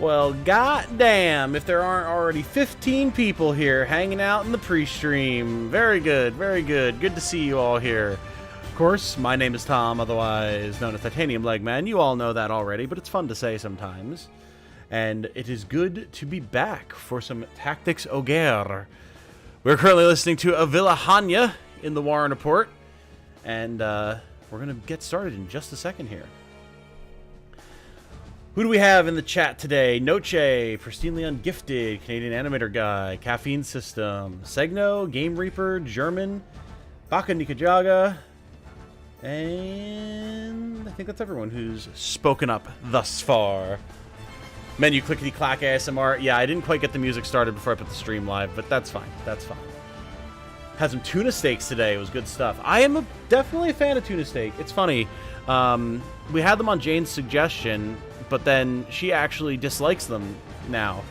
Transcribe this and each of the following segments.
Well, goddamn, if there aren't already 15 people here hanging out in the pre-stream. Very good, very good. Good to see you all here. Of course, my name is Tom, otherwise known as Titanium Legman. You all know that already, but it's fun to say sometimes. And it is good to be back for some Tactics Ogre. We're currently listening to Avila Hanya in the Warren Report, and we're going to get started in just a second here. Who do we have in the chat today? Noche, Pristinely Ungifted, Canadian Animator Guy, Caffeine System, Segno, Game Reaper, German, Baka Nikajaga, and I think that's everyone who's spoken up thus far. Menu clickety-clack ASMR. Yeah, I didn't quite get the music started before I put the stream live, but that's fine. That's fine. Had some tuna steaks today. It was good stuff. I am definitely a fan of tuna steak. It's funny. We had them on Jane's suggestion, but then she actually dislikes them now.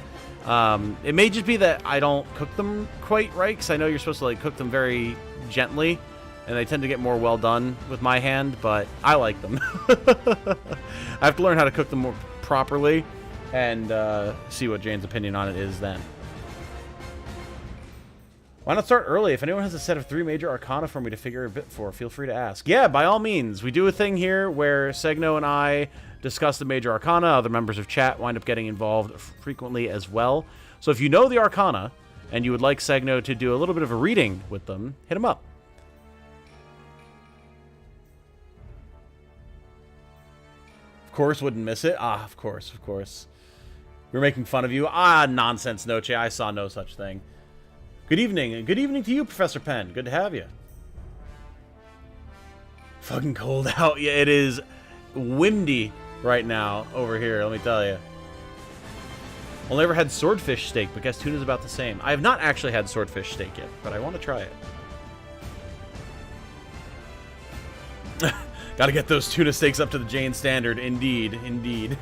It may just be that I don't cook them quite right, because I know you're supposed to cook them very gently, and they tend to get more well done with my hand, but I like them. I have to learn how to cook them more properly and see what Jane's opinion on it is then. Why not start early? If anyone has a set of 3 major arcana for me to figure a bit for, feel free to ask. Yeah, by all means. We do a thing here where Segno and I discuss the major arcana. Other members of chat wind up getting involved frequently as well. So if you know the arcana and you would like Segno to do a little bit of a reading with them, hit him up. Of course, wouldn't miss it. Ah, of course, of course. We're making fun of you. Ah, nonsense, Noche. I saw no such thing. Good evening. Good evening to you, Professor Penn. Good to have you. Fucking cold out. Yeah, it is windy right now over here, let me tell you. Only ever had swordfish steak, but guess tuna's about the same. I have not actually had swordfish steak yet, but I want to try it. Gotta get those tuna steaks up to the Jane standard. Indeed, indeed.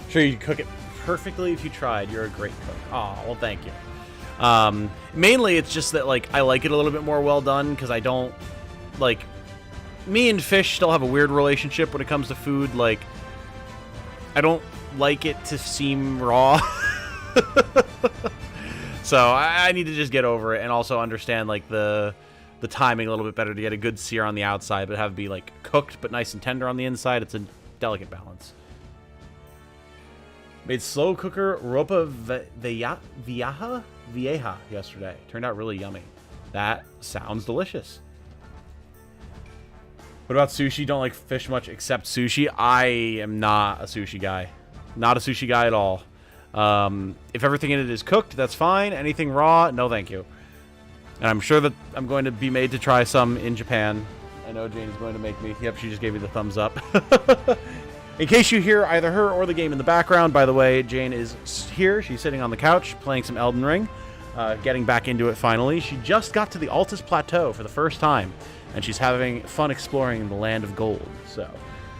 Sure, you cook it perfectly if you tried. You're a great cook. Oh, well, thank you. Mainly, it's just that, I like it a little bit more well done, because I don't, me and fish still have a weird relationship when it comes to food. I don't like it to seem raw. So, I need to just get over it and also understand, the timing a little bit better to get a good sear on the outside, but have it be, cooked but nice and tender on the inside. It's a delicate balance. Made slow cooker ropa vieja yesterday. Turned out really yummy. That sounds delicious. What about sushi? Don't like fish much except sushi. I am not a sushi guy. Not a sushi guy at all. If everything in it is cooked, that's fine. Anything raw, no thank you. And I'm sure that I'm going to be made to try some in Japan. I know Jane is going to make me. Yep, she just gave me the thumbs up. In case you hear either her or the game in the background, by the way, Jane is here. She's sitting on the couch playing some Elden Ring, getting back into it finally. She just got to the Altus Plateau for the first time, and she's having fun exploring the Land of Gold. So,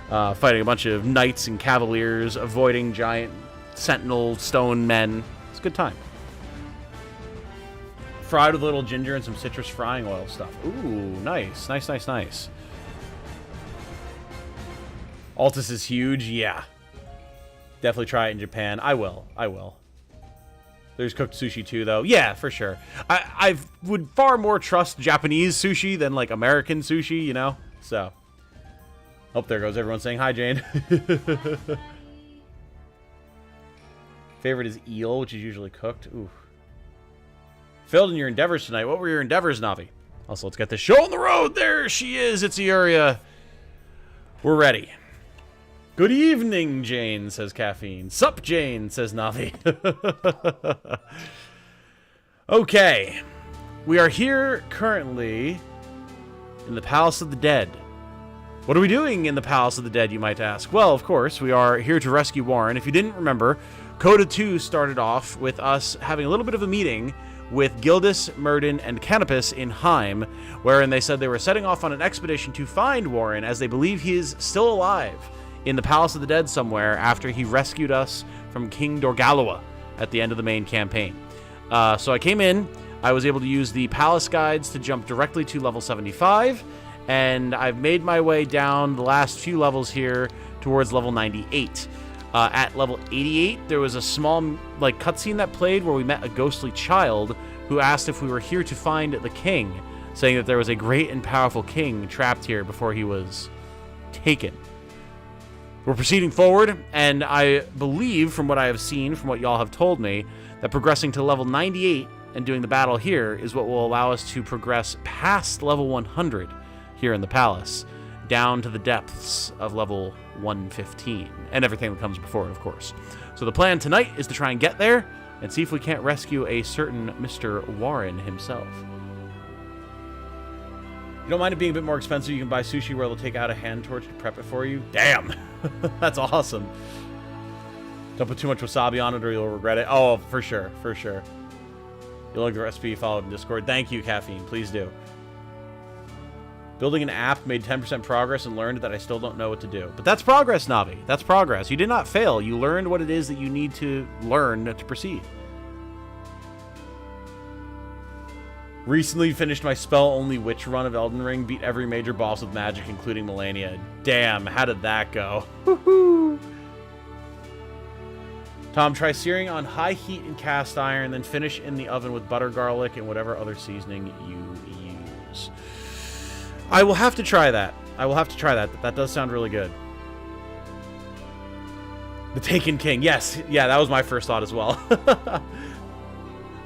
fighting a bunch of knights and cavaliers, avoiding giant sentinel stone men. It's a good time. Fried with a little ginger and some citrus frying oil stuff. Ooh, nice. Nice, nice, nice. Altus is huge. Yeah. Definitely try it in Japan. I will. I will. There's cooked sushi too, though. Yeah, for sure. I would far more trust Japanese sushi than, American sushi, you know? So. Oh, there goes everyone saying hi, Jane. Favorite is eel, which is usually cooked. Ooh. Failed in your endeavors tonight. What were your endeavors, Navi? Also, let's get this show on the road. There she is. It's Ioria. We're ready. Good evening, Jane, says Caffeine. Sup, Jane, says Navi. Okay. We are here currently in the Palace of the Dead. What are we doing in the Palace of the Dead, you might ask? Well, of course, we are here to rescue Warren. If you didn't remember, CODA 2 started off with us having a little bit of a meeting with Gildis, Murden, and Canopus in Heim, wherein they said they were setting off on an expedition to find Warren, as they believe he is still alive in the Palace of the Dead somewhere after he rescued us from King Dorgaloa at the end of the main campaign. So I came in, I was able to use the palace guides to jump directly to level 75, and I've made my way down the last few levels here towards level 98. At level 88, there was a small like cutscene that played where we met a ghostly child who asked if we were here to find the king, saying that there was a great and powerful king trapped here before he was taken. We're proceeding forward, and I believe, from what I have seen, from what y'all have told me, that progressing to level 98 and doing the battle here is what will allow us to progress past level 100 here in the palace, down to the depths of level 115, and everything that comes before it, of course. So the plan tonight is to try and get there, and see if we can't rescue a certain Mr. Warren himself. You don't mind it being a bit more expensive? You can buy sushi where they'll take out a hand torch to prep it for you? Damn! That's awesome. Don't put too much wasabi on it or you'll regret it. Oh, for sure, for sure. You'll like the recipe, follow it in Discord. Thank you, Caffeine. Please do. Building an app, made 10% progress and learned that I still don't know what to do. But that's progress, Navi. That's progress. You did not fail. You learned what it is that you need to learn to proceed. Recently finished my spell-only witch run of Elden Ring. Beat every major boss with magic, including Melania. Damn, how did that go? Woohoo! Tom, try searing on high heat in cast iron, then finish in the oven with butter, garlic, and whatever other seasoning you use. I will have to try that. I will have to try that. That does sound really good. The Taken King. Yes. Yeah, that was my first thought as well.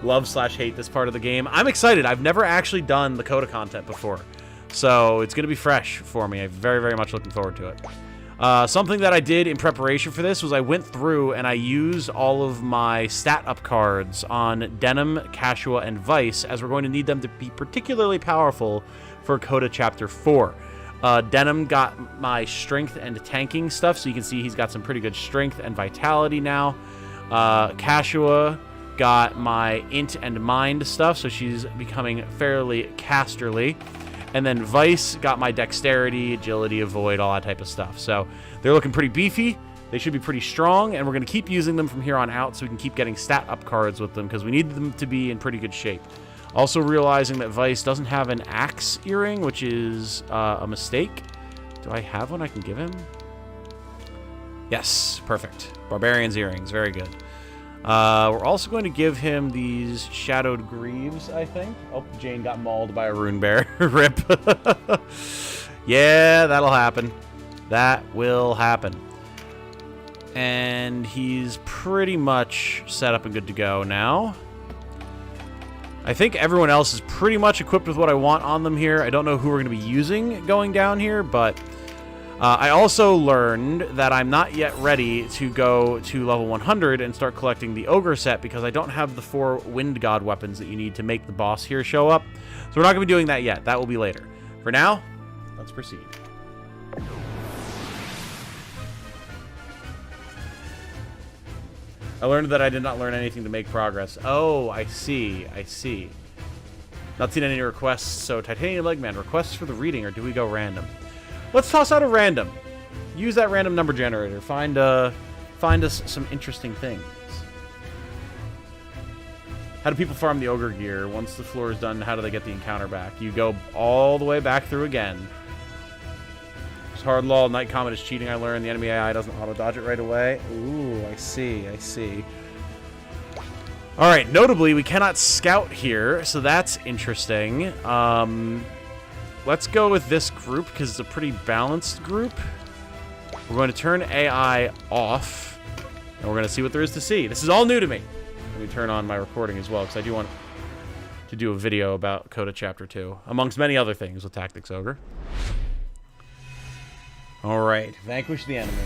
Love/hate this part of the game. I'm excited. I've never actually done the CODA content before, so it's going to be fresh for me. I'm very, very much looking forward to it. Something that I did in preparation for this was I went through and I used all of my stat up cards on Denim, Cashua, and Vice, as we're going to need them to be particularly powerful for CODA Chapter 4. Denim got my strength and tanking stuff, so you can see he's got some pretty good strength and vitality now. Cashua got my int and mind stuff, so she's becoming fairly casterly. And then Vice got my dexterity, agility, avoid, all that type of stuff. So they're looking pretty beefy. They should be pretty strong, and we're going to keep using them from here on out so we can keep getting stat up cards with them because we need them to be in pretty good shape. Also realizing that Vice doesn't have an axe earring, which is a mistake. Do I have one I can give him? Yes, perfect. Barbarian's earrings, very good. We're also going to give him these Shadowed Greaves, I think. Oh, Jane got mauled by a rune bear. Rip. Yeah, that'll happen. That will happen. And he's pretty much set up and good to go now. I think everyone else is pretty much equipped with what I want on them here. I don't know who we're going to be using going down here, but I also learned that I'm not yet ready to go to level 100 and start collecting the Ogre set because I don't have the 4 Wind God weapons that you need to make the boss here show up. So we're not going to be doing that yet. That will be later. For now, let's proceed. I learned that I did not learn anything to make progress. Oh, I see. I see. Not seen any requests, so Titanium Legman, requests for the reading, or do we go random? Let's toss out a random. Use that random number generator. Find us some interesting things. How do people farm the Ogre gear? Once the floor is done, how do they get the encounter back? You go all the way back through again. It's hard law. Night Comet is cheating, I learned. The enemy AI doesn't auto-dodge it right away. Ooh, I see. I see. Alright, notably, we cannot scout here, so that's interesting. Let's go with this group, because it's a pretty balanced group. We're going to turn AI off, and we're going to see what there is to see. This is all new to me. Let me turn on my recording as well, because I do want to do a video about CODA Chapter 2, amongst many other things with Tactics Ogre. Alright, vanquish the enemy.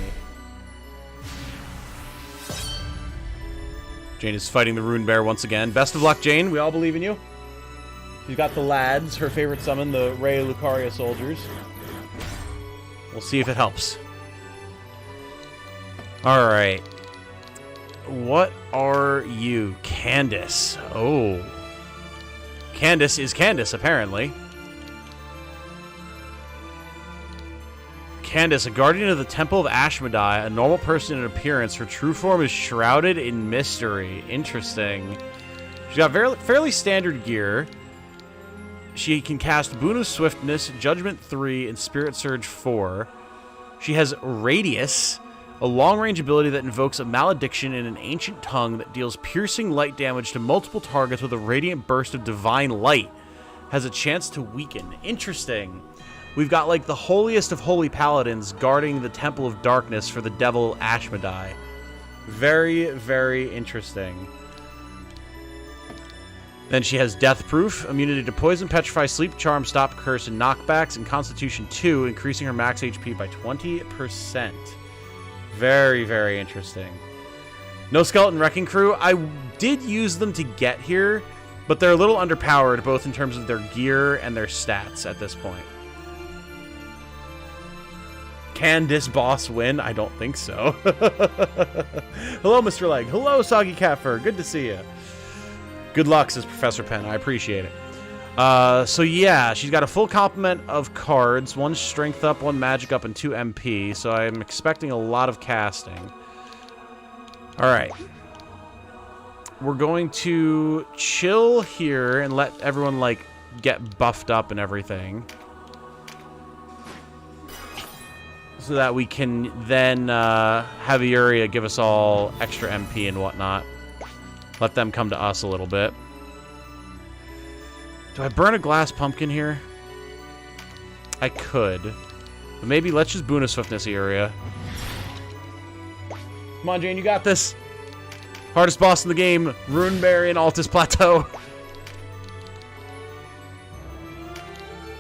Jane is fighting the Rune Bear once again. Best of luck, Jane. We all believe in you. She's got the lads, her favorite summon, the Rey Lucaria soldiers. We'll see if it helps. Alright. What are you? Candace. Oh. Candace is Candace, apparently. Candace, a guardian of the Temple of Ashmedai, a normal person in appearance. Her true form is shrouded in mystery. Interesting. She's got fairly standard gear. She can cast Boon of Swiftness, Judgment 3, and Spirit Surge 4. She has Radius, A long-range ability that invokes a malediction in an ancient tongue that deals piercing light damage to multiple targets with a radiant burst of divine light. Has a chance to weaken. Interesting. We've got, like, the holiest of holy paladins guarding the Temple of Darkness for the devil Ashmedai. Very, very interesting. Then she has Death Proof, immunity to Poison, Petrify, Sleep, Charm, Stop, Curse, and Knockbacks, and Constitution 2, increasing her max HP by 20%. Very, very interesting. No Skeleton Wrecking Crew. I did use them to get here, but they're a little underpowered, both in terms of their gear and their stats at this point. Can this boss win? I don't think so. Hello, Mr. Leg. Hello, Soggy Cat Fur. Good to see you. Good luck, says Professor Penn. I appreciate it. So yeah, she's got a full complement of cards. 1 strength up, 1 magic up, and 2 MP. So I'm expecting a lot of casting. Alright. We're going to chill here and let everyone, like, get buffed up and everything. So that we can then have Uriah give us all extra MP and whatnot. Let them come to us a little bit. Do I burn a glass pumpkin here? I could. But maybe let's just boon a swiftness area. Come on, Jane, you got this. Hardest boss in the game, Runeberry and Altus Plateau.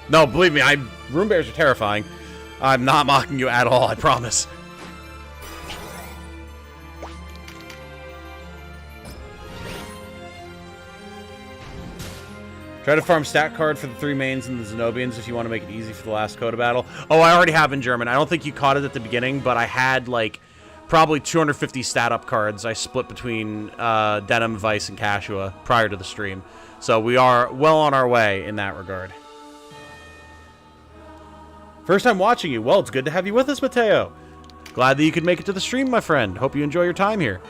No, believe me, Runeberries are terrifying. I'm not mocking you at all, I promise. Try to farm stat card for the 3 mains and the Zenobians if you want to make it easy for the last CODA battle. Oh, I already have in German. I don't think you caught it at the beginning, but I had, like, probably 250 stat up cards I split between Denim, Vice, and Cashua prior to the stream. So we are well on our way in that regard. First time watching you. Well, it's good to have you with us, Mateo. Glad that you could make it to the stream, my friend. Hope you enjoy your time here.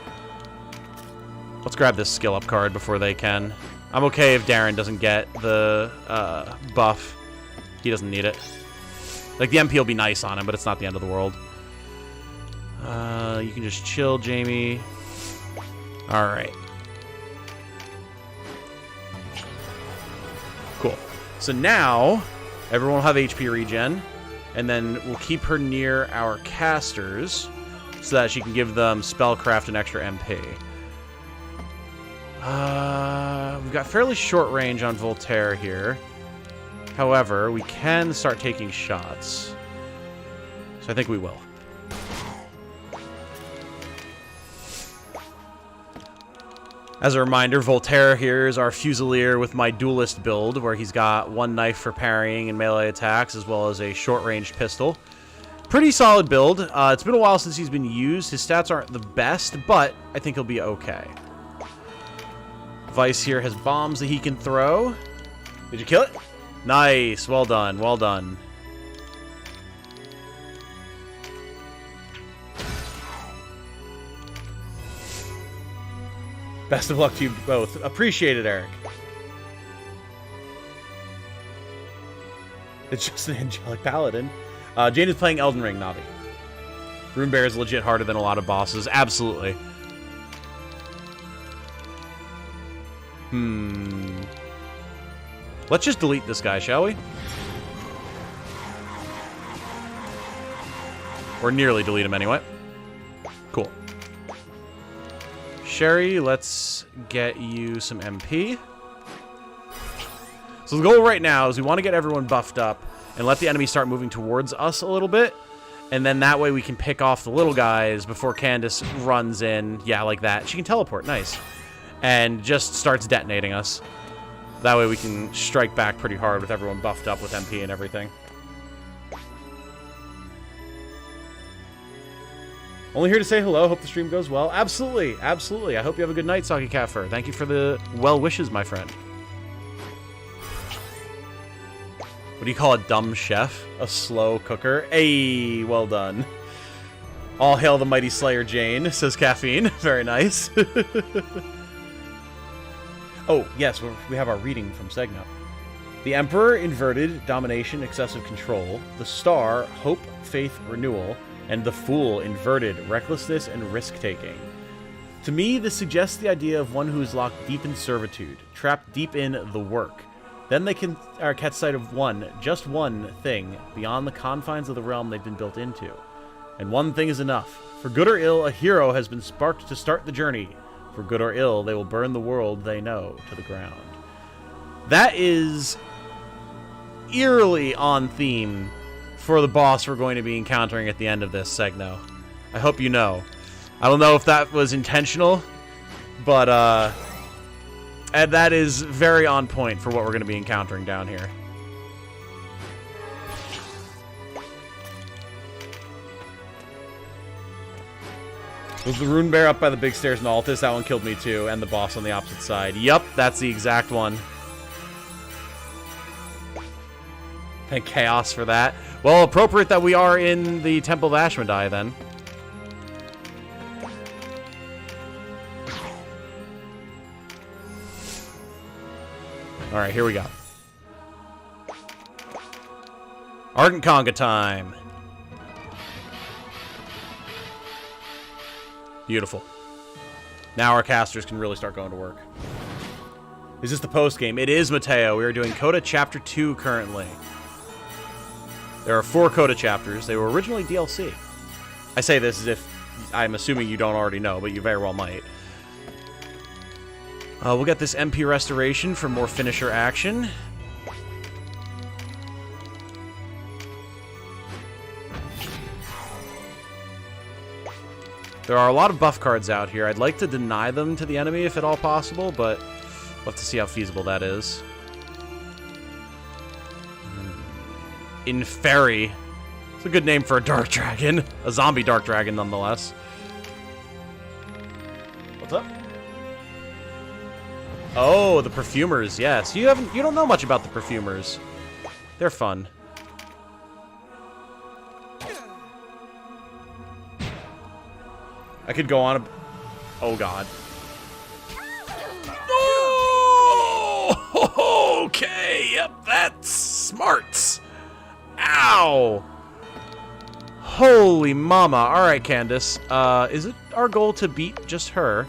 Let's grab this skill up card before they can. I'm okay if Darren doesn't get the buff. He doesn't need it. Like, the MP will be nice on him, but it's not the end of the world. You can just chill, Jamie. Alright. Cool. So now, everyone will have HP regen. And then we'll keep her near our casters so that she can give them Spellcraft and extra MP. We've got fairly short range on Voltaire here. However, we can start taking shots. So I think we will. As a reminder, Voltaire here is our Fusilier with my Duelist build, where he's got 1 knife for parrying and melee attacks, as well as a short-range pistol. Pretty solid build. It's been a while since he's been used. His stats aren't the best, but I think he'll be okay. Vice here has bombs that he can throw. Did you kill it? Nice. Well done. Well done. Best of luck to you both. Appreciate it, Eric. It's just an angelic paladin. Jane is playing Elden Ring, Navi. Runebear is legit harder than a lot of bosses. Absolutely. Let's just delete this guy, shall we? Or nearly delete him anyway. Cool. Sherry, let's get you some MP. So the goal right now is we want to get everyone buffed up and let the enemy start moving towards us a little bit. And then that way we can pick off the little guys before Candace runs in. Yeah, like that. She can teleport. Nice. And just starts detonating us. That way we can strike back pretty hard with everyone buffed up with MP and everything. Only here to say hello. Hope the stream goes well. Absolutely. Absolutely. I hope you have a good night, Saki Kafir. Thank you for the well wishes, my friend. What do you call a dumb chef? A slow cooker? Hey, well done. All hail the mighty Slayer Jane, says Caffeine. Very nice. Oh, yes, we have our reading from Segno. The Emperor, inverted, domination, excessive control. The Star, hope, faith, renewal. And the Fool, inverted, recklessness, and risk-taking. To me, this suggests the idea of one who is locked deep in servitude, trapped deep in the work. Then they can catch sight of just one thing, beyond the confines of the realm they've been built into. And one thing is enough. For good or ill, a hero has been sparked to start the journey. For good or ill, they will burn the world they know to the ground. That is eerily on theme for the boss we're going to be encountering at the end of this Segno. I hope you know. I don't know if that was intentional, but and that is very on point for what we're going to be encountering down here. Was the Rune Bear up by the big stairs in Altus? That one killed me too, and the boss on the opposite side. Yup, that's the exact one. Thank Chaos for that. Well, appropriate that we are in the Temple of Ashmedai, then. Alright, here we go. Ardent Conga time. Beautiful. Now our casters can really start going to work. Is this the post-game? It is, Mateo. We are doing CODA Chapter 2 currently. There are 4 CODA chapters. They were originally DLC. I say this as if I'm assuming you don't already know, but you very well might. We'll get this MP Restoration for more finisher action. There are a lot of buff cards out here. I'd like to deny them to the enemy if at all possible, but we'll have to see how feasible that is. Inferi. It's a good name for a dark dragon. A zombie dark dragon, nonetheless. What's up? Oh, the perfumers, yes. You don't know much about the perfumers. They're fun. I could go on a... Oh, God. Oh! Okay, yep, that's smarts. Ow! Holy mama. Alright, Candace. Is it our goal to beat just her?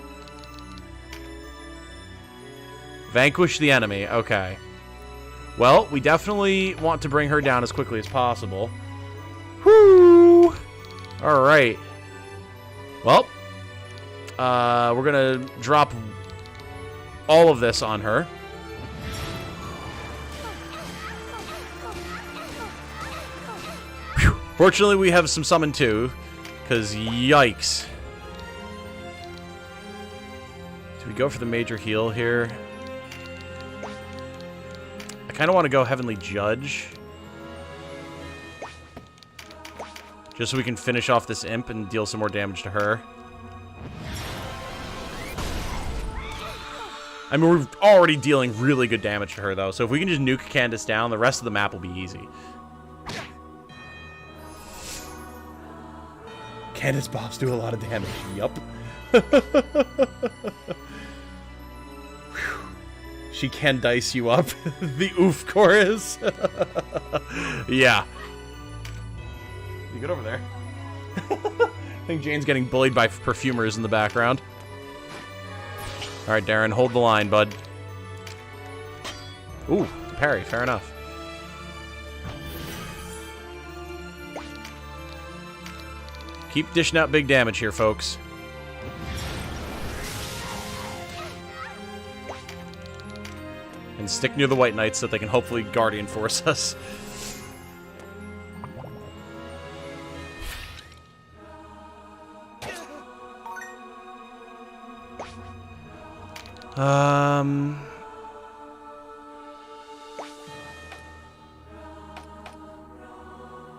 Vanquish the enemy. Okay. Well, we definitely want to bring her down as quickly as possible. Whoo! Alright. Well, we're gonna drop all of this on her. Whew. Fortunately, we have some summon too, because yikes. Do we go for the major heal here? I kind of want to go Heavenly Judge. Just so we can finish off this imp and deal some more damage to her. I mean, we're already dealing really good damage to her, though. So if we can just nuke Candace down, the rest of the map will be easy. Candace buffs do a lot of damage. Yup. She can dice you up. The oof chorus. Yeah. You good over there? I think Jane's getting bullied by perfumers in the background. Alright, Darren, hold the line, bud. Ooh, parry, fair enough. Keep dishing out big damage here, folks. And stick near the White Knights so that they can hopefully Guardian Force us.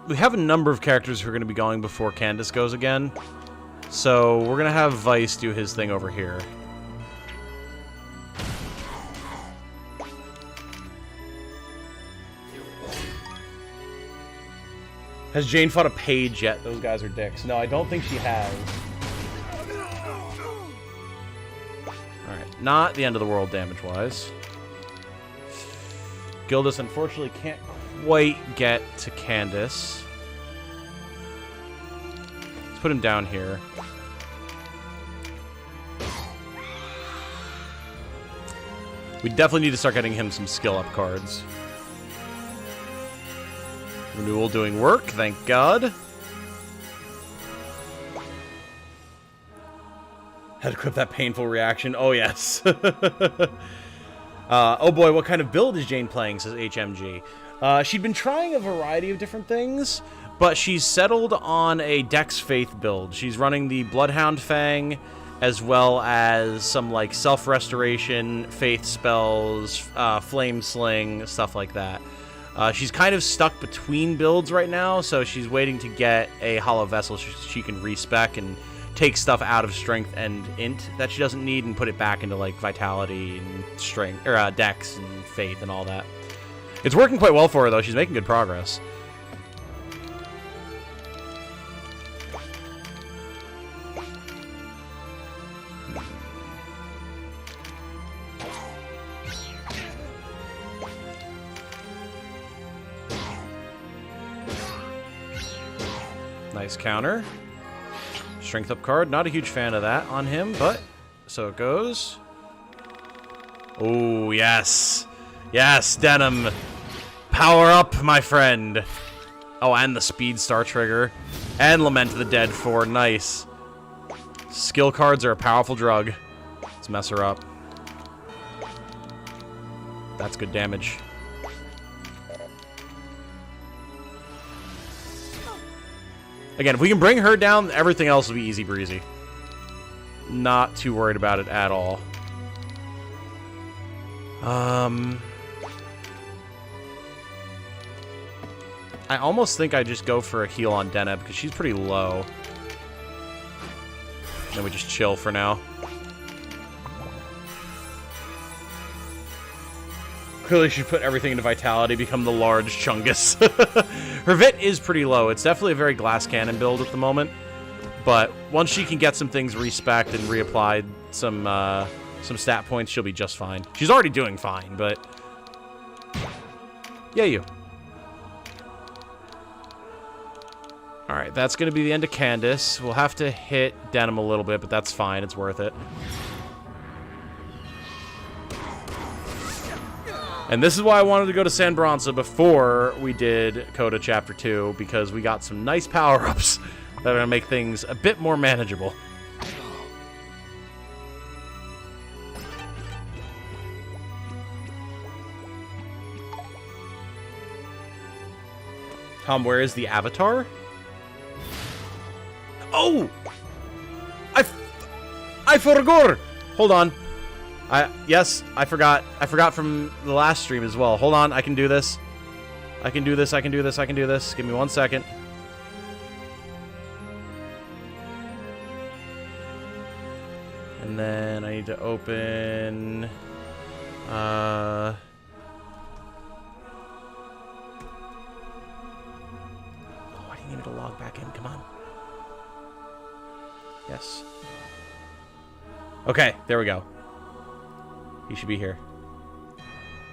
We have a number of characters who are going to be going before Candace goes again. So we're going to have Vice do his thing over here. Has Jane fought a page yet? Those guys are dicks. No, I don't think she has. Alright, not the end of the world damage-wise. Gildas unfortunately can't quite get to Candace. Let's put him down here. We definitely need to start getting him some skill up cards. Renewal doing work, thank God. Had to clip that painful reaction. Oh, yes. Oh, boy, what kind of build is Jane playing, says HMG. She'd been trying a variety of different things, but she's settled on a Dex Faith build. She's running the Bloodhound Fang, as well as some, like, self-restoration, faith spells, flame sling, stuff like that. She's kind of stuck between builds right now, so she's waiting to get a Hollow Vessel so she can respec and take stuff out of strength and int that she doesn't need and put it back into, like, vitality and strength, or dex and faith and all that. It's working quite well for her, though. She's making good progress. Nice counter. Strength up card. Not a huge fan of that on him, but so it goes. Oh, yes. Yes, Denim. Power up, my friend. Oh, and the Speed Star trigger. And Lament of the Dead 4. Nice. Skill cards are a powerful drug. Let's mess her up. That's good damage. Again, if we can bring her down, everything else will be easy breezy. Not too worried about it at all. I almost think I just go for a heal on Deneb, because she's pretty low. Then we just chill for now. Clearly she put everything into Vitality, become the large Chungus. Her Vit is pretty low. It's definitely a very glass cannon build at the moment. But once she can get some things respec'd and reapplied some stat points, she'll be just fine. She's already doing fine, but... Yeah, you. Alright, that's going to be the end of Candace. We'll have to hit Denim a little bit, but that's fine. It's worth it. And this is why I wanted to go to San Bronza before we did CODA Chapter 2, because we got some nice power-ups that are going to make things a bit more manageable. Tom, where is the avatar? Oh! I forgot! Hold on. Yes, I forgot. I forgot from the last stream as well. Hold on, I can do this. I can do this, I can do this, I can do this. Give me 1 second. And then I need to open... Why do you need me to log back in? Come on. Yes. Okay, there we go. He should be here.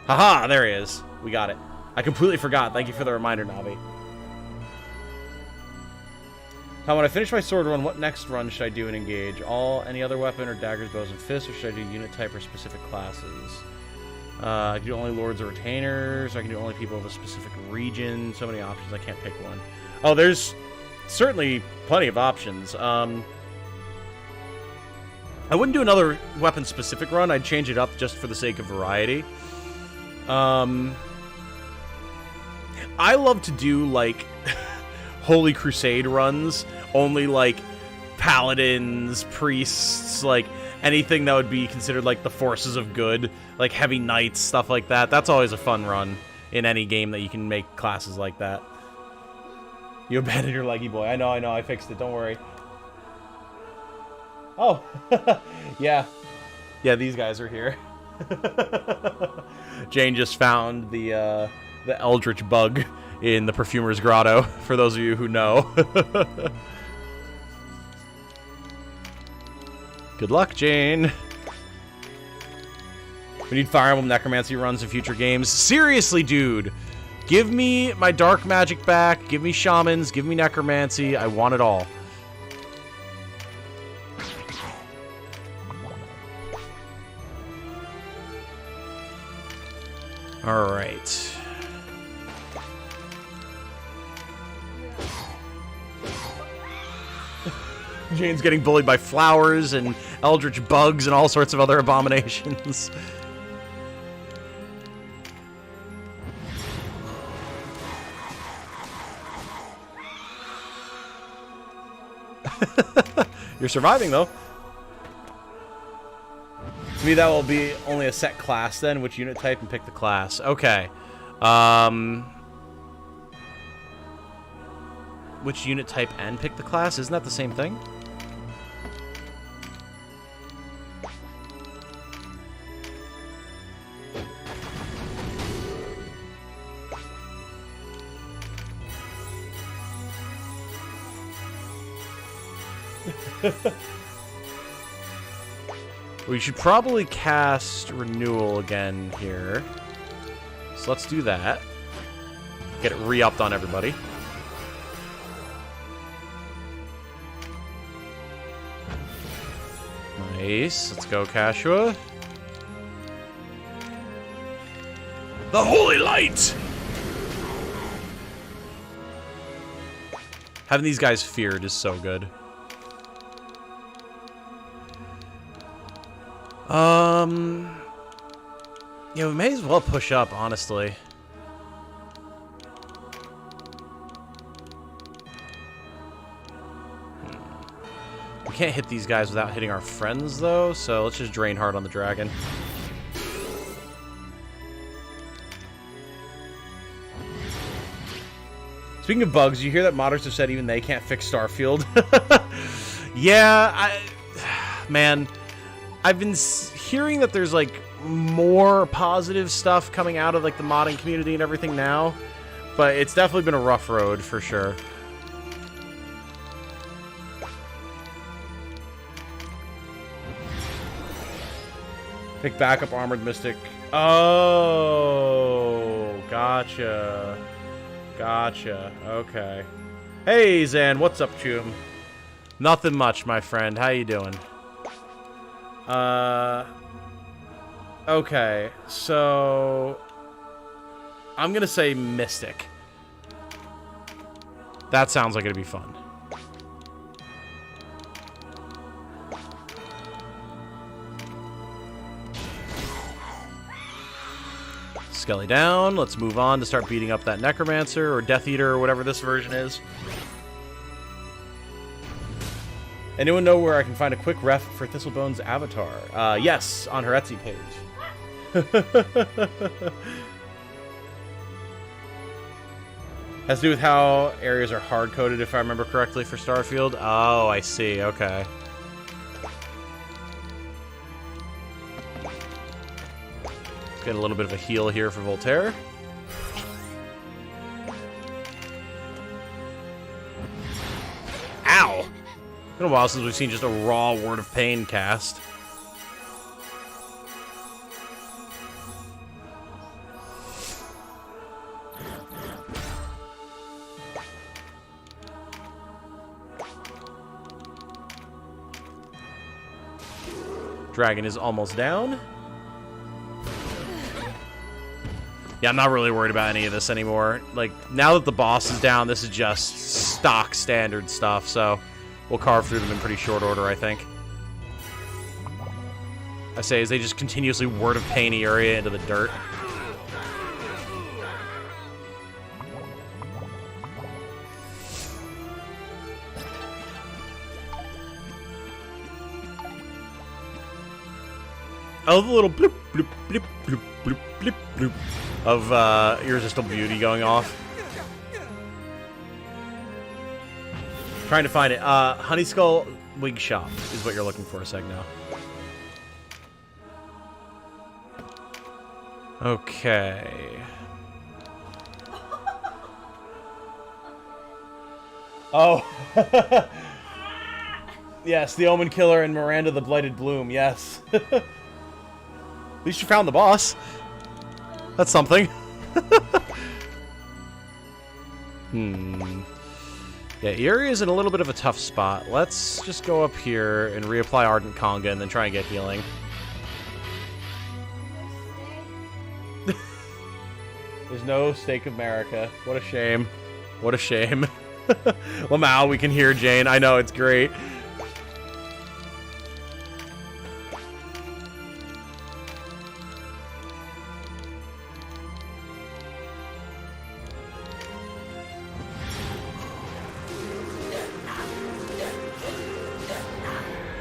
Haha, there he is. We got it. I completely forgot. Thank you for the reminder, Navi. Now, when I finish my sword run, what next run should I do and engage? Any other weapon or daggers, bows, and fists, or should I do unit type or specific classes? I can do only lords or retainers. I can do only people of a specific region. So many options, I can't pick one. Oh, there's certainly plenty of options. I wouldn't do another weapon-specific run. I'd change it up just for the sake of variety. I love to do, like, Holy Crusade runs. Only, like, paladins, priests, like, anything that would be considered, like, the forces of good. Like, heavy knights, stuff like that. That's always a fun run in any game that you can make classes like that. You abandoned your leggy boy. I know, I fixed it. Don't worry. Oh, yeah. Yeah, these guys are here. Jane just found the Eldritch bug in the Perfumer's Grotto, for those of you who know. Good luck, Jane. We need Fire Emblem Necromancy runs in future games. Seriously, dude. Give me my dark magic back. Give me shamans. Give me necromancy. I want it all. All right. Jane's getting bullied by flowers and eldritch bugs and all sorts of other abominations. You're surviving, though. To me, that will be only a set class, then. Which unit type and pick the class. Okay. Which unit type and pick the class? Isn't that the same thing? We should probably cast Renewal again here. So let's do that. Get it re-upped on everybody. Nice. Let's go, Kashua. The Holy Light! Having these guys feared is so good. Yeah, we may as well push up, honestly. We can't hit these guys without hitting our friends, though, so let's just drain hard on the dragon. Speaking of bugs, you hear that modders have said even they can't fix Starfield? Yeah, man, I've been hearing that there's, like, more positive stuff coming out of, like, the modding community and everything now, but it's definitely been a rough road, for sure. Pick backup Armored Mystic. Oh, gotcha. Gotcha. Okay. Hey, Zan, what's up, Choom? Nothing much, my friend. How you doing? Okay, so I'm gonna say Mystic. That sounds like it'd be fun. Skelly down. Let's move on to start beating up that Necromancer or Death Eater or whatever this version is. Anyone know where I can find a quick ref for Thistlebone's avatar? Yes, on her Etsy page. Has to do with how areas are hard-coded, if I remember correctly, for Starfield. Oh, I see. Okay. Let's get a little bit of a heal here for Voltaire. Ow! It's been a while since we've seen just a raw Word of Pain cast. Dragon is almost down. Yeah, I'm not really worried about any of this anymore. Like, now that the boss is down, this is just stock standard stuff, so we'll carve through them in pretty short order, I think. I say, as they just continuously Word of Pain area into the dirt. Oh, the little bloop, bloop, bloop, bloop, bloop, bloop, bloop of Irresistible Beauty going off. Trying to find it. Honeyskull Wig Shop is what you're looking for, Segno. Okay. Oh. Yes, the Omen Killer and Miranda the Blighted Bloom, yes. At least you found the boss. That's something. Yeah, Eerie is in a little bit of a tough spot. Let's just go up here and reapply Ardent Conga and then try and get healing. There's no Stake of America. What a shame. What a shame. Lamau, we can hear Jane. I know, it's great.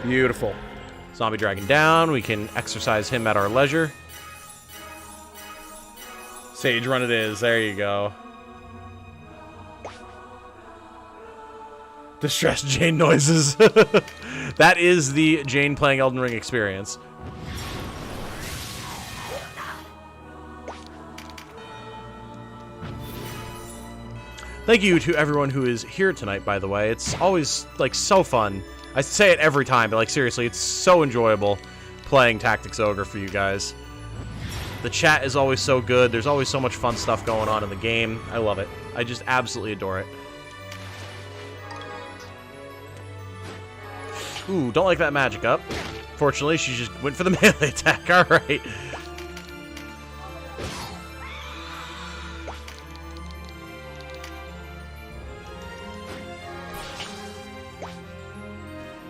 Beautiful. Zombie dragon down. We can exercise him at our leisure. Sage run it is. There you go. Distressed Jane noises. That is the Jane playing Elden Ring experience. Thank you to everyone who is here tonight, by the way. It's always, like, so fun. I say it every time, but, like, seriously, it's so enjoyable playing Tactics Ogre for you guys. The chat is always so good. There's always so much fun stuff going on in the game. I love it. I just absolutely adore it. Ooh, don't like that magic up. Fortunately, she just went for the melee attack. Alright.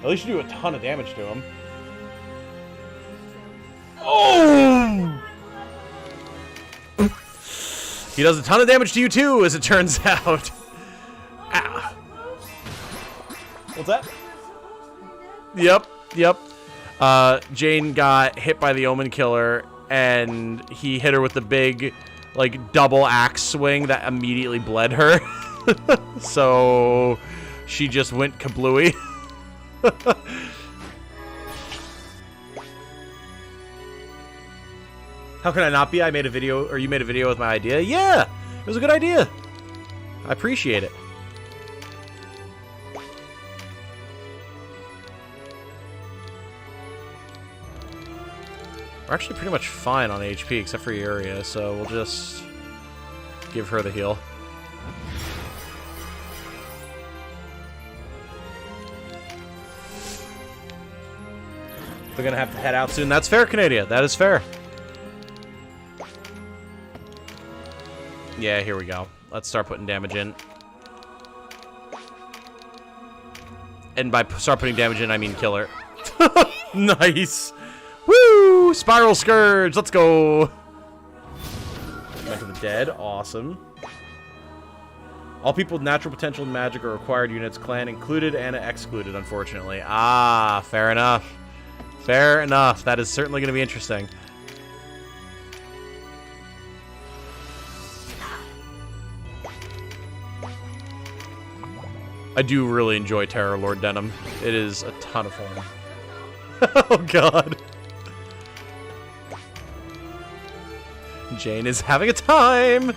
At least you do a ton of damage to him. Oh! He does a ton of damage to you too, as it turns out. Ow. What's that? Yep, yep. Jane got hit by the Omen Killer, and he hit her with the big, like, double axe swing that immediately bled her. So she just went kablooey. How can I not be? I made a video, or you made a video with my idea. Yeah, it was a good idea. I appreciate it. We're actually pretty much fine on HP, except for Area, so we'll just give her the heal. We're gonna have to head out soon. That's fair, Canada. That is fair. Yeah, here we go. Let's start putting damage in. And by start putting damage in, I mean kill her. Nice. Woo! Spiral Scourge. Let's go. Back to the dead. Awesome. All people with natural potential and magic are required units, clan included and excluded, unfortunately. Ah, fair enough. Fair enough. That is certainly going to be interesting. I do really enjoy Terror Lord Denim. It is a ton of fun. Oh, God. Jane is having a time.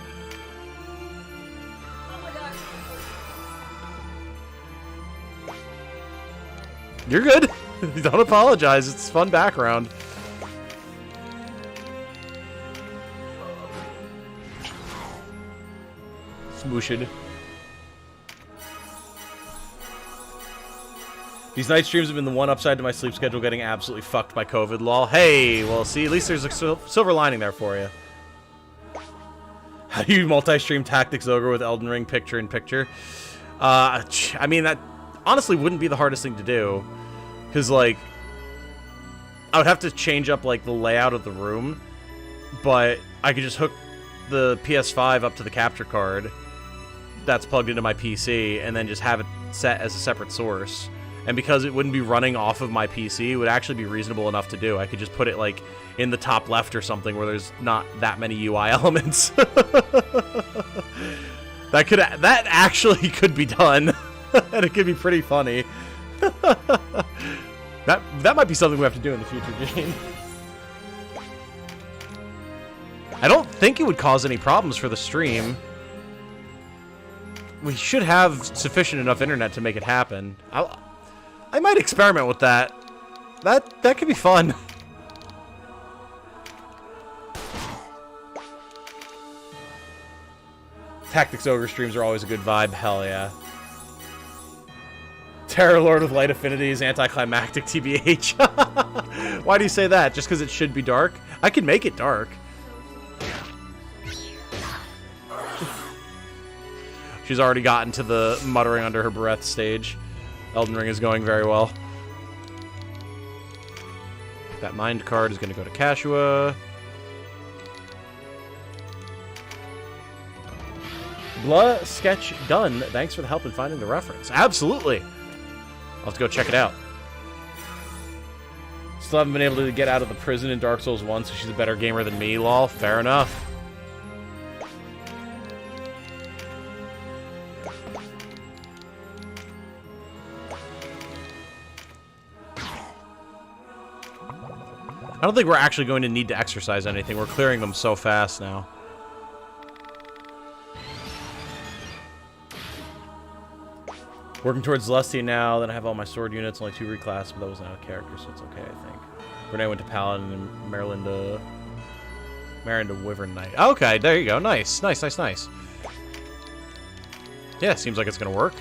Oh my God. You're good. Don't apologize. It's fun background. Smooshed. These night streams have been the one upside to my sleep schedule getting absolutely fucked by COVID, lol. Hey, well, see, at least there's a silver lining there for you. How do you multi-stream Tactics Ogre with Elden Ring picture-in-picture? I mean, that honestly wouldn't be the hardest thing to do. Because, like, I would have to change up, like, the layout of the room. But I could just hook the PS5 up to the capture card that's plugged into my PC and then just have it set as a separate source. And because it wouldn't be running off of my PC, it would actually be reasonable enough to do. I could just put it, like, in the top left or something where there's not that many UI elements. That actually could be done. And it could be pretty funny. That might be something we have to do in the future, Jane. I don't think it would cause any problems for the stream. We should have sufficient enough internet to make it happen. I might experiment with that. That could be fun. Tactics Ogre streams are always a good vibe. Hell yeah. Terror Lord with light affinities, anticlimactic TBH. Why do you say that? Just because it should be dark? I can make it dark. She's already gotten to the muttering under her breath stage. Elden Ring is going very well. That mind card is going to go to Kashua. Blah sketch done. Thanks for the help in finding the reference. Absolutely. I'll have to go check it out. Still haven't been able to get out of the prison in Dark Souls 1, so she's a better gamer than me, lol. Fair enough. I don't think we're actually going to need to exercise anything. We're clearing them so fast now. Working towards Celestia now. Then I have all my sword units. Only 2 reclass, but that wasn't out of character, so it's okay, I think. Renee went to Paladin and Maryland to Wyvern Knight. Okay, there you go. Nice. Nice, nice, nice. Yeah, seems like it's going to work.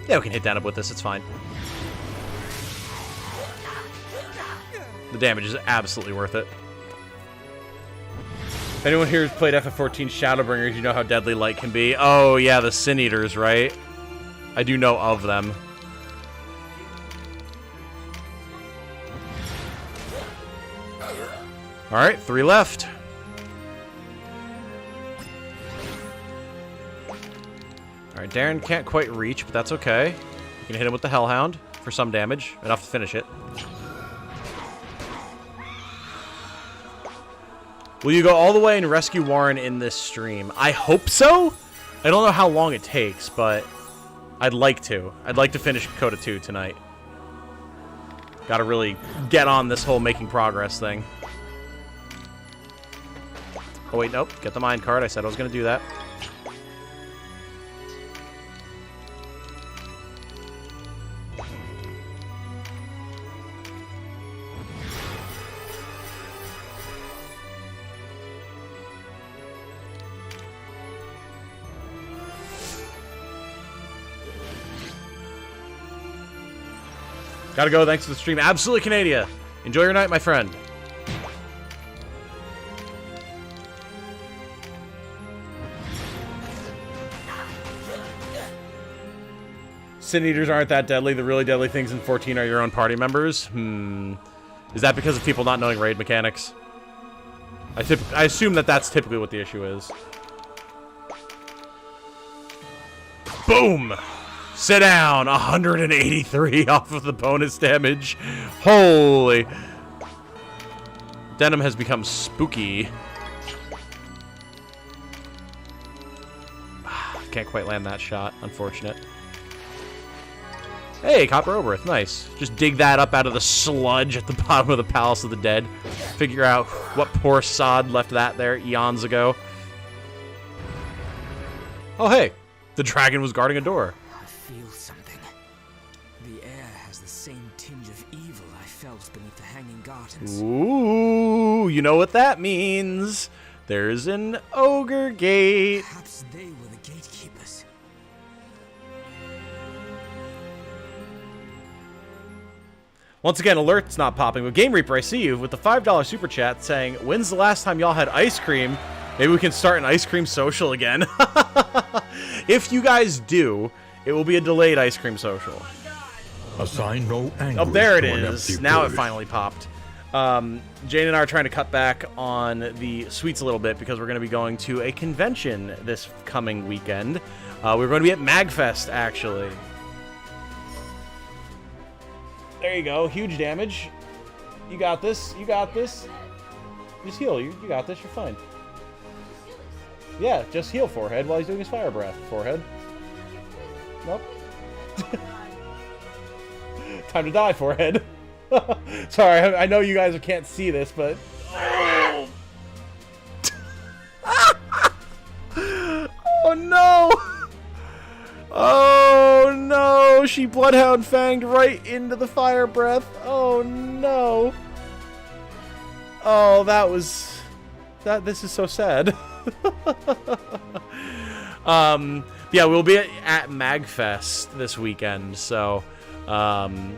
Yeah, we can hit that up with this. It's fine. The damage is absolutely worth it. If anyone here has played FF14 Shadowbringers, you know how deadly light can be. Oh, yeah, the Sin Eaters, right? I do know of them. Alright, 3 left. Alright, Darren can't quite reach, but that's okay. You can hit him with the Hellhound for some damage. Enough to finish it. Will you go all the way and rescue Warren in this stream? I hope so. I don't know how long it takes, but I'd like to. I'd like to finish CODA 2 tonight. Gotta really get on this whole making progress thing. Oh, wait, nope. Get the mind card. I said I was going to do that. Gotta go. Thanks for the stream. Absolutely, Canada. Enjoy your night, my friend. Sin Eaters aren't that deadly. The really deadly things in 14 are your own party members. Is that because of people not knowing raid mechanics? I assume that that's typically what the issue is. Boom! Sit down! 183 off of the bonus damage. Holy. Denim has become spooky. Can't quite land that shot. Unfortunate. Hey, Copper Oberth. Nice. Just dig that up out of the sludge at the bottom of the Palace of the Dead. Figure out what poor sod left that there eons ago. Oh, hey. The dragon was guarding a door. Feel something. The air has the same tinge of evil I felt beneath the hanging gardens. Ooh, you know what that means. There's an ogre gate. Perhaps they were the gatekeepers. Once again, alert's not popping, but Game Reaper, I see you with the $5 super chat saying, when's the last time y'all had ice cream? Maybe we can start an ice cream social again. If you guys do, it will be a delayed ice cream social. Assign no anguish. Oh, there it to an is. empty Now it bush. finally popped. Jane and I are trying to cut back on the sweets a little bit because we're going to be going to a convention this coming weekend. We're going to be at MagFest, actually. There you go. Huge damage. You got this. You got this. Just heal. You got this. You're fine. Yeah, just heal Forehead while he's doing his fire breath. Forehead. Nope. Time to die, Forehead. Sorry, I know you guys can't see this, but... Oh, oh no! Oh no! She Bloodhound Fanged right into the fire breath. Oh no! Oh, that was... this is so sad. Yeah, we'll be at MagFest this weekend, so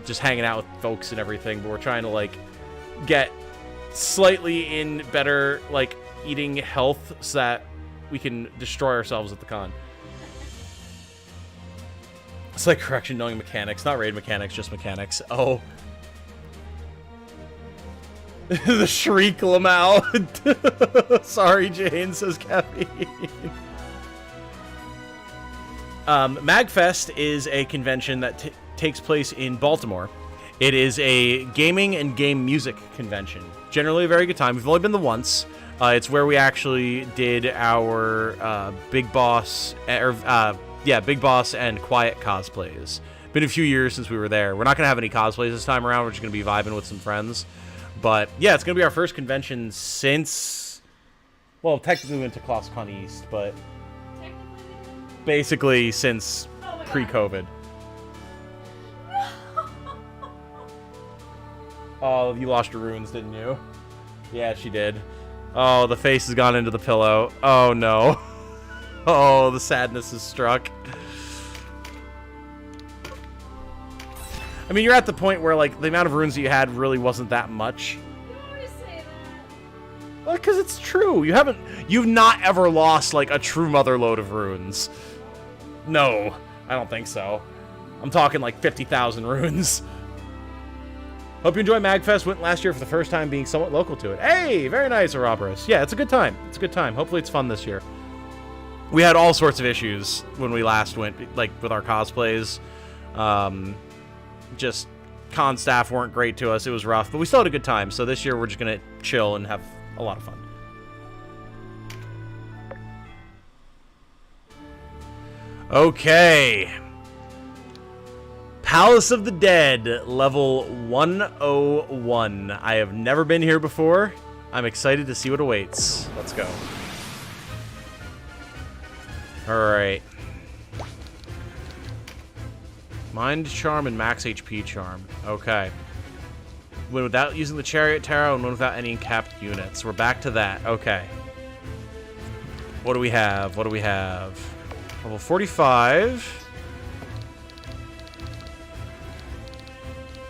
just hanging out with folks and everything. But we're trying to like get slightly in better like eating health so that we can destroy ourselves at the con. It's like correction knowing mechanics, not raid mechanics, just mechanics. Oh. The shriek Lamau. Sorry, Jane, says Caffeine. MagFest is a convention that takes place in Baltimore. It is a gaming and game music convention. Generally a very good time. We've only been there once. It's where we actually did our Big Boss, Big Boss and Quiet cosplays. Been a few years since we were there. We're not going to have any cosplays this time around. We're just going to be vibing with some friends. But, yeah, it's going to be our first convention since... Well, technically we went to ClassCon East, but... Basically since pre-COVID. Oh, you lost your runes, didn't you? Yeah, she did. Oh, the face has gone into the pillow. Oh, no. Oh, the sadness is struck. I mean, you're at the point where, like, the amount of runes that you had really wasn't that much. You always say that. Well, because it's true. You've not ever lost, like, a true mother load of runes. No, I don't think so. I'm talking, like, 50,000 runes. Hope you enjoy MagFest. Went last year for the first time being somewhat local to it. Hey, very nice, Ouroboros. Yeah, it's a good time. It's a good time. Hopefully it's fun this year. We had all sorts of issues when we last went, like, with our cosplays. Just con staff weren't great to us. It was rough, but we still had a good time. So this year we're just going to chill and have a lot of fun. Okay. Palace of the Dead, level 101. I have never been here before. I'm excited to see what awaits. Let's go. Alright. Mind Charm and Max HP Charm. Okay. Win without using the Chariot Tarot and win without any capped units. We're back to that. Okay. What do we have? What do we have? Level 45.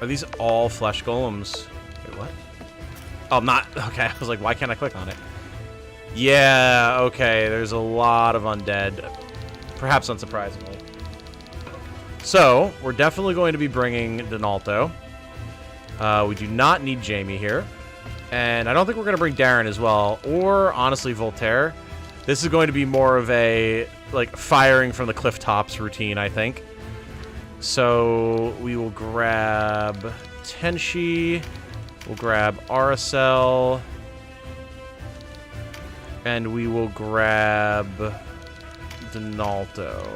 Are these all flesh golems? Wait, what? Oh, not... Okay, I was like, why can't I click on it? Yeah, okay, there's a lot of undead. Perhaps unsurprisingly. So, we're definitely going to be bringing Donalto. We do not need Jamie here. And I don't think we're going to bring Darren as well. Or, honestly, Voltaire. This is going to be more of a, like, firing from the cliff tops routine, I think. So, we will grab Tenshi. We'll grab RSL. And we will grab Donalto.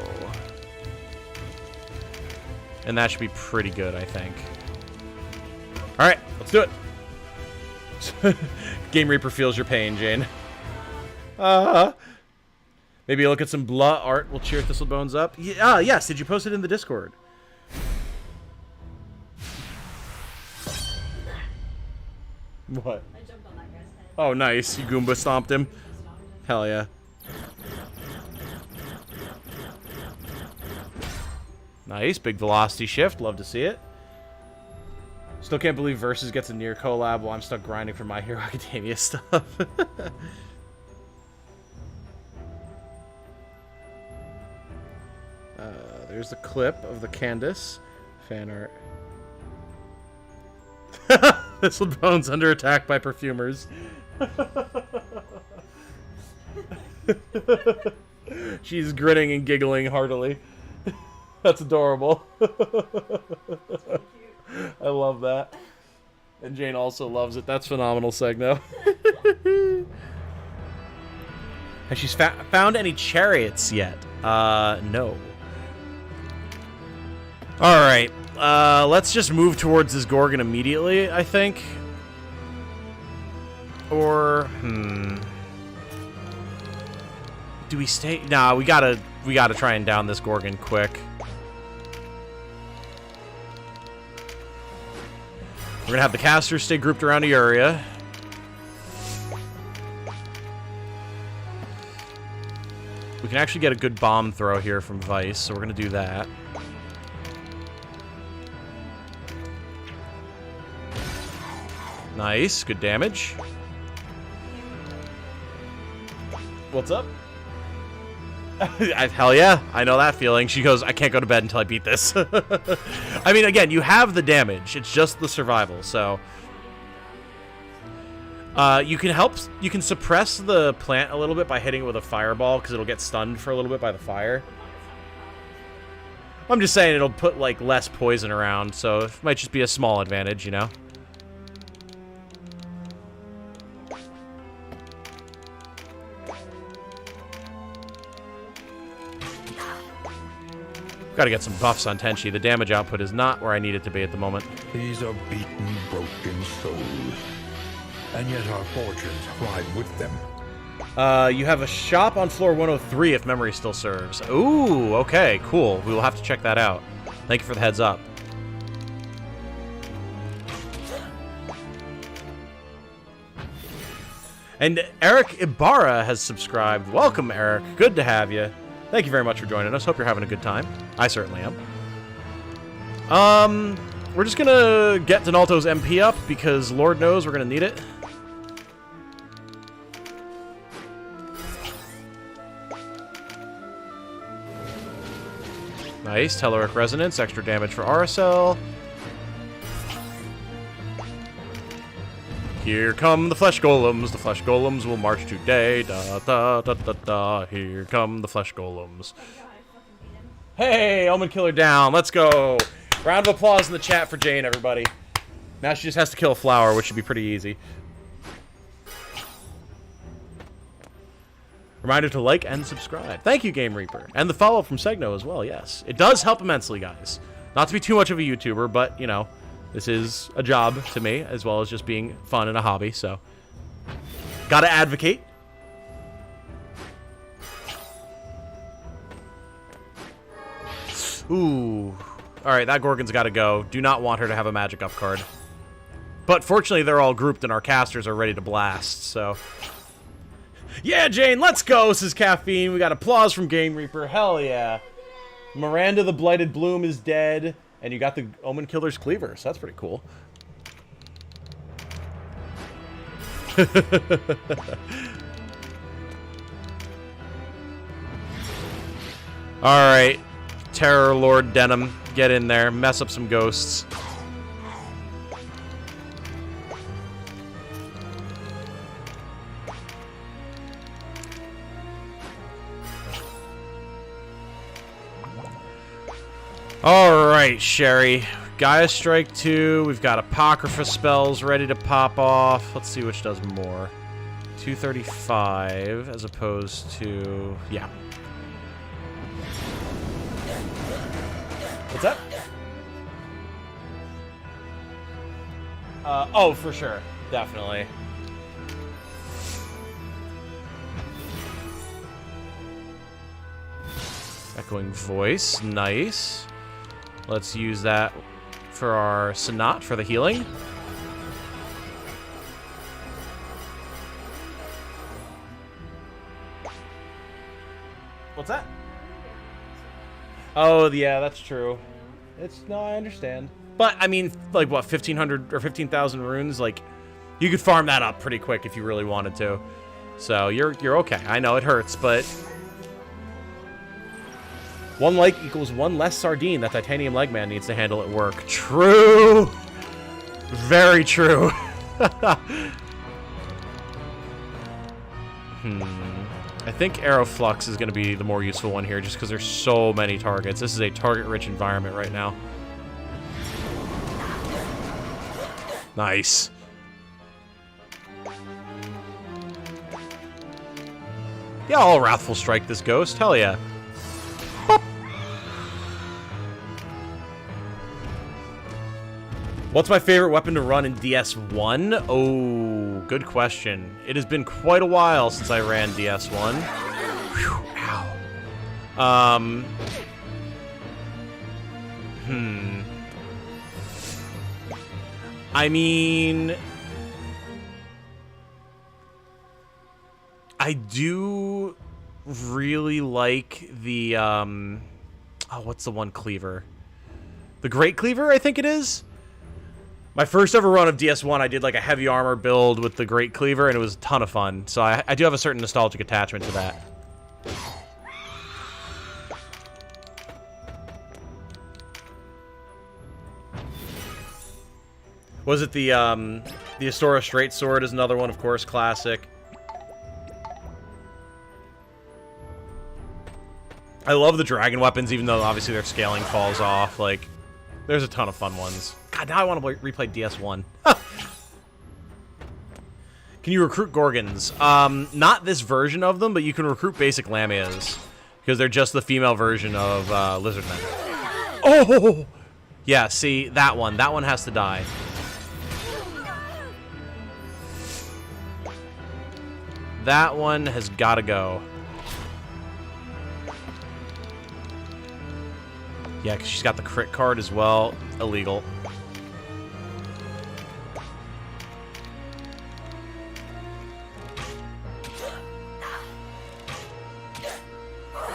And that should be pretty good, I think. Alright, let's do it. Game Reaper feels your pain, Jane. Maybe look at some blah art. We'll cheer Thistlebones up. Yes, did you post it in the Discord? What? I jumped on that guy's head. Oh, nice. You Goomba stomped him. Hell yeah. Nice. Big velocity shift. Love to see it. Still can't believe Versus gets a near collab while I'm stuck grinding for My Hero Academia stuff. There's the clip of the Candace fan art. Thistlebone's under attack by perfumers. She's grinning and giggling heartily. That's adorable. I love that. And Jane also loves it. That's phenomenal, Segno. Has she found any chariots yet? No. Alright. Let's just move towards this Gorgon immediately, I think. Or, do we stay? Nah, we gotta try and down this Gorgon quick. We're gonna have the casters stay grouped around the area. We can actually get a good bomb throw here from Vice, so we're going to do that. Nice. Good damage. What's up? Hell yeah. I know that feeling. She goes, I can't go to bed until I beat this. I mean, again, you have the damage. It's just the survival, so... you can suppress the plant a little bit by hitting it with a fireball, because it'll get stunned for a little bit by the fire. I'm just saying it'll put, like, less poison around, so it might just be a small advantage, you know? Gotta get some buffs on Tenchi. The damage output is not where I need it to be at the moment. These are beaten, broken souls. And yet our fortunes ride with them. You have a shop on floor 103 if memory still serves. Ooh, okay, cool. We will have to check that out. Thank you for the heads up. And Eric Ibarra has subscribed. Welcome, Eric. Good to have you. Thank you very much for joining us. Hope you're having a good time. I certainly am. We're just gonna get Donalto's MP up because Lord knows we're gonna need it. Nice. Telluric Resonance. Extra damage for RSL. Here come the flesh golems. The flesh golems will march today. Da da da da da. Here come the flesh golems. Hey, Omen Killer down. Let's go. Round of applause in the chat for Jane, everybody. Now she just has to kill a flower, which should be pretty easy. Reminder to like and subscribe. Thank you, Game Reaper. And the follow-up from Segno as well, yes. It does help immensely, guys. Not to be too much of a YouTuber, but, you know, this is a job to me, as well as just being fun and a hobby, so... Gotta advocate. Ooh. Alright, that Gorgon's gotta go. Do not want her to have a magic up card. But fortunately, they're all grouped and our casters are ready to blast, so... Yeah, Jane, let's go, says Caffeine. We got applause from Game Reaper. Hell yeah. Miranda the Blighted Bloom is dead. And you got the Omen Killer's Cleaver, so that's pretty cool. Alright. Terror Lord Denim, get in there. Mess up some ghosts. Alright, Sherry. Gaia Strike 2. We've got Apocrypha spells ready to pop off. Let's see which does more. 235 as opposed to... Yeah. What's that? Oh, for sure. Definitely. Echoing Voice. Nice. Let's use that for our Sanat for the healing. What's that? Oh, yeah, that's true. No, I understand. But, I mean, like, what, 1,500 or 15,000 runes? Like, you could farm that up pretty quick if you really wanted to. So, you're okay. I know it hurts, but... One like equals one less sardine that Titanium Legman needs to handle at work. True! Very true. I think Aeroflux is going to be the more useful one here, just because there's so many targets. This is a target-rich environment right now. Nice. Yeah, I'll Wrathful Strike this ghost. Hell yeah. What's my favorite weapon to run in DS1? Oh, good question. It has been quite a while since I ran DS1. Whew, ow. I mean... I do really like the oh, what's the one cleaver? The Great Cleaver, I think it is. My first ever run of DS1, I did like a heavy armor build with the Great Cleaver, and it was a ton of fun. So I do have a certain nostalgic attachment to that. Was it the Astora Straight Sword is another one, of course, classic. I love the dragon weapons, even though obviously their scaling falls off. Like, there's a ton of fun ones. God, now I want to replay DS1. Can you recruit Gorgons? Not this version of them, but you can recruit basic Lamias. Because they're just the female version of Lizardmen. Oh! Yeah, see, that one. That one has to die. That one has got to go. Yeah, because she's got the crit card as well. Illegal.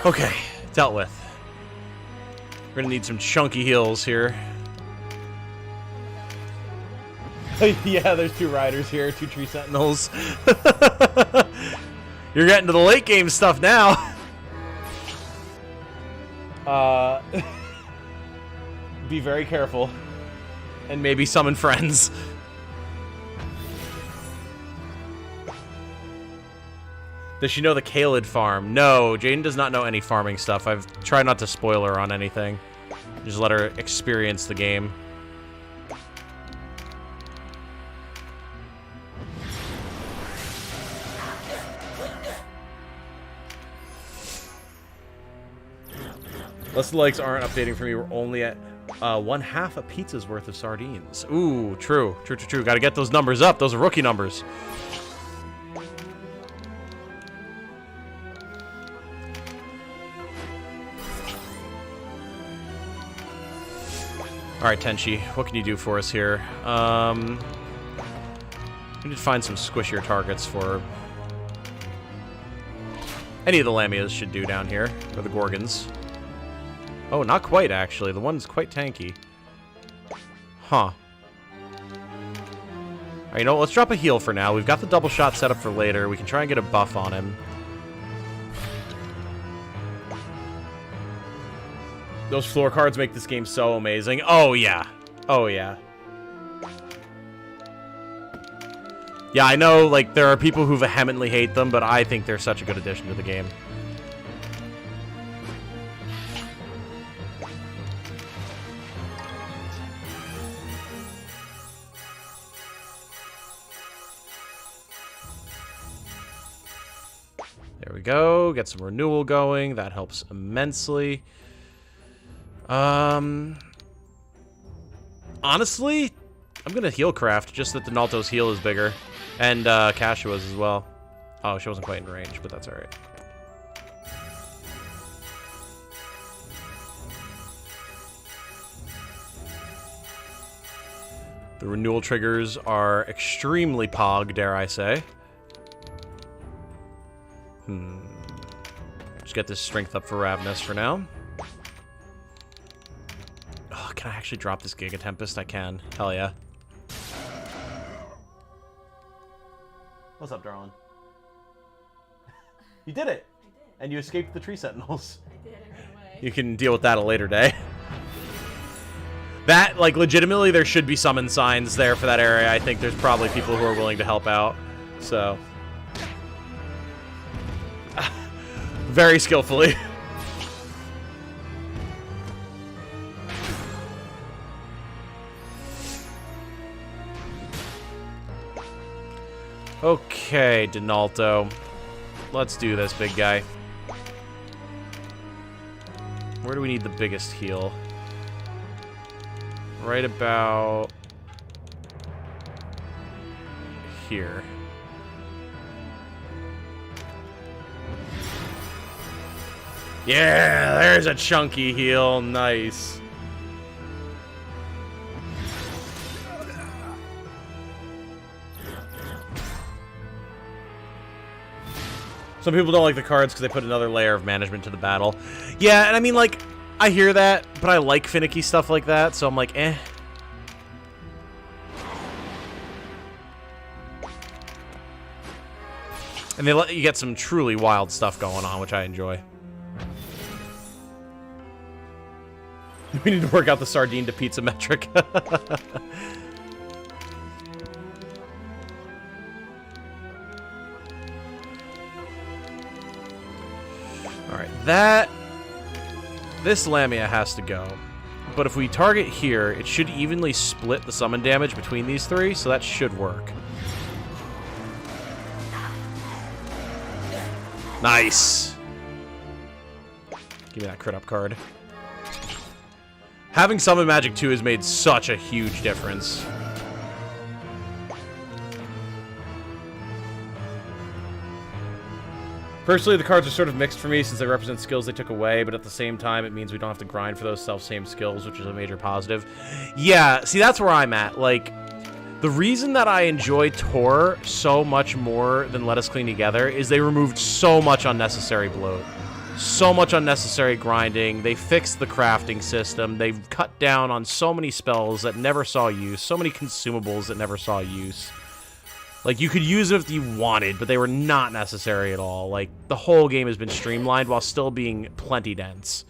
Okay, dealt with. We're gonna need some chunky heals here. Yeah, there's 2 riders here, 2 tree sentinels. You're getting to the late game stuff now. Be very careful. And maybe summon friends. Does she know the Kaled farm? No, Jaden does not know any farming stuff. I've tried not to spoil her on anything. Just let her experience the game. Unless the likes aren't updating for me, we're only at 1/2 a pizza's worth of sardines. Ooh, true. Gotta get those numbers up. Those are rookie numbers. Alright, Tenchi, what can you do for us here? We need to find some squishier targets for... Any of the Lamias should do down here, or the Gorgons. Oh, not quite, actually. The one's quite tanky. Huh. Alright, you know what? Let's drop a heal for now. We've got the double shot set up for later. We can try and get a buff on him. Those floor cards make this game so amazing. Oh, yeah. Oh, yeah. Yeah, I know, like, there are people who vehemently hate them, but I think they're such a good addition to the game. There we go. Get some renewal going. That helps immensely. Honestly, I'm gonna heal craft, just that Donalto's heal is bigger. And, Kashua's as well. Oh, she wasn't quite in range, but that's alright. The renewal triggers are extremely pog, dare I say. Just get this strength up for Ravnus for now. Oh, can I actually drop this Giga Tempest? I can. Hell yeah. What's up, darling? You did it! I did. And you escaped the tree sentinels. I did. I ran away. You can deal with that a later day. That, like, legitimately, there should be summon signs there for that area. I think there's probably people who are willing to help out. So. Very skillfully. Okay, Donalto. Let's do this, big guy. Where do we need the biggest heal? Right about... here. Yeah, there's a chunky heal. Nice. Some people don't like the cards because they put another layer of management to the battle. Yeah, and I mean, like, I hear that, but I like finicky stuff like that, so I'm like, eh. And they let you get some truly wild stuff going on, which I enjoy. We need to work out the sardine to pizza metric. Alright, this Lamia has to go. But if we target here, it should evenly split the summon damage between these three, so that should work. Nice! Give me that crit up card. Having Summon Magic 2 has made such a huge difference. Personally, the cards are sort of mixed for me since they represent skills they took away, but at the same time, it means we don't have to grind for those self-same skills, which is a major positive. Yeah, see, that's where I'm at. Like, the reason that I enjoy Tor so much more than Let Us Clean Together is they removed so much unnecessary bloat. So much unnecessary grinding. They fixed the crafting system. They've cut down on so many spells that never saw use. So many consumables that never saw use. Like, you could use it if you wanted, but they were not necessary at all. Like, the whole game has been streamlined while still being plenty dense.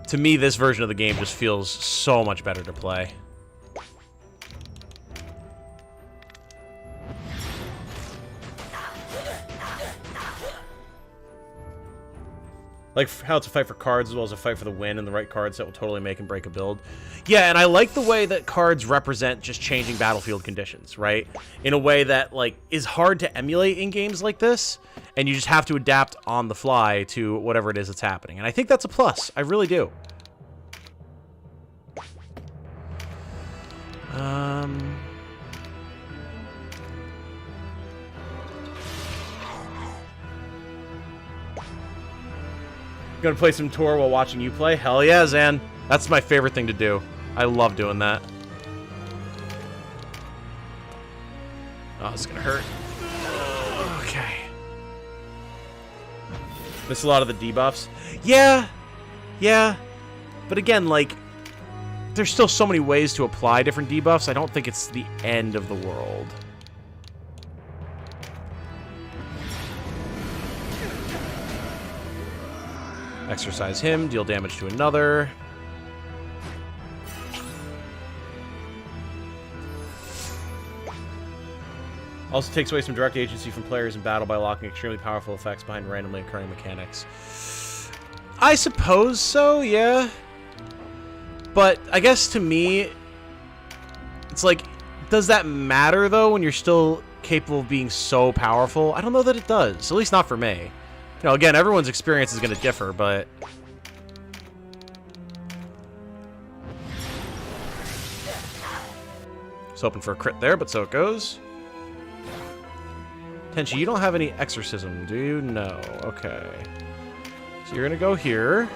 To me, this version of the game just feels so much better to play. Like how it's a fight for cards as well as a fight for the win, and the right cards that will totally make and break a build. Yeah, and I like the way that cards represent just changing battlefield conditions, right? In a way that, like, is hard to emulate in games like this, and you just have to adapt on the fly to whatever it is that's happening. And I think that's a plus. I really do. Gonna play some Tor while watching you play? Hell yeah, Zan. That's my favorite thing to do. I love doing that. Oh, it's gonna hurt. Okay. Miss a lot of the debuffs. Yeah. Yeah. But again, like, there's still so many ways to apply different debuffs. I don't think it's the end of the world. Exercise him, deal damage to another. Also takes away some direct agency from players in battle by locking extremely powerful effects behind randomly occurring mechanics. I suppose so, yeah. But I guess to me, it's like, does that matter though when you're still capable of being so powerful? I don't know that it does, at least not for me. You know, again, everyone's experience is going to differ, but... I was hoping for a crit there, but so it goes. Tenchi, you don't have any exorcism, do you? No. Okay. So you're going to go here,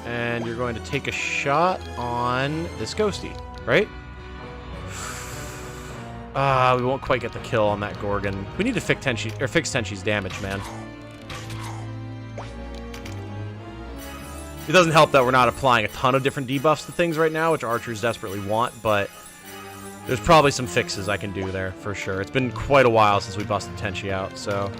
and you're going to take a shot on this ghosty, right? We won't quite get the kill on that Gorgon. We need to fix Tenchi's damage, man. It doesn't help that we're not applying a ton of different debuffs to things right now, which archers desperately want, but there's probably some fixes I can do there, for sure. It's been quite a while since we busted Tenchi out, so...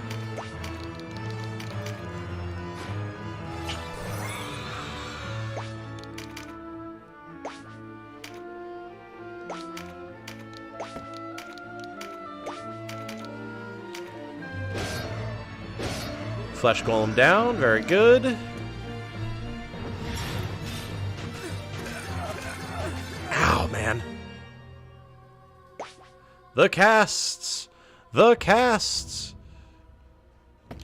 Flesh Golem down, very good. Ow, man. The casts! The casts! I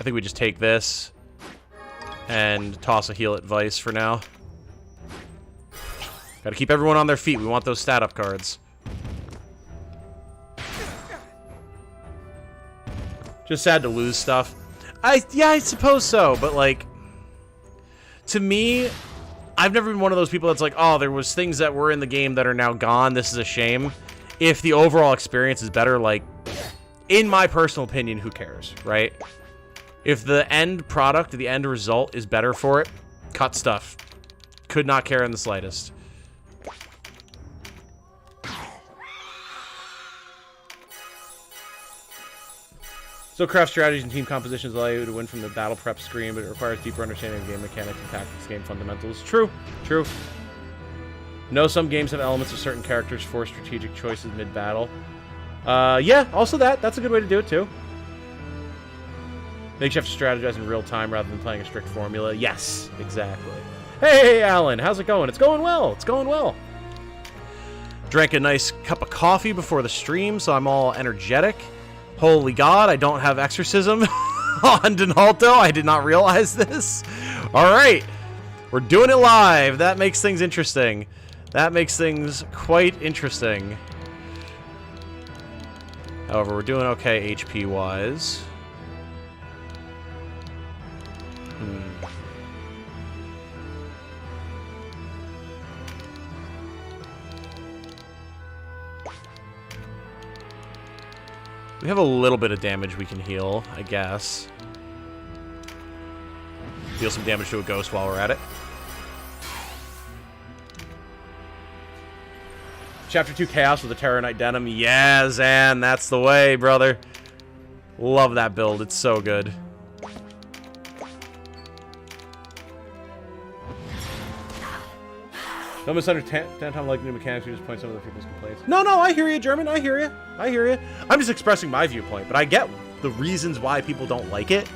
think we just take this and toss a heal at Vice for now. Gotta keep everyone on their feet. We want those stat up cards. Just sad to lose stuff. Yeah, I suppose so, but like... to me, I've never been one of those people that's like, oh, there was things that were in the game that are now gone. This is a shame. If the overall experience is better, like, in my personal opinion, who cares, right? If the end product, the end result is better for it, cut stuff. Could not care in the slightest. So craft strategies and team compositions allow you to win from the battle prep screen, but it requires deeper understanding of game mechanics and tactics, game fundamentals. True, true. No, some games have elements of certain characters for strategic choices mid-battle. Yeah, also that's a good way to do it too. Makes you have to strategize in real time rather than playing a strict formula. Yes, exactly. Hey, Alan, how's it going? It's going well. It's going well. Drank a nice cup of coffee before the stream, so I'm all energetic. Holy God, I don't have exorcism on Donalto. I did not realize this. All right, we're doing it live. That makes things interesting. That makes things quite interesting. However, we're doing okay HP-wise. We have a little bit of damage we can heal, I guess. Deal some damage to a ghost while we're at it. Chapter 2 Chaos with the Terror Knight Denim. Yeah, Zan, that's the way, brother. Love that build. It's so good. Don't misunderstand Tom like new mechanics, we just point some of the people's complaints. No, I hear you, German. I hear you. I hear you. I'm just expressing my viewpoint, but I get the reasons why people don't like it.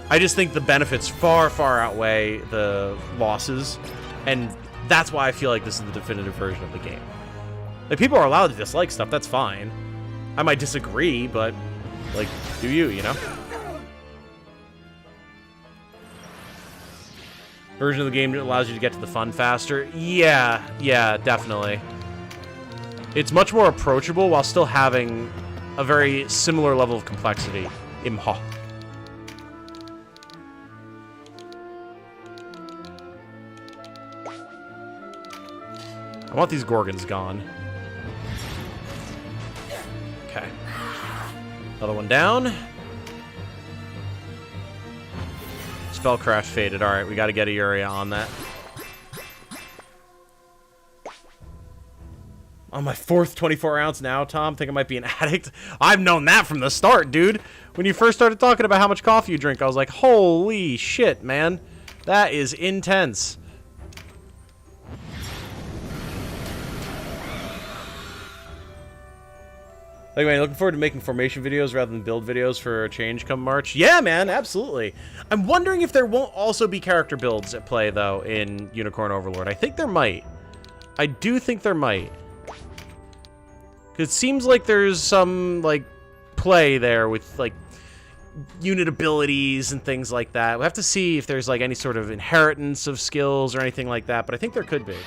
I just think the benefits far, far outweigh the losses, and that's why I feel like this is the definitive version of the game. Like, people are allowed to dislike stuff, that's fine. I might disagree, but, like, do you know? Version of the game that allows you to get to the fun faster. Yeah, definitely. It's much more approachable while still having a very similar level of complexity. Imha. I want these Gorgons gone. Okay. Another one down. Spellcraft faded. Alright, we gotta get a Uriah on that. On my 4th 24-ounce now, Tom. Think I might be an addict. I've known that from the start, dude. When you first started talking about how much coffee you drink, I was like, holy shit, man. That is intense. Anyway, looking forward to making formation videos rather than build videos for a change come March. Yeah, man, absolutely. I'm wondering if there won't also be character builds at play, though, in Unicorn Overlord. I think there might. I do think there might. It seems like there's some, like, play there with, like, unit abilities and things like that. We'll have to see if there's, like, any sort of inheritance of skills or anything like that, but I think there could be.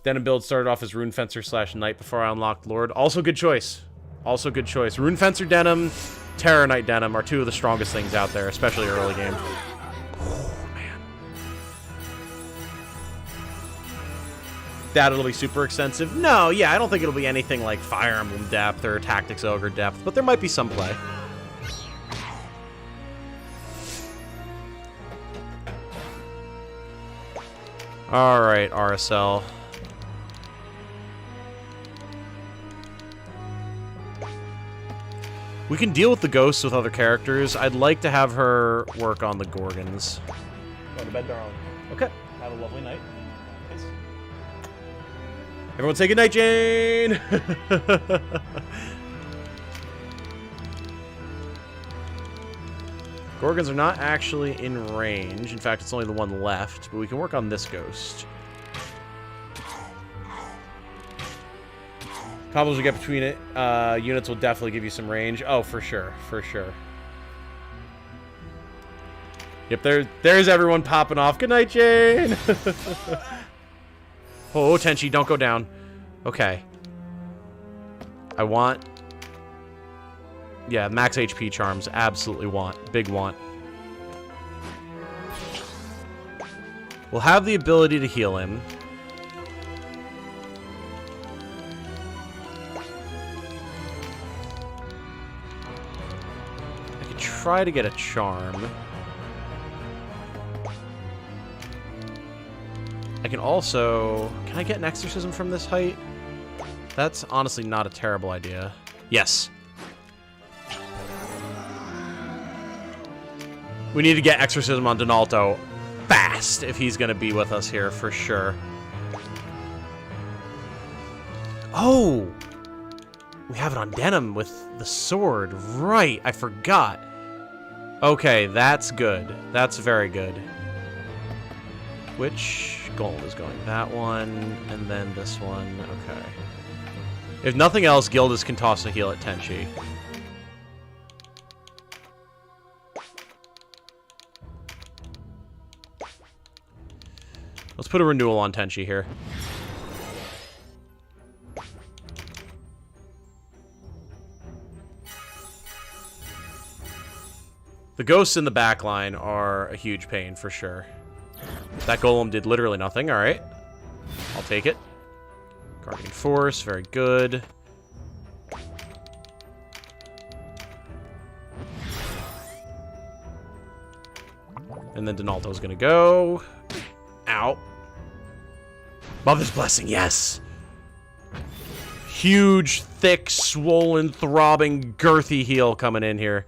Denim build started off as Rune Fencer / Knight before I unlocked Lord. Also good choice. Also good choice. Rune Fencer Denim, Terror Knight Denim are two of the strongest things out there, especially early game. Oh, man. That it'll be super extensive? No, yeah, I don't think it'll be anything like Fire Emblem depth or Tactics Ogre depth, but there might be some play. Alright, RSL. We can deal with the ghosts with other characters. I'd like to have her work on the Gorgons. Go to bed, darling. Okay. Have a lovely night. Nice. Everyone say goodnight, Jane! Gorgons are not actually in range. In fact, it's only the one left, but we can work on this ghost. Combos we get between it, units will definitely give you some range. Oh, for sure, for sure. Yep, there's everyone popping off. Good night, Jane. Oh, Tenchi, don't go down. Okay. I want. Yeah, max HP charms. Absolutely want. Big want. We'll have the ability to heal him. I could try to get a charm. I can also... Can I get an exorcism from this height? That's honestly not a terrible idea. Yes. We need to get exorcism on Donalto fast if he's going to be with us here for sure. Oh! We have it on Denim with the sword. Right, I forgot. Okay, that's good. That's very good. Which golem is going? That one, and then this one. Okay. If nothing else, Gildas can toss a heal at Tenchi. Let's put a renewal on Tenchi here. The ghosts in the back line are a huge pain for sure. That golem did literally nothing. All right. I'll take it. Guardian Force, very good. And then Donalto's gonna go. Ow. Mother's Blessing, yes! Huge, thick, swollen, throbbing, girthy heal coming in here.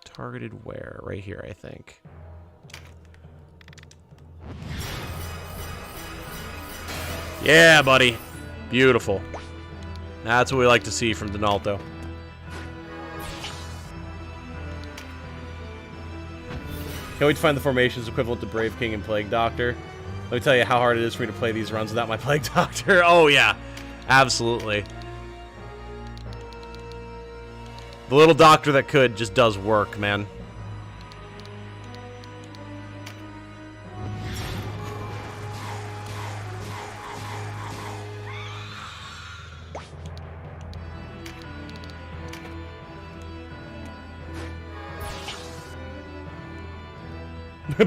Targeted where? Right here, I think. Yeah, buddy. Beautiful. That's what we like to see from Donalto. Can't wait to find the formations equivalent to Brave King and Plague Doctor. Let me tell you how hard it is for me to play these runs without my Plague Doctor. Oh, yeah. Absolutely. The little doctor that could just does work, man.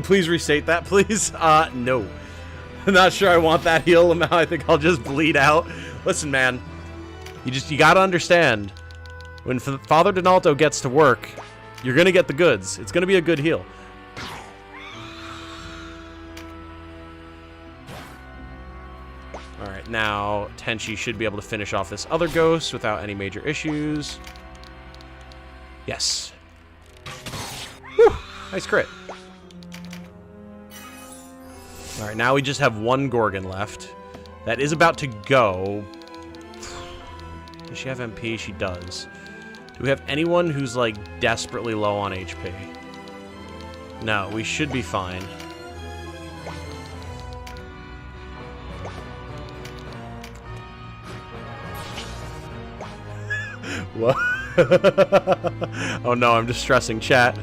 Please restate that, please. No. I'm not sure I want that heal amount. I think I'll just bleed out. Listen, man. You gotta understand. When Father Donalto gets to work, you're gonna get the goods. It's gonna be a good heal. Alright, now Tenchi should be able to finish off this other ghost without any major issues. Yes. Whew, nice crit. Alright, now we just have one Gorgon left. That is about to go. Does she have MP? She does. Do we have anyone who's, like, desperately low on HP? No, we should be fine. What? Oh no, I'm distressing chat.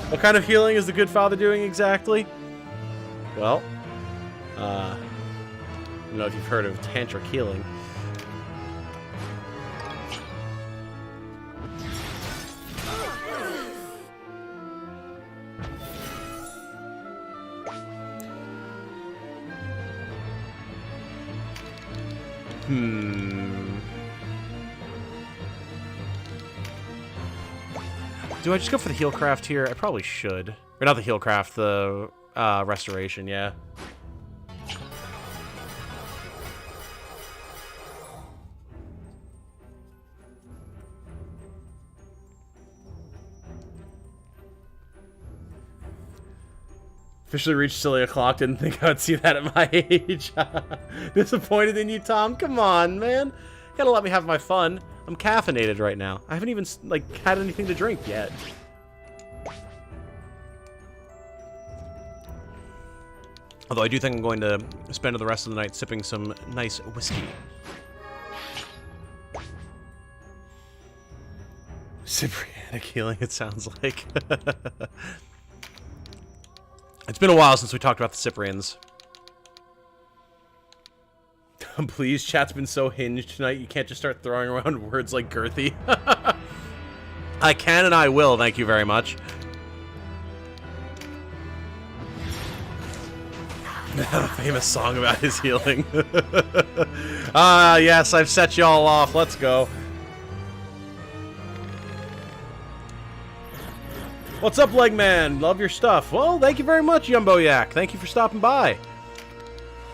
What kind of healing is the good father doing exactly? Well, I don't know if you've heard of tantric healing. Do I just go for the healcraft here? I probably should. Or not the healcraft, the restoration, yeah. Officially reached silly o'clock. Didn't think I would see that at my age. Disappointed in you, Tom. Come on, man. Gotta let me have my fun. I'm caffeinated right now. I haven't even, like, had anything to drink yet. Although I do think I'm going to spend the rest of the night sipping some nice whiskey. Cyprianic healing, it sounds like. It's been a while since we talked about the Cyprians. Please, chat's been so hinged tonight, you can't just start throwing around words like girthy. I can and I will, thank you very much. Famous song about his healing. Yes, I've set y'all off. Let's go. What's up, Legman? Love your stuff. Well, thank you very much, Yumbo Yak. Thank you for stopping by.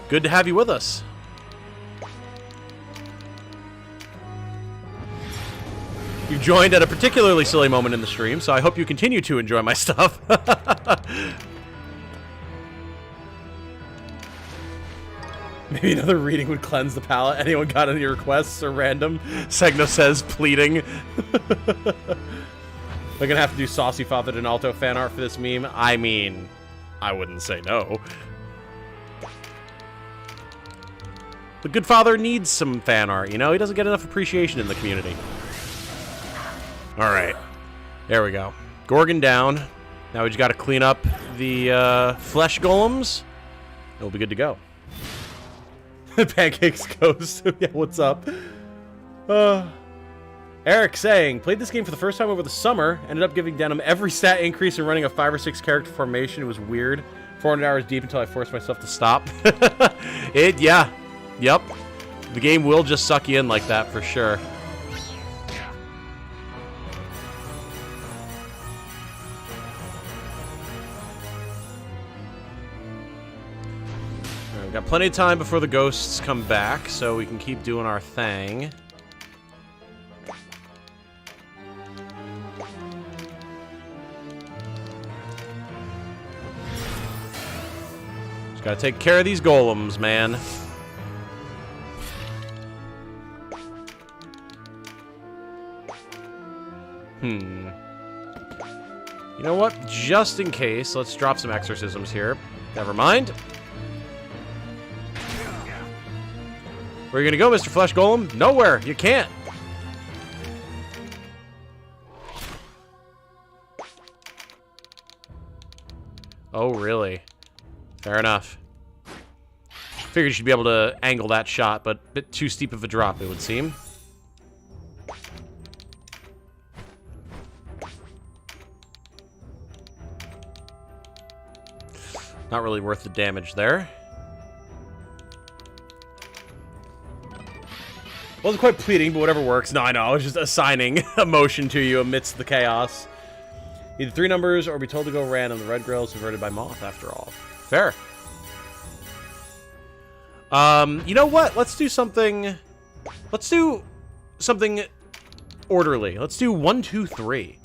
Good to have you with us. You've joined at a particularly silly moment in the stream, so I hope you continue to enjoy my stuff. Maybe another reading would cleanse the palate. Anyone got any requests or random? Segno says, pleading. They're gonna have to do Saucy Father Donalto fan art for this meme. I mean, I wouldn't say no. The good father needs some fan art, you know? He doesn't get enough appreciation in the community. Alright. There we go. Gorgon down. Now we just gotta clean up the flesh golems. And we'll be good to go. Pancakes Ghost. Yeah, what's up? Eric saying, played this game for the first time over the summer, ended up giving Denim every stat increase and running a 5 or 6 character formation. It was weird. 400 hours deep until I forced myself to stop. Yeah. Yep. The game will just suck you in like that for sure. We've got plenty of time before the ghosts come back, so we can keep doing our thing. Just gotta take care of these golems, man. You know what? Just in case, let's drop some exorcisms here. Never mind. Where are you gonna go, Mr. Flesh Golem? Nowhere. You can't. Oh, really? Fair enough. Figured you should be able to angle that shot, but a bit too steep of a drop, it would seem. Not really worth the damage there. Wasn't quite pleading, but whatever works. No, I know. I was just assigning emotion to you amidst the chaos. Either 3 numbers or be told to go random. The red grill is converted by moth, after all. Fair. You know what? Let's do something... Let's do something orderly. Let's do 1, 2, 3.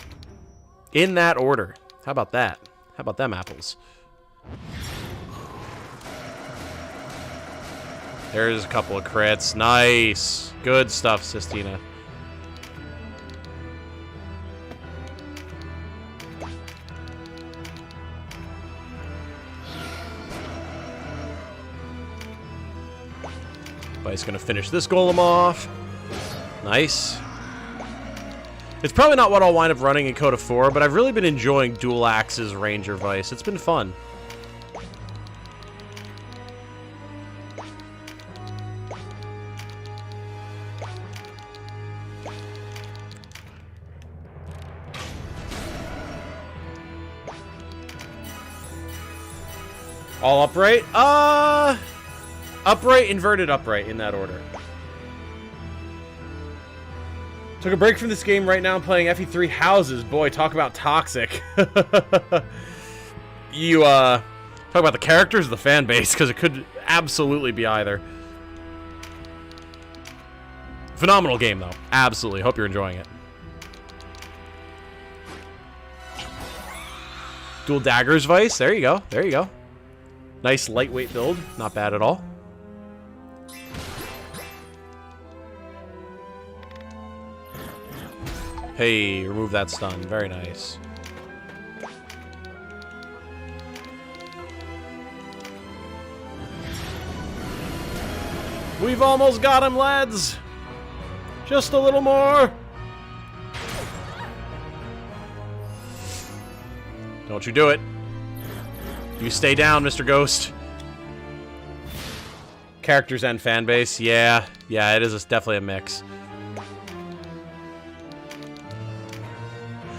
In that order. How about that? How about them apples? There's a couple of crits. Nice. Good stuff, Sistina. Vice gonna finish this golem off. Nice. It's probably not what I'll wind up running in CODA 4, but I've really been enjoying Dual Axe's Ranger Vice. It's been fun. All upright? Upright, inverted, upright, in that order. Took a break from this game right now. I'm playing FE3 Houses. Boy, talk about toxic. You, talk about the characters or the fan base, because it could absolutely be either. Phenomenal game, though. Absolutely. Hope you're enjoying it. Dual Daggers Vice. There you go. There you go. Nice lightweight build. Not bad at all. Hey, remove that stun. Very nice. We've almost got him, lads. Just a little more. Don't you do it. You stay down, Mr. Ghost. Characters and fan base. Yeah, it is definitely a mix.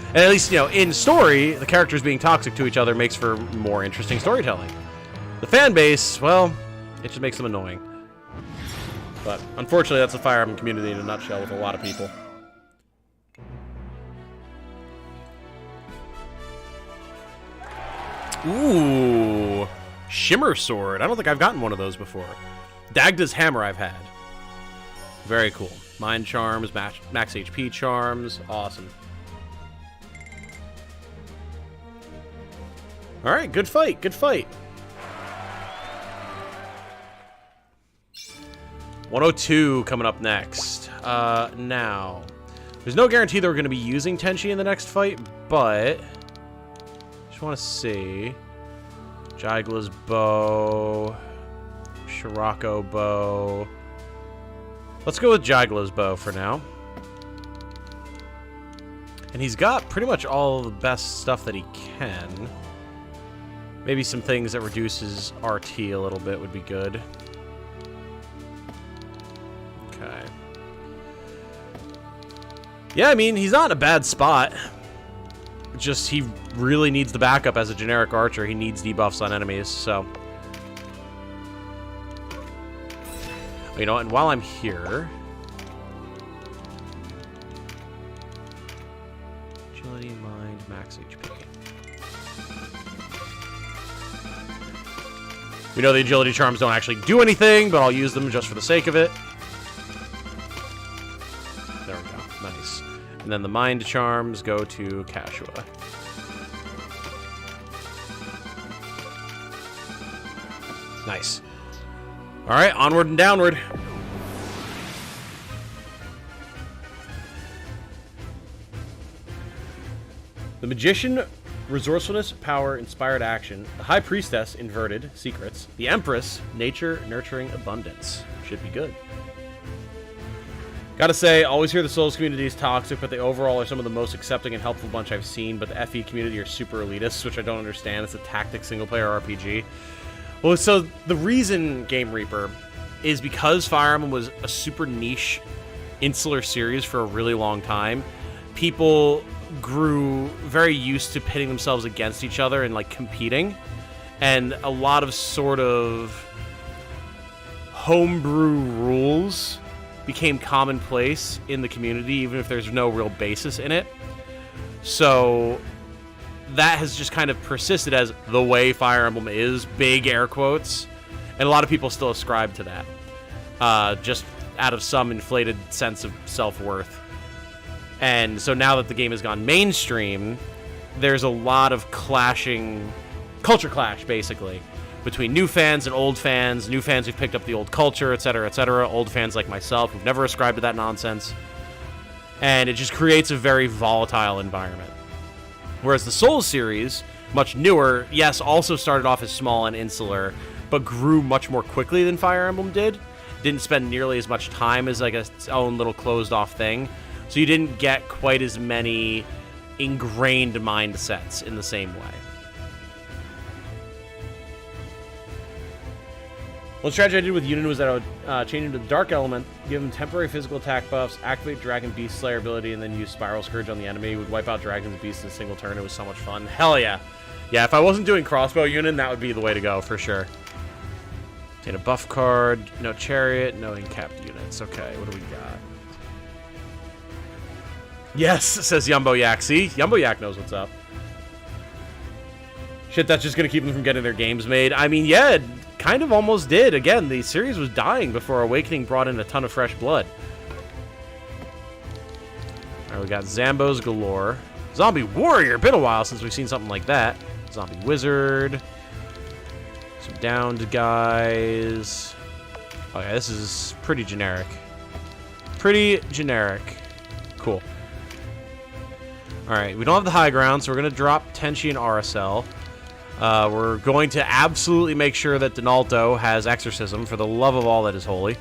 And at least, you know, in story, the characters being toxic to each other makes for more interesting storytelling. The fan base, well, it just makes them annoying. But unfortunately, that's the Fire Emblem community in a nutshell with a lot of people. Ooh, Shimmer Sword. I don't think I've gotten one of those before. Dagda's Hammer I've had. Very cool. Mind Charms, max HP Charms. Awesome. Alright, good fight, good fight. 102 coming up next. Now, there's no guarantee that we're going to be using Tenchi in the next fight, but just want to see. Jigla's bow, Scirocco bow. Let's go with Jigla's bow for now. And he's got pretty much all the best stuff that he can. Maybe some things that reduces RT a little bit would be good. Okay. Yeah, I mean, he's not in a bad spot. Just, he really needs the backup as a generic archer. He needs debuffs on enemies, so. You know what, and while I'm here... Agility, mind, max HP. We know the agility charms don't actually do anything, but I'll use them just for the sake of it. There we go. Nice. And then the mind charms go to Kashua. Nice. Alright, onward and downward. The Magician, resourcefulness, power, inspired action. The High Priestess, inverted, secrets. The Empress, nature, nurturing, abundance. Should be good. Gotta say, always hear the Souls community is toxic, but they overall are some of the most accepting and helpful bunch I've seen, but the FE community are super elitist, which I don't understand. It's a tactic single-player RPG. Well, so the reason Game Reaper is because Fire Emblem was a super niche insular series for a really long time. People grew very used to pitting themselves against each other and like competing, and a lot of sort of homebrew rules became commonplace in the community, even if there's no real basis in it. So that has just kind of persisted as the way Fire Emblem is, big air quotes, and a lot of people still ascribe to that, just out of some inflated sense of self-worth. And so now that the game has gone mainstream, there's a lot of clashing, culture clash, basically, between new fans and old fans, new fans who've picked up the old culture, etc., old fans like myself who've never ascribed to that nonsense. And it just creates a very volatile environment. Whereas the Souls series, much newer, yes, also started off as small and insular, but grew much more quickly than Fire Emblem did. Didn't spend nearly as much time as like its own little closed-off thing. So you didn't get quite as many ingrained mindsets in the same way. One strategy I did with Yunin was that I would change him to the Dark Element, give him temporary physical attack buffs, activate Dragon Beast Slayer ability, and then use Spiral Scourge on the enemy. Would wipe out Dragon's Beast in a single turn. It was so much fun. Hell yeah. Yeah, if I wasn't doing crossbow Yunin, that would be the way to go, for sure. Get a buff card, no Chariot, no Incapped units. Okay, what do we got? Yes, says Yumbo Yak. See? Yumbo Yak knows what's up. Shit, that's just gonna keep them from getting their games made. I mean, yeah, it kind of almost did. Again, the series was dying before Awakening brought in a ton of fresh blood. Alright, we got Zambos galore. Zombie Warrior! Been a while since we've seen something like that. Zombie Wizard. Some downed guys. Oh yeah, this is pretty generic. Pretty generic. Cool. Alright, we don't have the high ground, so we're going to drop Tenchi and RSL. We're going to absolutely make sure that Donalto has Exorcism, for the love of all that is holy.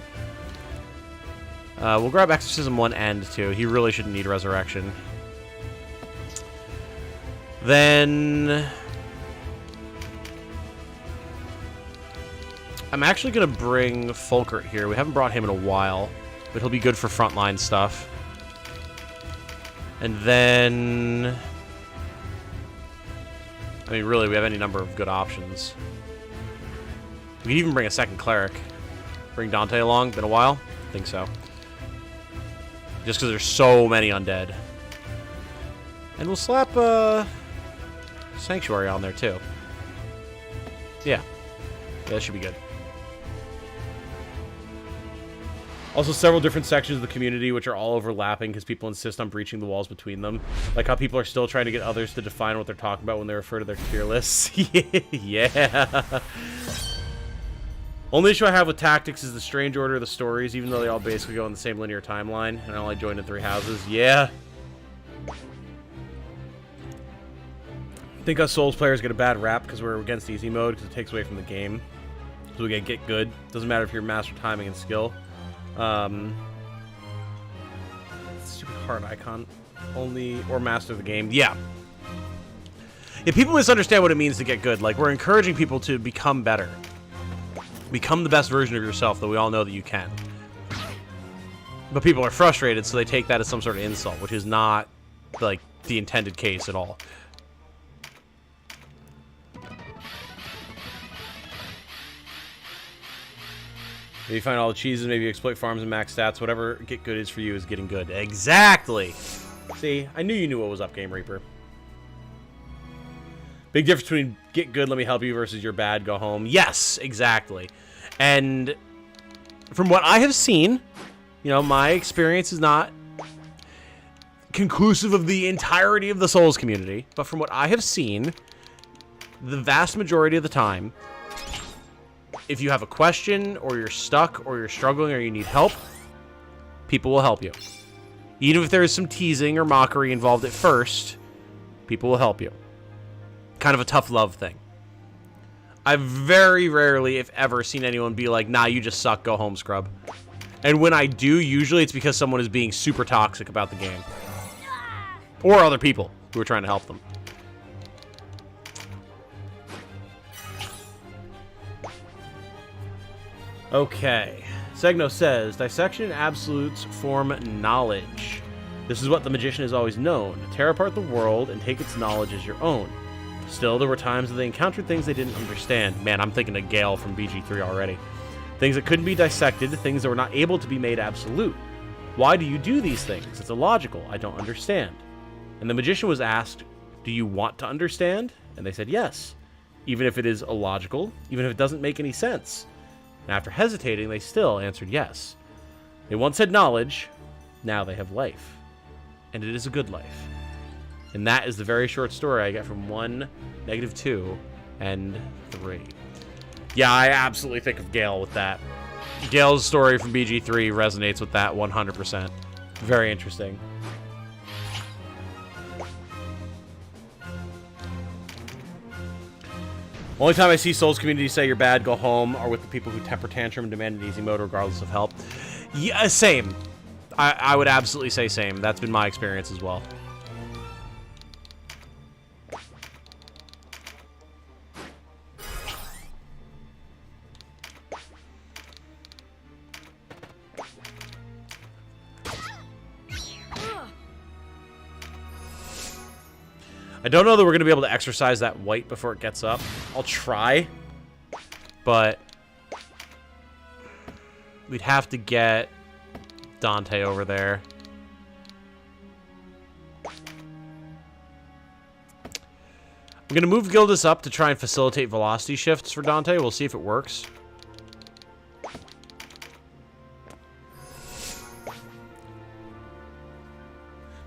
We'll grab Exorcism 1 and 2. He really shouldn't need Resurrection. Then I'm actually going to bring Fulkert here. We haven't brought him in a while, but he'll be good for frontline stuff. And then... I mean, really, we have any number of good options. We could even bring a second cleric. Bring Dante along. Been a while? I think so. Just because there's so many undead. And we'll slap Sanctuary on there, too. Yeah. Yeah, that should be good. Also, several different sections of the community which are all overlapping because people insist on breaching the walls between them. Like how people are still trying to get others to define what they're talking about when they refer to their tier lists. Yeah. Only issue I have with tactics is the strange order of the stories, even though they all basically go in the same linear timeline, and I only joined in 3 houses. Yeah. I think us Souls players get a bad rap because we're against easy mode because it takes away from the game. So we get good. Doesn't matter if you're master timing and skill. Stupid heart icon. Only, or master the game. Yeah. Yeah, people misunderstand what it means to get good. Like, we're encouraging people to become better. Become the best version of yourself, though we all know that you can. But people are frustrated, so they take that as some sort of insult, which is not, like, the intended case at all. Maybe you find all the cheeses, maybe you exploit farms and max stats. Whatever get good is for you is getting good. Exactly! See, I knew you knew what was up, Game Reaper. Big difference between get good, let me help you, versus you're bad, go home. Yes, exactly. And from what I have seen, you know, my experience is not conclusive of the entirety of the Souls community, but from what I have seen, the vast majority of the time, if you have a question, or you're stuck, or you're struggling, or you need help, people will help you. Even if there is some teasing or mockery involved at first, people will help you. Kind of a tough love thing. I've very rarely, if ever, seen anyone be like, nah, you just suck, go home, scrub. And when I do, usually it's because someone is being super toxic about the game. Or other people who are trying to help them. Okay. Segno says, dissection and absolutes form knowledge. This is what the magician has always known. Tear apart the world and take its knowledge as your own. Still, there were times that they encountered things they didn't understand. Man, I'm thinking of Gale from BG3 already. Things that couldn't be dissected, things that were not able to be made absolute. Why do you do these things? It's illogical. I don't understand. And the magician was asked, do you want to understand? And they said yes. Even if it is illogical, even if it doesn't make any sense. And after hesitating, they still answered yes. They once had knowledge, now they have life. And it is a good life. And that is the very short story I get from 1, -2, and 3. Yeah, I absolutely think of Gale with that. Gale's story from BG3 resonates with that 100%. Very interesting. Only time I see Souls community say you're bad, go home, are with the people who temper tantrum and demand an easy mode regardless of help. Yeah, same. I would absolutely say same. That's been my experience as well. I don't know that we're going to be able to exercise that white before it gets up. I'll try. But we'd have to get Dante over there. I'm going to move Gildus up to try and facilitate velocity shifts for Dante. We'll see if it works.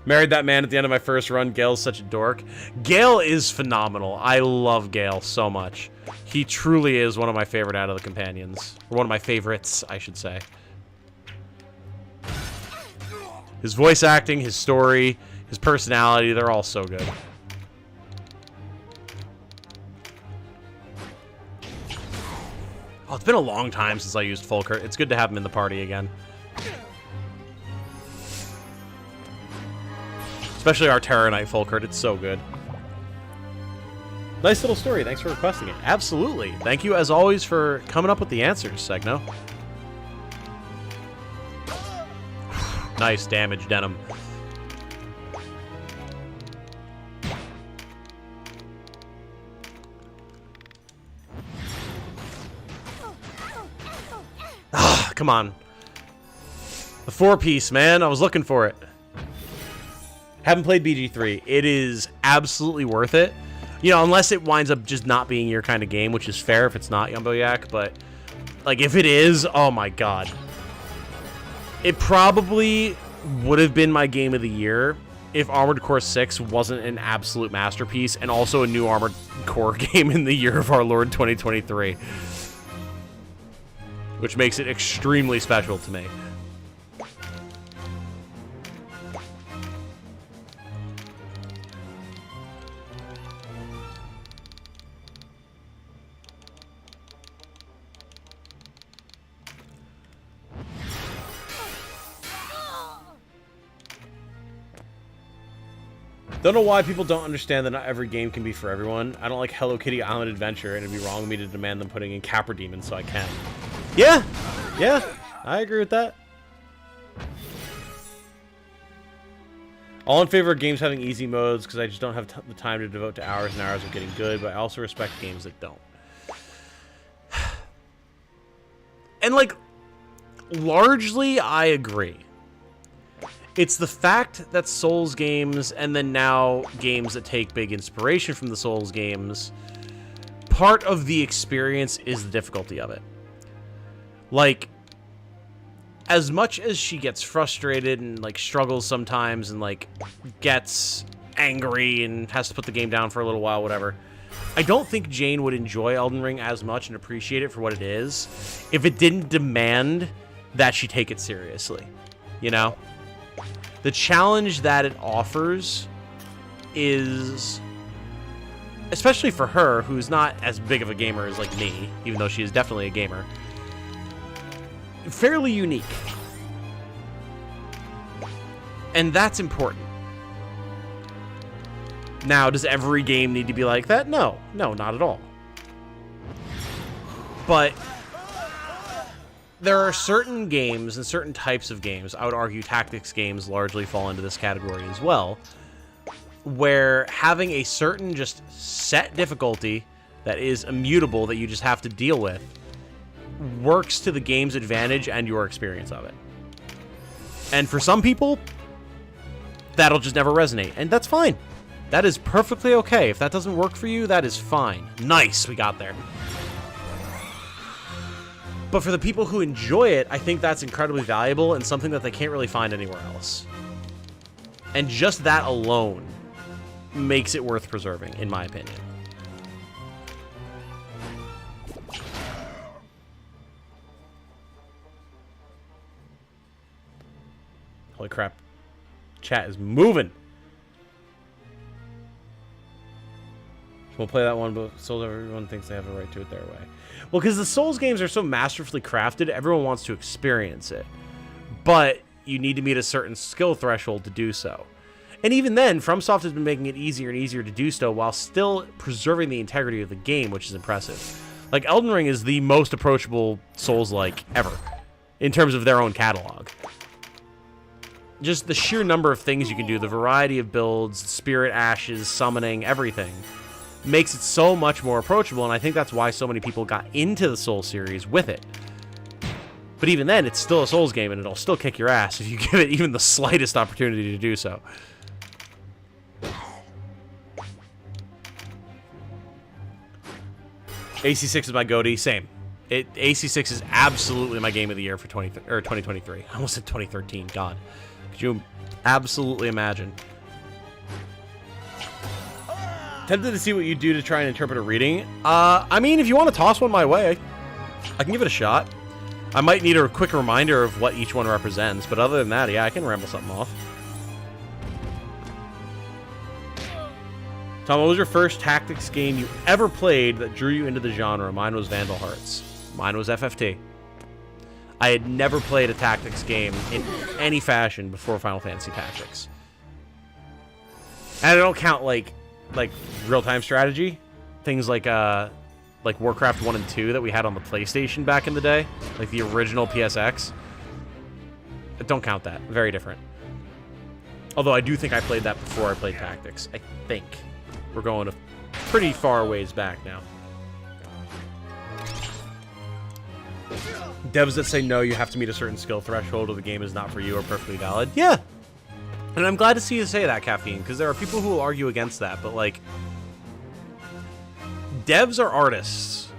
Married that man at the end of my first run. Gale's such a dork. Gale is phenomenal. I love Gale so much. He truly is one of my favorite out of the companions. Or one of my favorites, I should say. His voice acting, his story, his personality, they're all so good. Oh, it's been a long time since I used Fulkert. It's good to have him in the party again. Especially our Terra Knight Fulkert, it's so good. Nice little story. Thanks for requesting it. Absolutely. Thank you, as always, for coming up with the answers, Segno. Nice damage, Denim. Ah, come on. The 4-piece, man. I was looking for it. Haven't played BG3. It is absolutely worth it. You know, unless it winds up just not being your kind of game, which is fair if it's not Yumbo Yak, but like if it is, oh my god. It probably would have been my game of the year if Armored Core 6 wasn't an absolute masterpiece and also a new Armored Core game in the year of our Lord 2023. Which makes it extremely special to me. Don't know why people don't understand that not every game can be for everyone. I don't like Hello Kitty Island Adventure, and it'd be wrong of me to demand them putting in Capra Demon, so I can. Yeah, I agree with that. All in favor of games having easy modes, because I just don't have the time to devote to hours and hours of getting good, but I also respect games that don't. And, like, largely, I agree. It's the fact that Souls games, and then now games that take big inspiration from the Souls games, part of the experience is the difficulty of it. Like, as much as she gets frustrated and, like, struggles sometimes and, like, gets angry and has to put the game down for a little while, whatever, I don't think Jane would enjoy Elden Ring as much and appreciate it for what it is if it didn't demand that she take it seriously, you know? The challenge that it offers is, especially for her, who's not as big of a gamer as, like, me, even though she is definitely a gamer, fairly unique. And that's important. Now, does every game need to be like that? No, not at all. But there are certain games and certain types of games, I would argue tactics games largely fall into this category as well, where having a certain just set difficulty that is immutable that you just have to deal with works to the game's advantage and your experience of it. And for some people, that'll just never resonate, and that's fine. That is perfectly okay. If that doesn't work for you, that is fine. Nice, we got there. But for the people who enjoy it, I think that's incredibly valuable and something that they can't really find anywhere else. And just that alone makes it worth preserving, in my opinion. Holy crap. Chat is moving. We'll play that one, but Souls, everyone thinks they have a right to it their way. Well, because the Souls games are so masterfully crafted, everyone wants to experience it. But you need to meet a certain skill threshold to do so. And even then, FromSoft has been making it easier and easier to do so while still preserving the integrity of the game, which is impressive. Like, Elden Ring is the most approachable Souls-like ever, in terms of their own catalog. Just the sheer number of things you can do, the variety of builds, spirit ashes, summoning, everything, makes it so much more approachable, and I think that's why so many people got into the Souls series with it. But even then, it's still a Souls game, and it'll still kick your ass if you give it even the slightest opportunity to do so. AC6 is my goatee. Same. AC6 is absolutely my game of the year for 2023. I almost said 2013. God. Could you absolutely imagine? Tempted to see what you do to try and interpret a reading. I mean, if you want to toss one my way, I can give it a shot. I might need a quick reminder of what each one represents, but other than that, yeah, I can ramble something off. Tom, what was your first tactics game you ever played that drew you into the genre? Mine was Vandal Hearts. Mine was FFT. I had never played a tactics game in any fashion before Final Fantasy Tactics. And I don't count, like real-time strategy. things like Warcraft 1 and 2 that we had on the PlayStation back in the day, like the original PSX. Don't count that. Very different. Although I do think I played that before I played Tactics. I think. We're going a pretty far ways back now. Devs that say no, you have to meet a certain skill threshold or the game is not for you are perfectly valid. Yeah. And I'm glad to see you say that, Caffeine, because there are people who will argue against that, but like, devs are artists,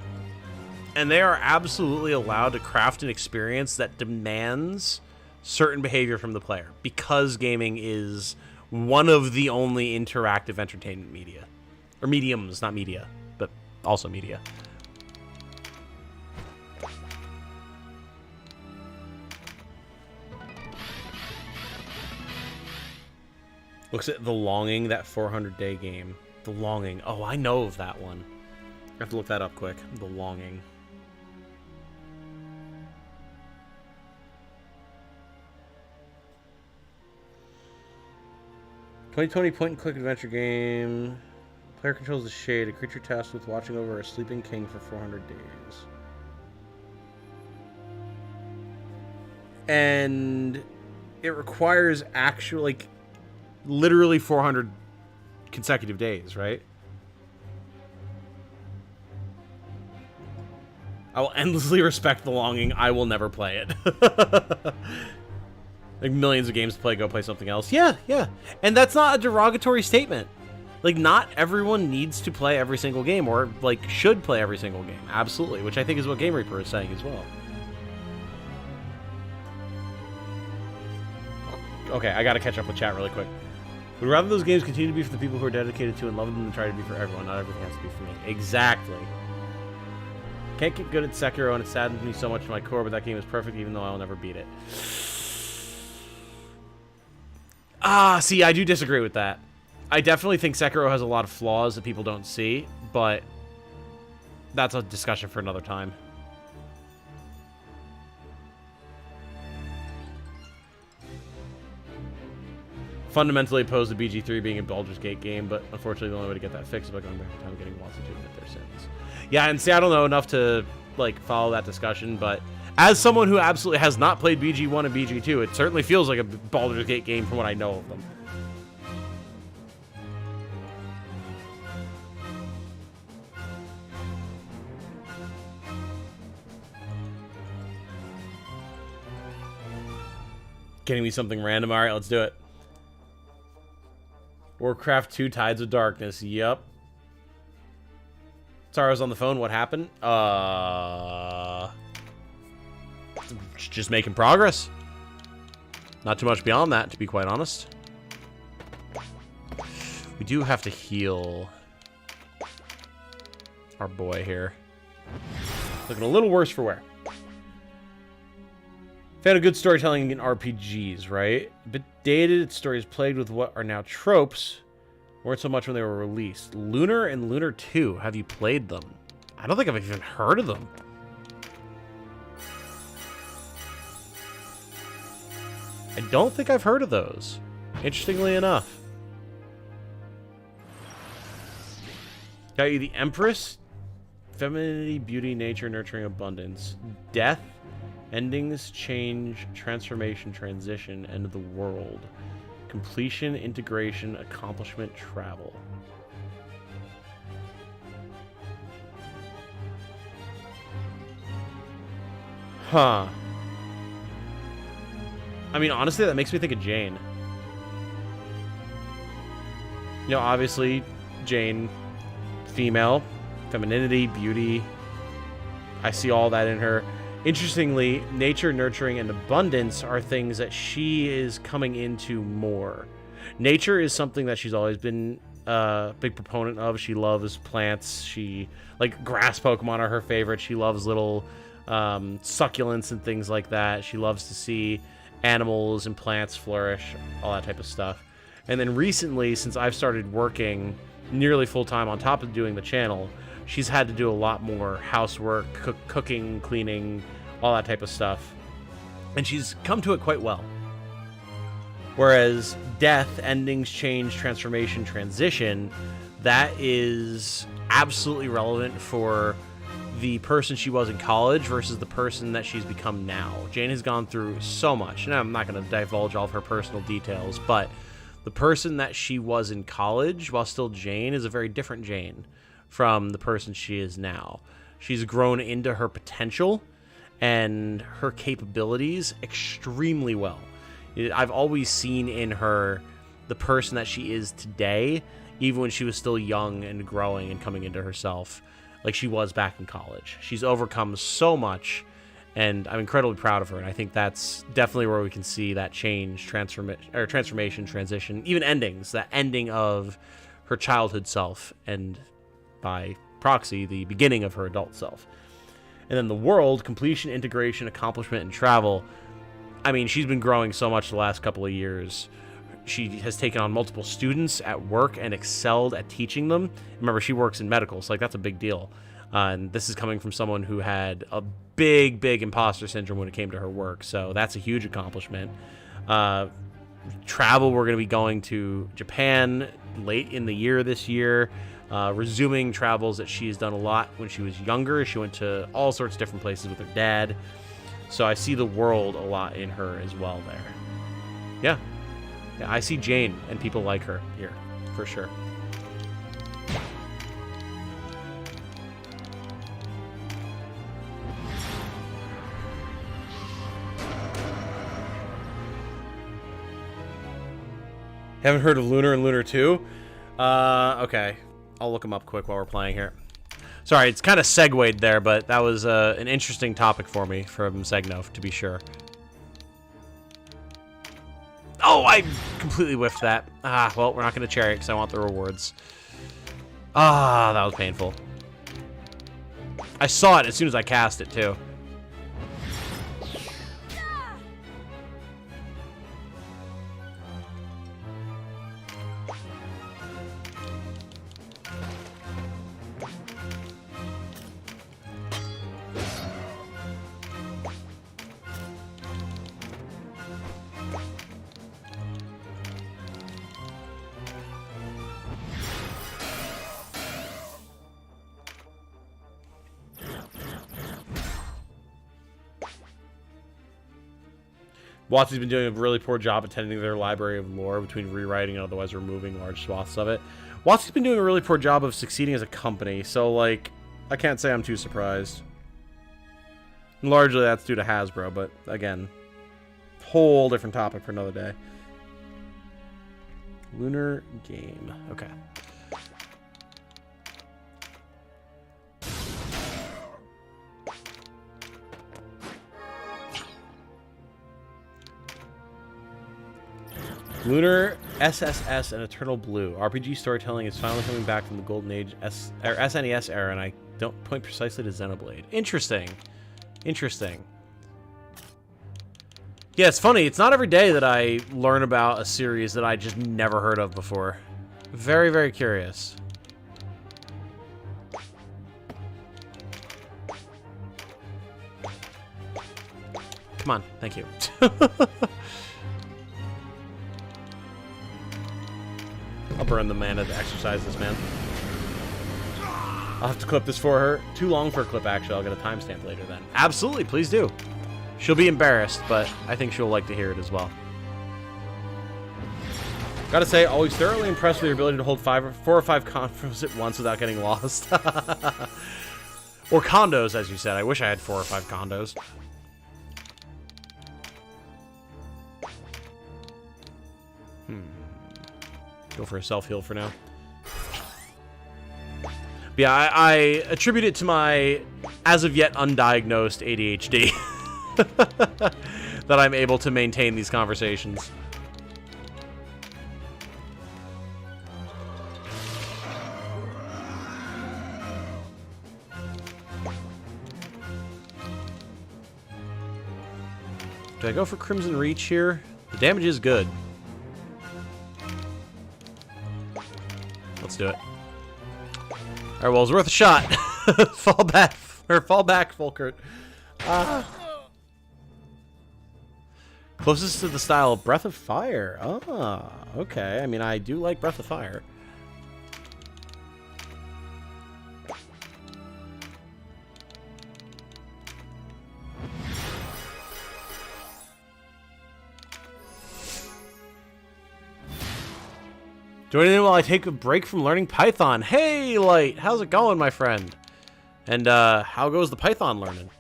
and they are absolutely allowed to craft an experience that demands certain behavior from the player, because gaming is one of the only interactive entertainment media. Or mediums, not media, but also media. Looks at The Longing, that 400-day game. The Longing. Oh, I know of that one. I have to look that up quick. The Longing. .20 point-and-click adventure game. Player controls the shade, a creature tasked with watching over a sleeping king for 400 days. And it requires actual, like, literally 400 consecutive days, right? I will endlessly respect The Longing. I will never play it. Like, millions of games to play, go play something else. Yeah, yeah. And that's not a derogatory statement. Like, not everyone needs to play every single game, or, like, should play every single game. Absolutely, which I think is what Game Reaper is saying as well. Okay, I gotta catch up with chat really quick. Would rather those games continue to be for the people who are dedicated to and love them than try to be for everyone. Not everything has to be for me. Exactly. Can't get good at Sekiro, and it saddens me so much in my core, but that game is perfect even though I'll never beat it. Ah, see, I do disagree with that. I definitely think Sekiro has a lot of flaws that people don't see, but that's a discussion for another time. Fundamentally opposed to BG3 being a Baldur's Gate game, but unfortunately the only way to get that fixed is by going back in time and getting Watson to admit their sins. Yeah, and see, I don't know enough to, like, follow that discussion, but as someone who absolutely has not played BG1 and BG2, it certainly feels like a Baldur's Gate game from what I know of them. Getting me something random? Alright, let's do it. Warcraft 2 Tides of Darkness. Yup. Sorry, I was on the phone. What happened? Just making progress. Not too much beyond that, to be quite honest. We do have to heal our boy here. Looking a little worse for wear. Fan of good storytelling in RPGs, right? A bit dated, its story is plagued with what are now tropes. Weren't so much when they were released. Lunar and Lunar 2, have you played them? I don't think I've even heard of them. I don't think I've heard of those, interestingly enough. Got you the Empress. Femininity, beauty, nature, nurturing, abundance. Death. Endings, change, transformation, transition, end of the world. Completion, integration, accomplishment, travel. Huh. I mean, honestly, that makes me think of Jane. You know, obviously, Jane, female, femininity, beauty. I see all that in her. Interestingly, nature, nurturing, and abundance are things that she is coming into more. Nature is something that she's always been a big proponent of. She loves plants. She, like, grass Pokemon are her favorite. She loves little succulents and things like that. She loves to see animals and plants flourish, all that type of stuff. And then recently, since I've started working nearly full-time on top of doing the channel, she's had to do a lot more housework, cooking, cleaning, all that type of stuff. And she's come to it quite well. Whereas death, endings, change, transformation, transition, that is absolutely relevant for the person she was in college versus the person that she's become now. Jane has gone through so much, and I'm not going to divulge all of her personal details, but the person that she was in college while still Jane is a very different Jane from the person she is now. She's grown into her potential and her capabilities extremely well. I've always seen in her the person that she is today, even when she was still young and growing and coming into herself, like she was back in college. She's overcome so much, and I'm incredibly proud of her, and I think that's definitely where we can see that change, transformation, transition, even endings, that ending of her childhood self, and by proxy, the beginning of her adult self. And then the world, completion, integration, accomplishment, and travel. I mean, she's been growing so much the last couple of years. She has taken on multiple students at work and excelled at teaching them. Remember, she works in medical, so like that's a big deal. And this is coming from someone who had a big imposter syndrome when it came to her work, so that's a huge accomplishment. Travel, we're going to be going to Japan late in the year this year, resuming travels that she's done a lot when she was younger. She went to all sorts of different places with her dad. So I see the world a lot in her as well there. Yeah, I see Jane and people like her here, for sure. Haven't heard of Lunar and Lunar 2? Okay. I'll look them up quick while we're playing here. Sorry, it's kind of segued there, but that was an interesting topic for me from Segnov, to be sure. Oh, I completely whiffed that. Well, we're not going to cherry it because I want the rewards. That was painful. I saw it as soon as I cast it, too. Watsy's been doing a really poor job attending their library of lore between rewriting and otherwise removing large swaths of it. Watsy's been doing a really poor job of succeeding as a company, so, like, I can't say I'm too surprised. Largely that's due to Hasbro, but, again, whole different topic for another day. Lunar game. Okay. Lunar, SSS, and Eternal Blue. RPG storytelling is finally coming back from the Golden Age SNES era, and I don't point precisely to Xenoblade. Interesting. Interesting. Yeah, it's funny. It's not every day that I learn about a series that I just never heard of before. Very, very curious. Come on. Thank you. I'll burn the mana to exercise this man. I'll have to clip this for her. Too long for a clip, actually. I'll get a timestamp later then. Absolutely, please do. She'll be embarrassed, but I think she'll like to hear it as well. Gotta say, always thoroughly impressed with your ability to hold 4 or 5 condos at once without getting lost. Or condos, as you said. I wish I had 4 or 5 condos. Go for a self-heal for now. But yeah, I attribute it to my, as of yet, undiagnosed ADHD. That I'm able to maintain these conversations. Do I go for Crimson Reach here? The damage is good. Let's do it. Alright, well, it's worth a shot. Fall back, Fulkert. Closest to the style of Breath of Fire. Ah, okay. I mean, I do like Breath of Fire. Join in while I take a break from learning Python. Hey, Light! How's it going, my friend? And, how goes the Python learning?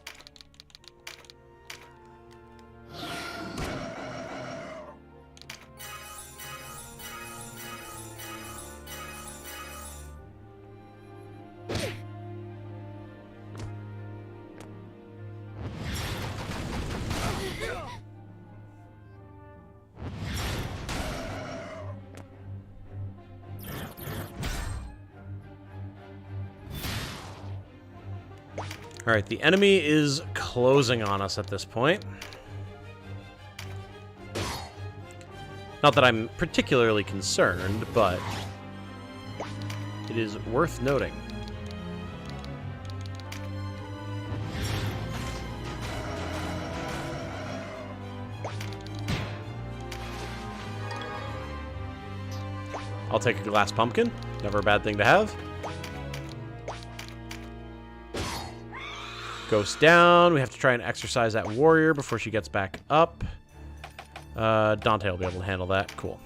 Alright, the enemy is closing on us at this point. Not that I'm particularly concerned, but it is worth noting. I'll take a glass pumpkin. Never a bad thing to have. Ghost down. We have to try and exercise that warrior before she gets back up. Dante will be able to handle that. Cool.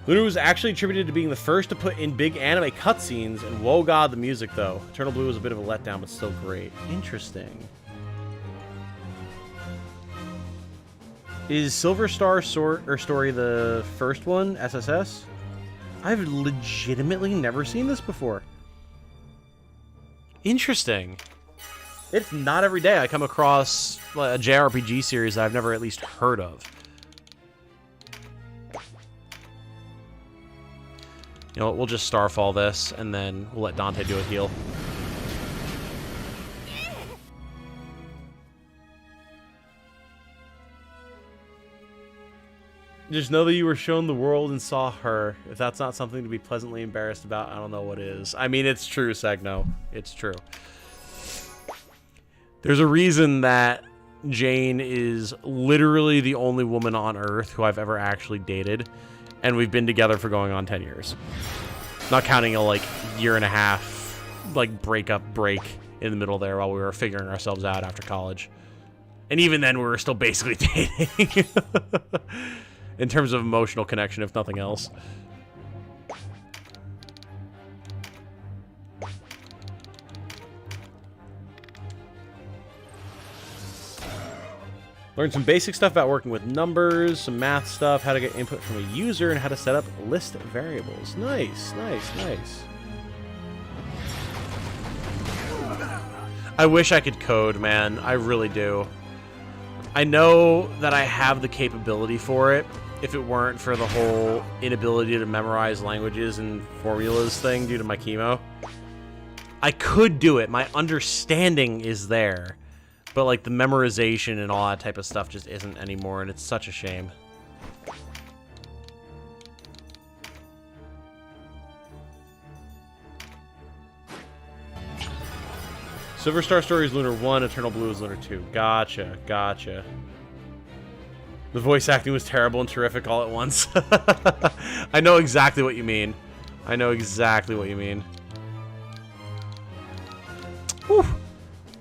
Luna was actually attributed to being the first to put in big anime cutscenes, and whoa god, the music though. Eternal Blue was a bit of a letdown, but still great. Interesting. Is Silver Star Story the first one, SSS? I've legitimately never seen this before. Interesting. It's not every day I come across a JRPG series that I've never at least heard of. You know what, we'll just Starfall this, and then we'll let Dante do a heal. Just know that you were shown the world and saw her. If that's not something to be pleasantly embarrassed about, I don't know what is. I mean, it's true, Segno. It's true. There's a reason that Jane is literally the only woman on Earth who I've ever actually dated. And we've been together for going on 10 years. Not counting a, like, year and a half, like, break in the middle there while we were figuring ourselves out after college. And even then, we were still basically dating. In terms of emotional connection, if nothing else. Learned some basic stuff about working with numbers, some math stuff, how to get input from a user, and how to set up list variables. Nice, nice, nice. I wish I could code, man. I really do. I know that I have the capability for it, if it weren't for the whole inability to memorize languages and formulas thing due to my chemo. I could do it. My understanding is there. But, like, the memorization and all that type of stuff just isn't anymore, and it's such a shame. Silver Star Story is Lunar 1, Eternal Blue is Lunar 2. Gotcha, gotcha. The voice acting was terrible and terrific all at once. I know exactly what you mean. I know exactly what you mean. Whew.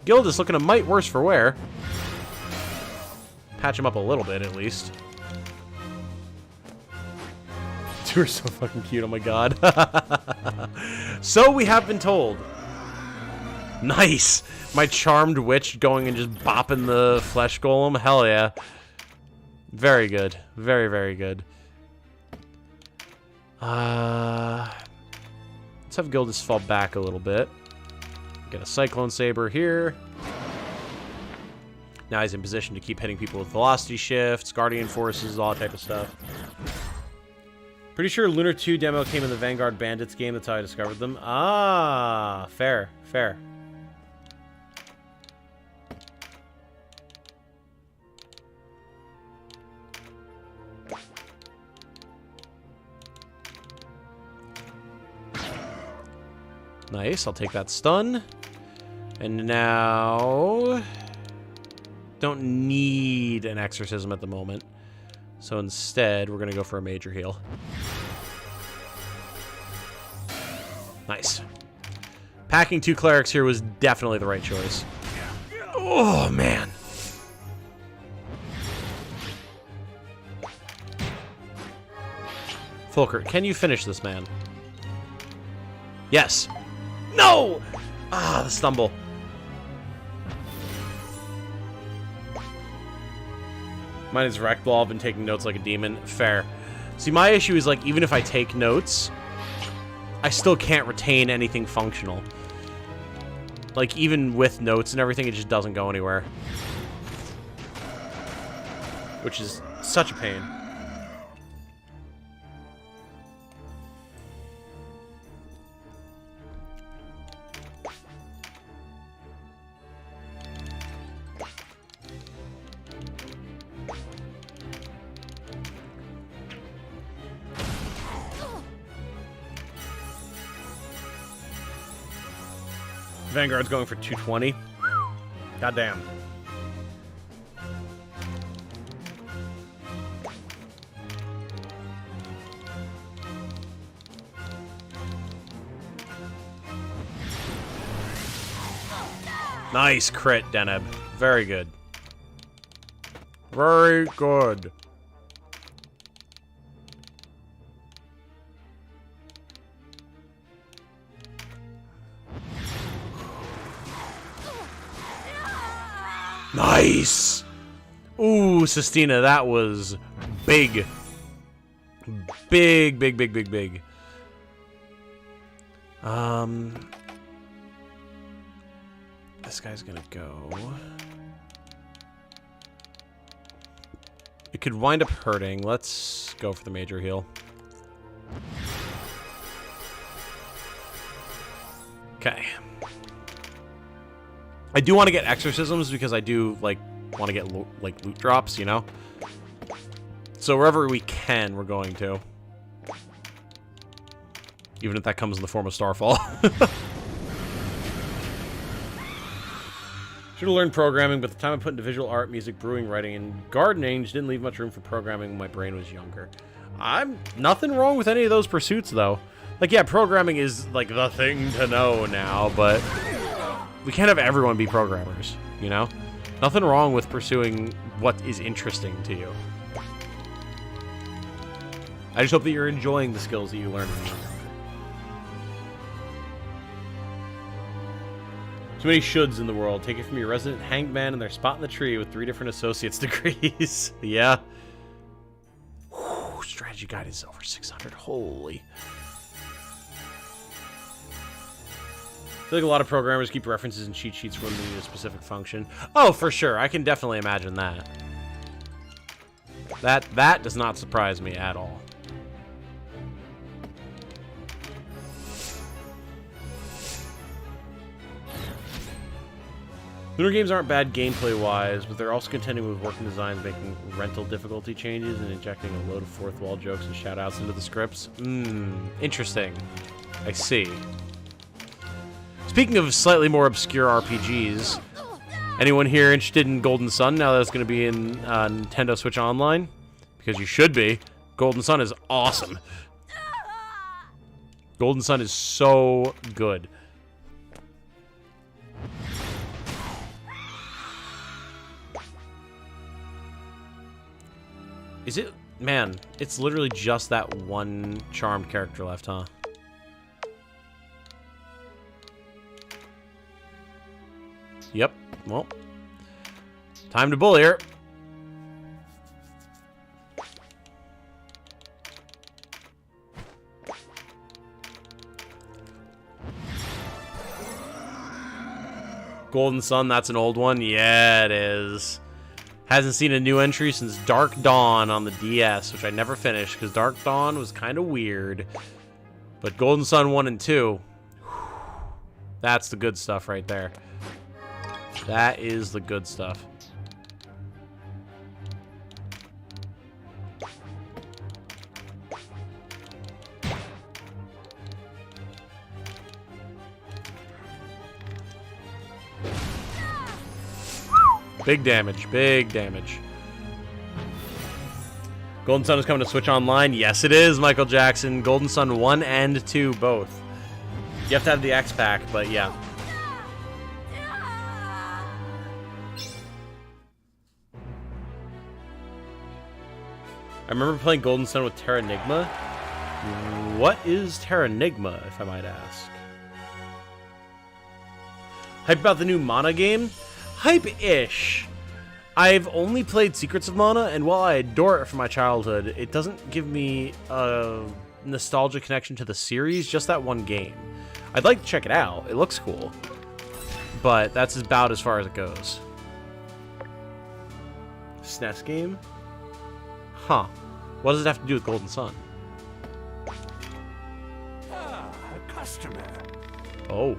Guild is looking a mite worse for wear. Patch him up a little bit, at least. Two are so fucking cute, oh my god. So we have been told. Nice! My charmed witch going and just bopping the flesh golem. Hell yeah. Very good. Very, very good. Let's have Gildus fall back a little bit. Get a Cyclone Saber here. Now he's in position to keep hitting people with Velocity Shifts, Guardian Forces, all that type of stuff. Pretty sure Lunar 2 demo came in the Vanguard Bandits game. That's how I discovered them. Ah, fair, fair. Nice, I'll take that stun. And now... Don't need an exorcism at the moment. So instead, we're going to go for a major heal. Nice. Packing 2 clerics here was definitely the right choice. Oh, man. Fulkert, can you finish this man? Yes. No! Ah, the stumble. Mine is wrecked ball. I've been taking notes like a demon. Fair. See, my issue is, like, even if I take notes, I still can't retain anything functional. Like, even with notes and everything, it just doesn't go anywhere. Which is such a pain. Vanguard's going for 220. Goddamn. Nice crit, Deneb. Very good. Very good. Nice! Ooh, Sistina, that was big. Big, big, big, big, big. This guy's gonna go. It could wind up hurting. Let's go for the major heal. Okay. I do want to get exorcisms because I do, like, want to get, like, loot drops, you know? So wherever we can, we're going to. Even if that comes in the form of Starfall. Should have learned programming, but the time I put into visual art, music, brewing, writing, and gardening just didn't leave much room for programming when my brain was younger. Nothing wrong with any of those pursuits, though. Like, yeah, programming is, like, the thing to know now, but... we can't have everyone be programmers, you know? Nothing wrong with pursuing what is interesting to you. I just hope that you're enjoying the skills that you learn when you're younger. Too many shoulds in the world. Take it from your resident hanged man and their spot in the tree with 3 different associate's degrees. Yeah. Whew, strategy guide is over 600. Holy. I feel like a lot of programmers keep references and cheat sheets when they need a specific function. Oh, for sure. I can definitely imagine that. That does not surprise me at all. Lunar games aren't bad gameplay-wise, but they're also contending with working designs, making rental difficulty changes, and injecting a load of fourth-wall jokes and shout-outs into the scripts. Interesting. I see. Speaking of slightly more obscure RPGs, anyone here interested in Golden Sun now that it's going to be in Nintendo Switch Online? Because you should be. Golden Sun is awesome. Golden Sun is so good. Is it? Man, it's literally just that one charmed character left, huh? Yep. Well, time to bully her. Golden Sun, that's an old one? Yeah, it is. Hasn't seen a new entry since Dark Dawn on the DS, which I never finished because Dark Dawn was kind of weird. But Golden Sun 1 and 2, that's the good stuff right there. That is the good stuff. Big damage. Big damage. Golden Sun is coming to Switch Online. Yes, it is, Michael Jackson. Golden Sun 1 and 2, both. You have to have the X pack, but yeah. I remember playing Golden Sun with Terranigma. What is Terranigma, if I might ask? Hype about the new Mana game? Hype-ish. I've only played Secrets of Mana, and while I adore it from my childhood, it doesn't give me a nostalgia connection to the series, just that one game. I'd like to check it out. It looks cool. But that's about as far as it goes. SNES game? Huh. What does it have to do with Golden Sun? Ah, a customer. Oh.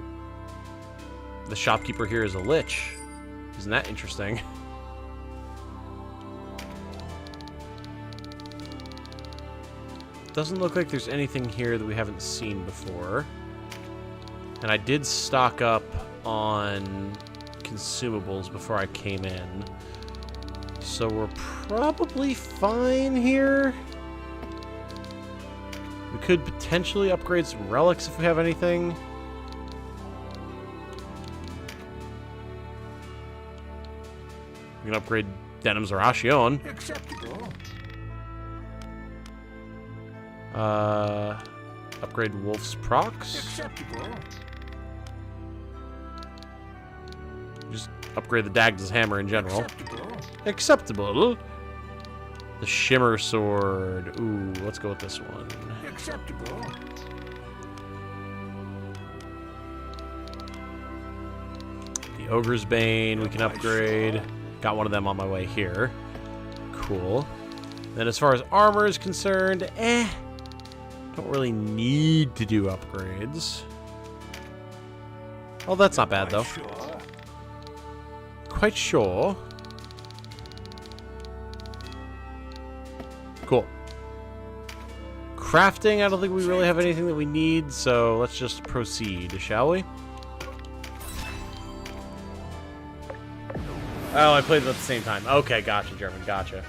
The shopkeeper here is a lich. Isn't that interesting? Doesn't look like there's anything here that we haven't seen before. And I did stock up on consumables before I came in. So we're probably fine here. We could potentially upgrade some relics if we have anything. We can upgrade Denim's Ration. Acceptable. Upgrade Wolf's Procs. Acceptable. Just upgrade the Dagda's Hammer in general. Acceptable. Acceptable. The Shimmer Sword. Ooh, let's go with this one. Acceptable. The Ogre's Bane we can upgrade. Got one of them on my way here. Cool. Then as far as armor is concerned, don't really need to do upgrades. Oh, that's not bad, though. Sure. Quite sure. Cool. Crafting, I don't think we really have anything that we need, so let's just proceed, shall we? Oh, I played them at the same time. Okay, gotcha, German, gotcha.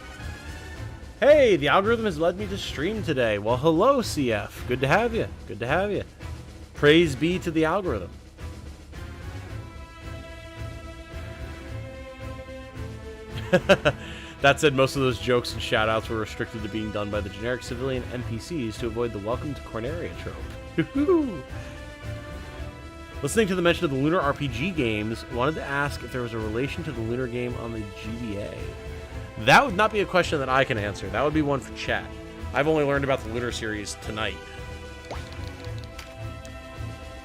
Hey, the algorithm has led me to stream today. Well, hello, CF. Good to have you. Good to have you. Praise be to the algorithm. That said, most of those jokes and shoutouts were restricted to being done by the generic civilian NPCs to avoid the Welcome to Corneria trope. Listening to the mention of the Lunar RPG games, wanted to ask if there was a relation to the Lunar game on the GBA. That would not be a question that I can answer. That would be one for chat. I've only learned about the Lunar series tonight.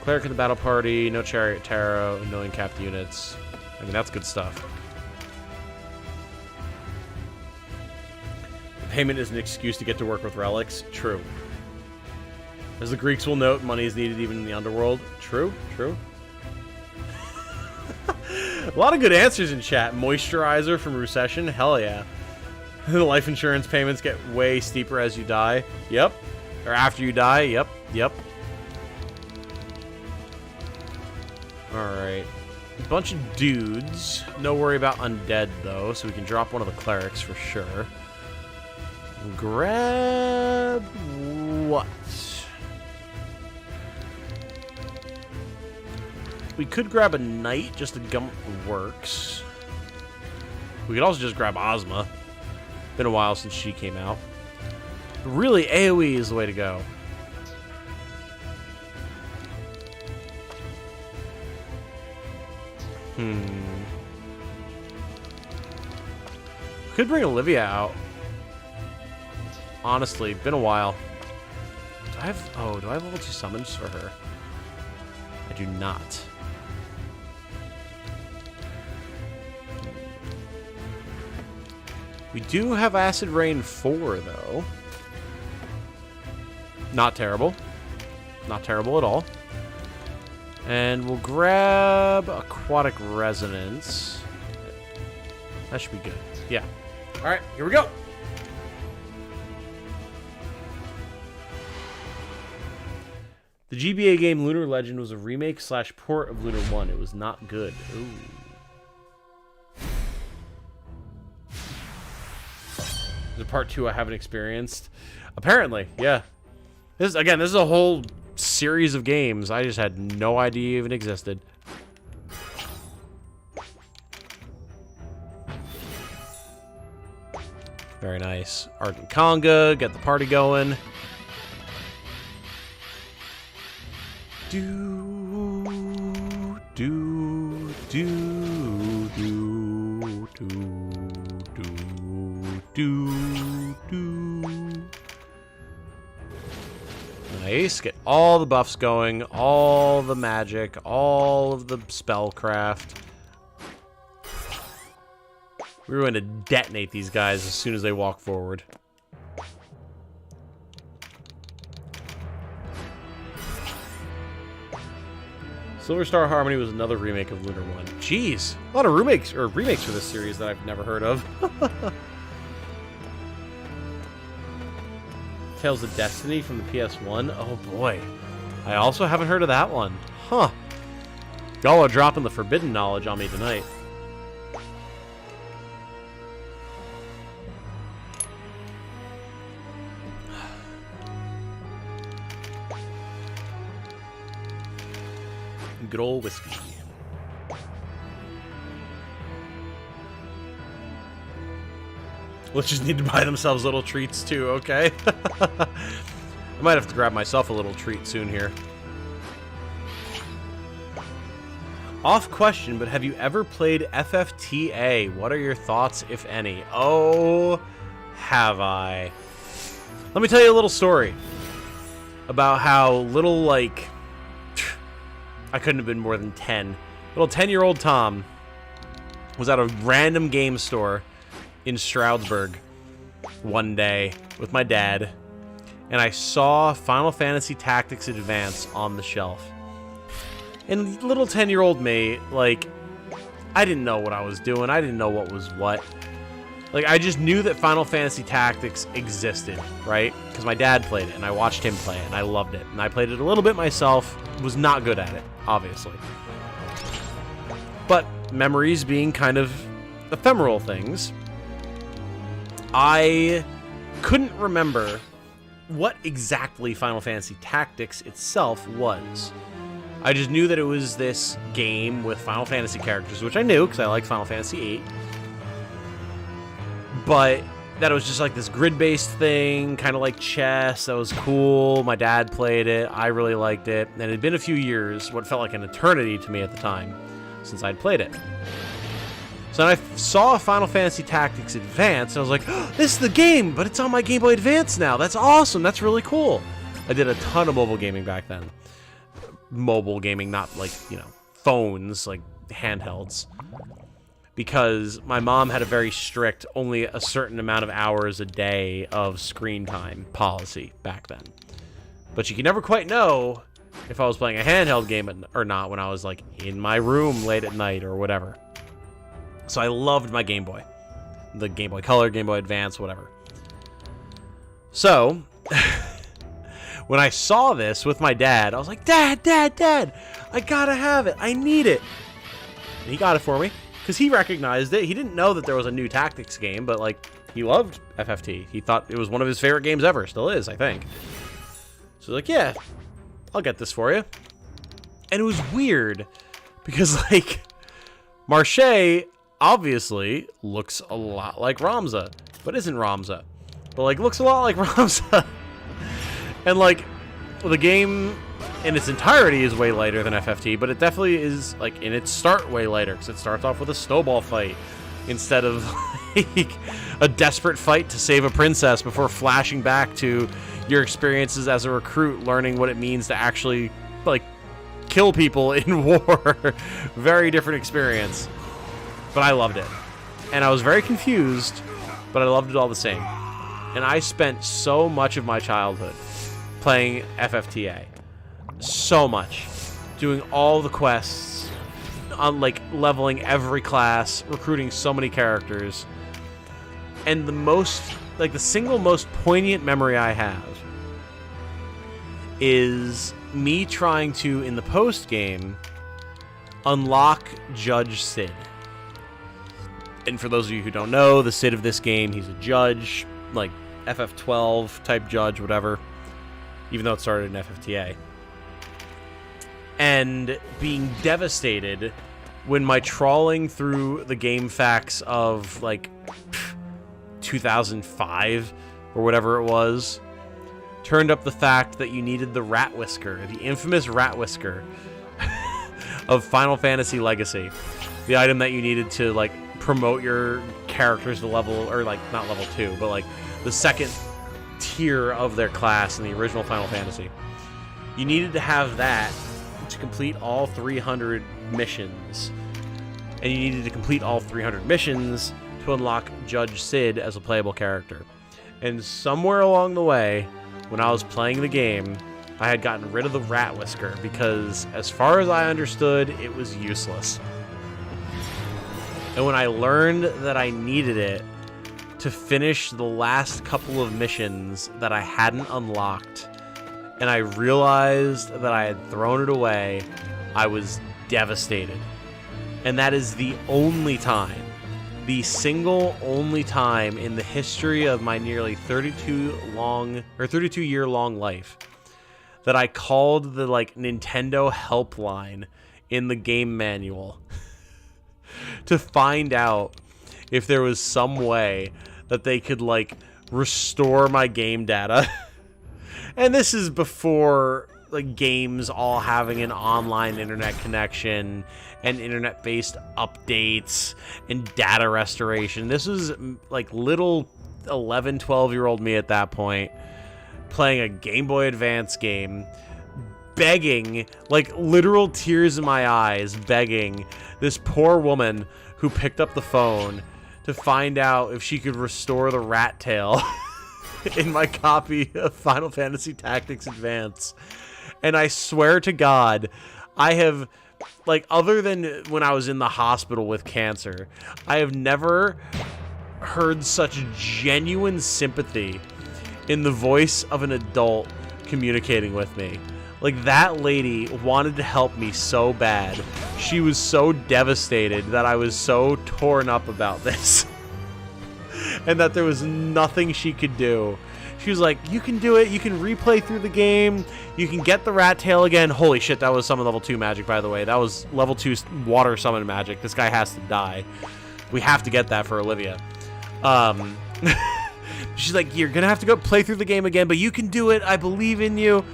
Cleric in the battle party, no chariot tarot, no capped units. I mean, that's good stuff. Payment is an excuse to get to work with relics. True. As the Greeks will note, money is needed even in the underworld. True, true. A lot of good answers in chat. Moisturizer from Recession. Hell yeah. The life insurance payments get way steeper as you die. Yep. Or after you die. Yep, yep. Alright. A bunch of dudes. No worry about undead, though, so we can drop one of the clerics for sure. Grab what? We could grab a knight just to gum the works. We could also just grab Ozma. Been a while since she came out. But really, AoE is the way to go. Could bring Olivia out. Honestly, been a while. Do I have level 2 summons for her? I do not. We do have Acid Rain 4, though. Not terrible. Not terrible at all. And we'll grab Aquatic Resonance. That should be good. Yeah. Alright, here we go. The GBA game Lunar Legend was a remake / port of Lunar 1. It was not good. Ooh. part 2 I haven't experienced. Apparently, yeah. This is a whole series of games I just had no idea even existed. Very nice. Ardent Conga, get the party going. Do, do, do, do, do, do, do. Nice. Get all the buffs going, all the magic, all of the spellcraft. We're going to detonate these guys as soon as they walk forward. Silver Star Harmony was another remake of Lunar 1. Jeez, a lot of remakes for this series that I've never heard of. Tales of Destiny from the PS1. Oh boy, I also haven't heard of that one. Huh? Y'all are dropping the forbidden knowledge on me tonight. Good old whiskey. Let's just need to buy themselves little treats too, okay? I might have to grab myself a little treat soon here. Off question, but have you ever played FFTA? What are your thoughts, if any? Oh, have I? Let me tell you a little story about how little, like, I couldn't have been more than 10. Little 10-year-old Tom was at a random game store in Stroudsburg one day with my dad, and I saw Final Fantasy Tactics Advance on the shelf. And little 10-year-old me, like, I didn't know what I was doing. I didn't know what was what. Like, I just knew that Final Fantasy Tactics existed, right? Because my dad played it, and I watched him play it, and I loved it. And I played it a little bit myself, was not good at it, obviously. But memories being kind of ephemeral things, I couldn't remember what exactly Final Fantasy Tactics itself was. I just knew that it was this game with Final Fantasy characters, which I knew because I liked Final Fantasy VIII. But that it was just like this grid-based thing, kind of like chess. That was cool. My dad played it. I really liked it. And it had been a few years, what felt like an eternity to me at the time, since I'd played it. So then I saw Final Fantasy Tactics Advance, and I was like, oh, this is the game, but it's on my Game Boy Advance now. That's awesome. That's really cool. I did a ton of mobile gaming back then. Mobile gaming, not like, you know, phones, like handhelds. Because my mom had a very strict, only a certain amount of hours a day of screen time policy back then. But you could never quite know if I was playing a handheld game or not when I was, like, in my room late at night or whatever. So I loved my Game Boy. The Game Boy Color, Game Boy Advance, whatever. So, when I saw this with my dad, I was like, Dad, I gotta have it. I need it. And he got it for me. Because he recognized it. He didn't know that there was a new tactics game, but, like, he loved FFT. He thought it was one of his favorite games ever. Still is, I think. So, like, yeah, I'll get this for you. And it was weird. Because, like, Marche obviously looks a lot like Ramza. But isn't Ramza. But, like, looks a lot like Ramza. And, like, the game in its entirety is way lighter than FFT, but it definitely is, like, in its start way lighter, because it starts off with a snowball fight instead of, like, a desperate fight to save a princess before flashing back to your experiences as a recruit, learning what it means to actually, like, kill people in war. Very different experience. But I loved it. And I was very confused, but I loved it all the same. And I spent so much of my childhood playing FFTA. So much. Doing all the quests, on, like, leveling every class, recruiting so many characters. And the most, like, the single most poignant memory I have is me trying to, in the post game, unlock Judge Sid. And for those of you who don't know, the Sid of this game, he's a judge. like FF12 type judge, whatever, even though it started in FFTA. And being devastated when my trawling through the game facts of like 2005 or whatever it was turned up the fact that you needed the rat whisker, the infamous rat whisker of Final Fantasy Legacy, the item that you needed to like promote your characters to level, or like not level 2, but like the second tier of their class in the original Final Fantasy. You needed to have that to complete all 300 missions, and you needed to complete all 300 missions to unlock Judge Sid as a playable character. And somewhere along the way, when I was playing the game, I had gotten rid of the rat whisker because, as far as I understood, it was useless. And when I learned that I needed it to finish the last couple of missions that I hadn't unlocked, and I realized that I had thrown it away, I was devastated. And that is the only time, the single only time in the history of my nearly 32-year-long life that I called the like Nintendo helpline in the game manual to find out if there was some way that they could like restore my game data. And this is before like games all having an online internet connection and internet-based updates and data restoration. This was like little 11, 12-year-old me at that point, playing a Game Boy Advance game, begging, like literal tears in my eyes, begging this poor woman who picked up the phone to find out if she could restore the rat tail in my copy of Final Fantasy Tactics Advance. And I swear to God, I have, like, other than when I was in the hospital with cancer, I have never heard such genuine sympathy in the voice of an adult communicating with me. Like, that lady wanted to help me so bad. She was so devastated that I was so torn up about this. And that there was nothing she could do. She was like, you can do it. You can replay through the game. You can get the rat tail again. Holy shit, that was summon level 2 magic, by the way. That was level 2 water summon magic. This guy has to die. We have to get that for Olivia. She's like, you're going to have to go play through the game again, but you can do it. I believe in you.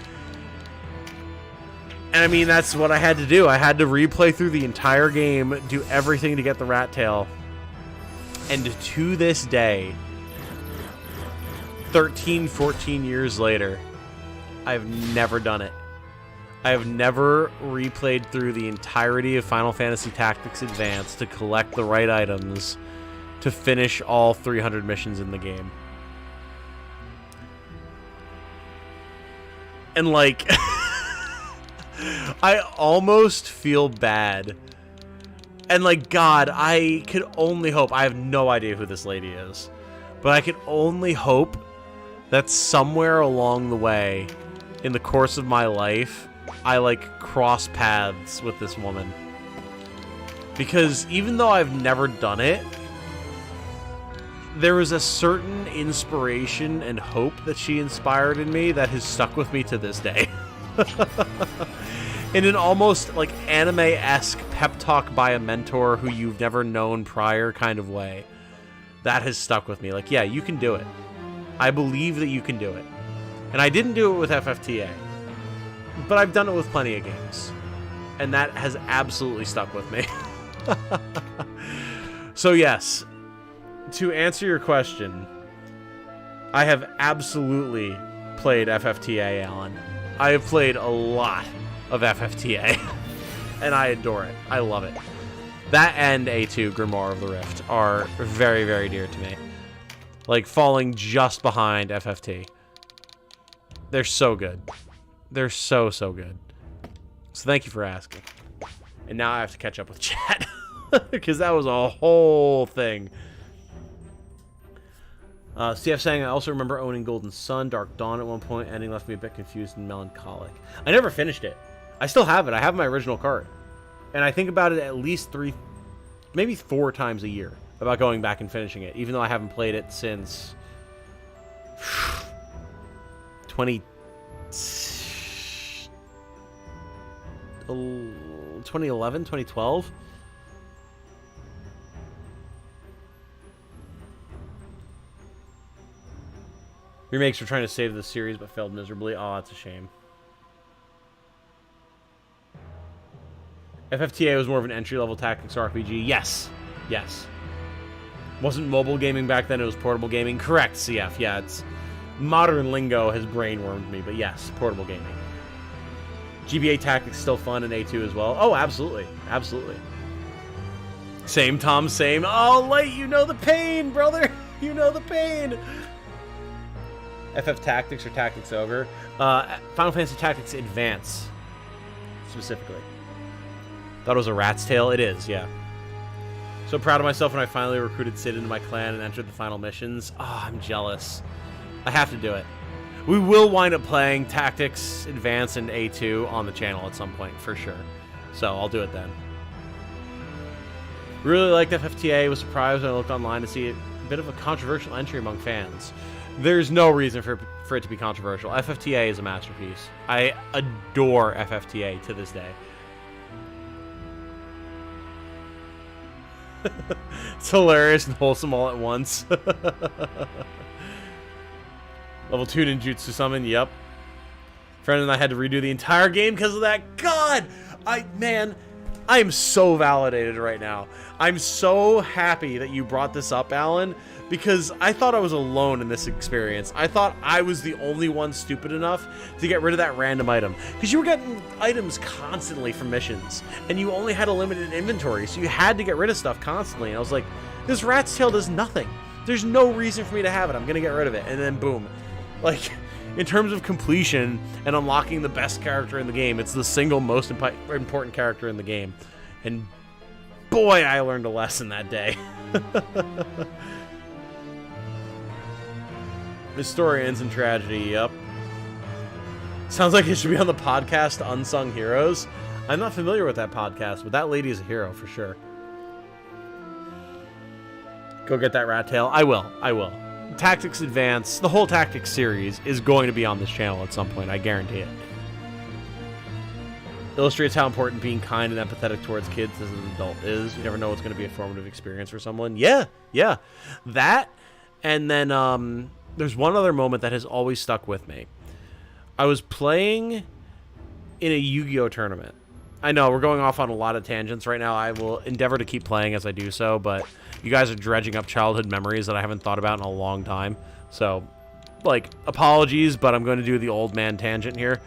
And I mean, that's what I had to do. I had to replay through the entire game, do everything to get the rat tail. And to this day, 13, 14 years later, I've never done it. I have never replayed through the entirety of Final Fantasy Tactics Advance to collect the right items to finish all 300 missions in the game. And like, I almost feel bad. And like, God, I could only hope, I have no idea who this lady is, but I could only hope that somewhere along the way in the course of my life, I like cross paths with this woman. Because even though I've never done it, there was a certain inspiration and hope that she inspired in me that has stuck with me to this day. In an almost like anime-esque pep talk by a mentor who you've never known prior kind of way. That has stuck with me. Like, yeah, you can do it. I believe that you can do it. And I didn't do it with FFTA. But I've done it with plenty of games. And that has absolutely stuck with me. So yes, to answer your question, I have absolutely played FFTA, Alan. I have played a lot of FFTA, and I adore it. I love it. That and A2, Grimoire of the Rift, are very, very dear to me. Like, falling just behind FFT. They're so good. They're so, so good. So thank you for asking. And now I have to catch up with chat, because that was a whole thing. CF saying, I also remember owning Golden Sun, Dark Dawn at one point. Ending left me a bit confused and melancholic. I never finished it. I still have it. I have my original cart. And I think about it at least 3, maybe 4 times a year about going back and finishing it, even though I haven't played it since 2011, 2012. Remakes were trying to save the series but failed miserably. Oh, that's a shame. FFTA was more of an entry-level tactics RPG. Yes. Yes. Wasn't mobile gaming back then, it was portable gaming. Correct, CF. Yeah, it's... Modern lingo has brainwormed me, but yes, portable gaming. GBA Tactics still fun in A2 as well. Oh, absolutely. Absolutely. Same, Tom, same. Oh, Light, you know the pain, brother. You know the pain. FF Tactics or Tactics Ogre. Final Fantasy Tactics Advance, specifically. Thought it was a rat's tail. It is, yeah. So proud of myself when I finally recruited Sid into my clan and entered the final missions. Oh, I'm jealous. I have to do it. We will wind up playing Tactics Advance and A2 on the channel at some point, for sure. So I'll do it then. Really liked FFTA. Was surprised when I looked online to see a bit of a controversial entry among fans. There's no reason for it to be controversial. FFTA is a masterpiece. I adore FFTA to this day. It's hilarious and wholesome all at once. Level 2 ninjutsu summon, yep. Friend and I had to redo the entire game because of that. God! I am so validated right now. I'm so happy that you brought this up, Alan, because I thought I was alone in this experience. I thought I was the only one stupid enough to get rid of that random item. Because you were getting items constantly from missions, and you only had a limited inventory, so you had to get rid of stuff constantly. And I was like, this rat's tail does nothing. There's no reason for me to have it. I'm going to get rid of it. And then boom. Like, in terms of completion and unlocking the best character in the game, it's the single most important character in the game. And boy, I learned a lesson that day. This story ends in tragedy, yep. Sounds like it should be on the podcast Unsung Heroes. I'm not familiar with that podcast, but that lady is a hero for sure. Go get that rat tail. I will. Tactics Advance, the whole Tactics series, is going to be on this channel at some point. I guarantee it. Illustrates how important being kind and empathetic towards kids as an adult is. You never know what's going to be a formative experience for someone. Yeah. That, and then there's one other moment that has always stuck with me. I was playing in a Yu-Gi-Oh tournament. I know, we're going off on a lot of tangents right now. I will endeavor to keep playing as I do so, but you guys are dredging up childhood memories that I haven't thought about in a long time. So, like, apologies, but I'm going to do the old man tangent here.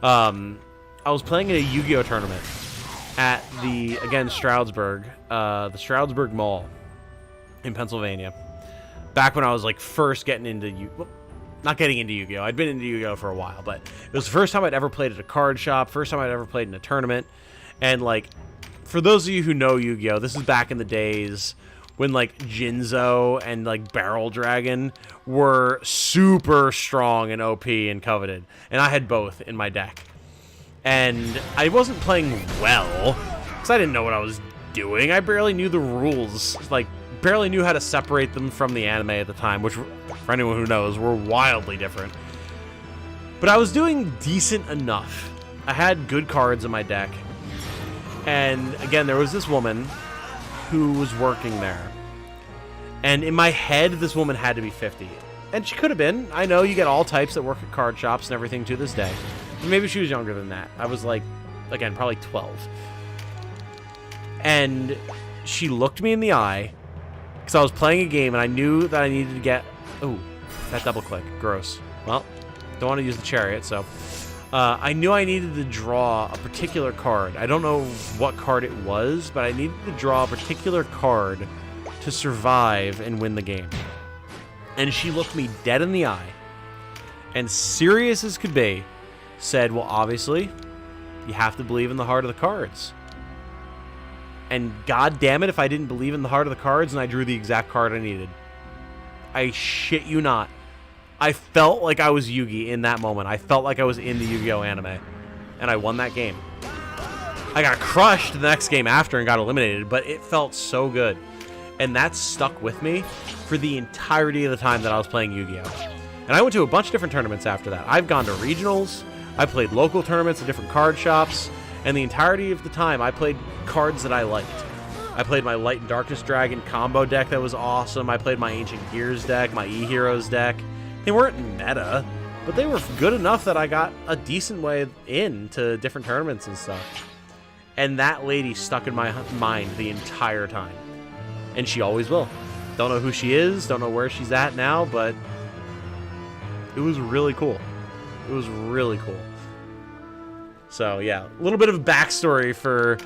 I was playing in a Yu-Gi-Oh tournament at the, again, Stroudsburg, the Stroudsburg Mall in Pennsylvania. Back when I was, like, first getting into not getting into Yu-Gi-Oh! I'd been into Yu-Gi-Oh! For a while, but it was the first time I'd ever played at a card shop, first time I'd ever played in a tournament. And, like, for those of you who know Yu-Gi-Oh!, this is back in the days when, like, Jinzo and, like, Barrel Dragon were super strong and OP and coveted. And I had both in my deck. And I wasn't playing well, because I didn't know what I was doing. I barely knew the rules, like, barely knew how to separate them from the anime at the time, which, for anyone who knows, were wildly different. But I was doing decent enough. I had good cards in my deck. And, again, there was this woman who was working there. And in my head, this woman had to be 50. And she could have been. I know you get all types that work at card shops and everything to this day. But maybe she was younger than that. I was like, again, probably 12. And she looked me in the eye because I was playing a game and I knew that I needed to get... Oh, that double click. Gross. Well, don't want to use the chariot, so... I knew I needed to draw a particular card. I don't know what card it was, but I needed to draw a particular card to survive and win the game. And she looked me dead in the eye, and serious as could be, said, well, obviously, you have to believe in the heart of the cards. And god damn it if I didn't believe in the heart of the cards and I drew the exact card I needed. I shit you not. I felt like I was Yugi in that moment. I felt like I was in the Yu-Gi-Oh! Anime. And I won that game. I got crushed the next game after and got eliminated, but it felt so good. And that stuck with me for the entirety of the time that I was playing Yu-Gi-Oh! And I went to a bunch of different tournaments after that. I've gone to regionals. I played local tournaments at different card shops. And the entirety of the time, I played cards that I liked. I played my Light and Darkness Dragon combo deck that was awesome. I played my Ancient Gears deck, my E-Heroes deck. They weren't meta, but they were good enough that I got a decent way into different tournaments and stuff. And that lady stuck in my mind the entire time. And she always will. Don't know who she is, don't know where she's at now, but it was really cool. It was really cool. So, yeah, a little bit of backstory for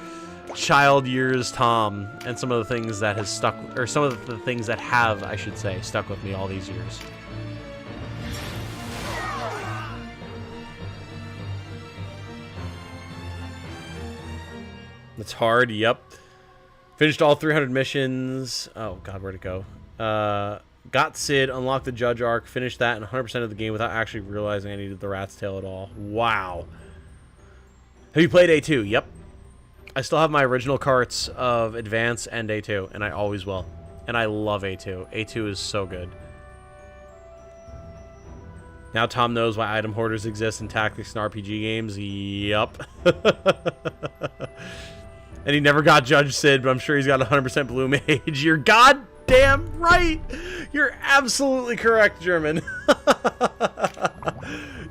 child years Tom and some of the things that has stuck, or some of the things that have, I should say, stuck with me all these years. It's hard, yep. Finished all 300 missions. Oh, God, where'd it go? Got Sid, unlocked the Judge arc, finished that in 100% of the game without actually realizing I needed the Rat's Tail at all. Wow. Have you played A2? Yep. I still have my original carts of Advance and A2, and I always will. And I love A2. A2 is so good. Now Tom knows why item hoarders exist in tactics and RPG games. Yup. And he never got Judge Sid, but I'm sure he's got 100% Blue Mage. You're goddamn right! You're absolutely correct, German.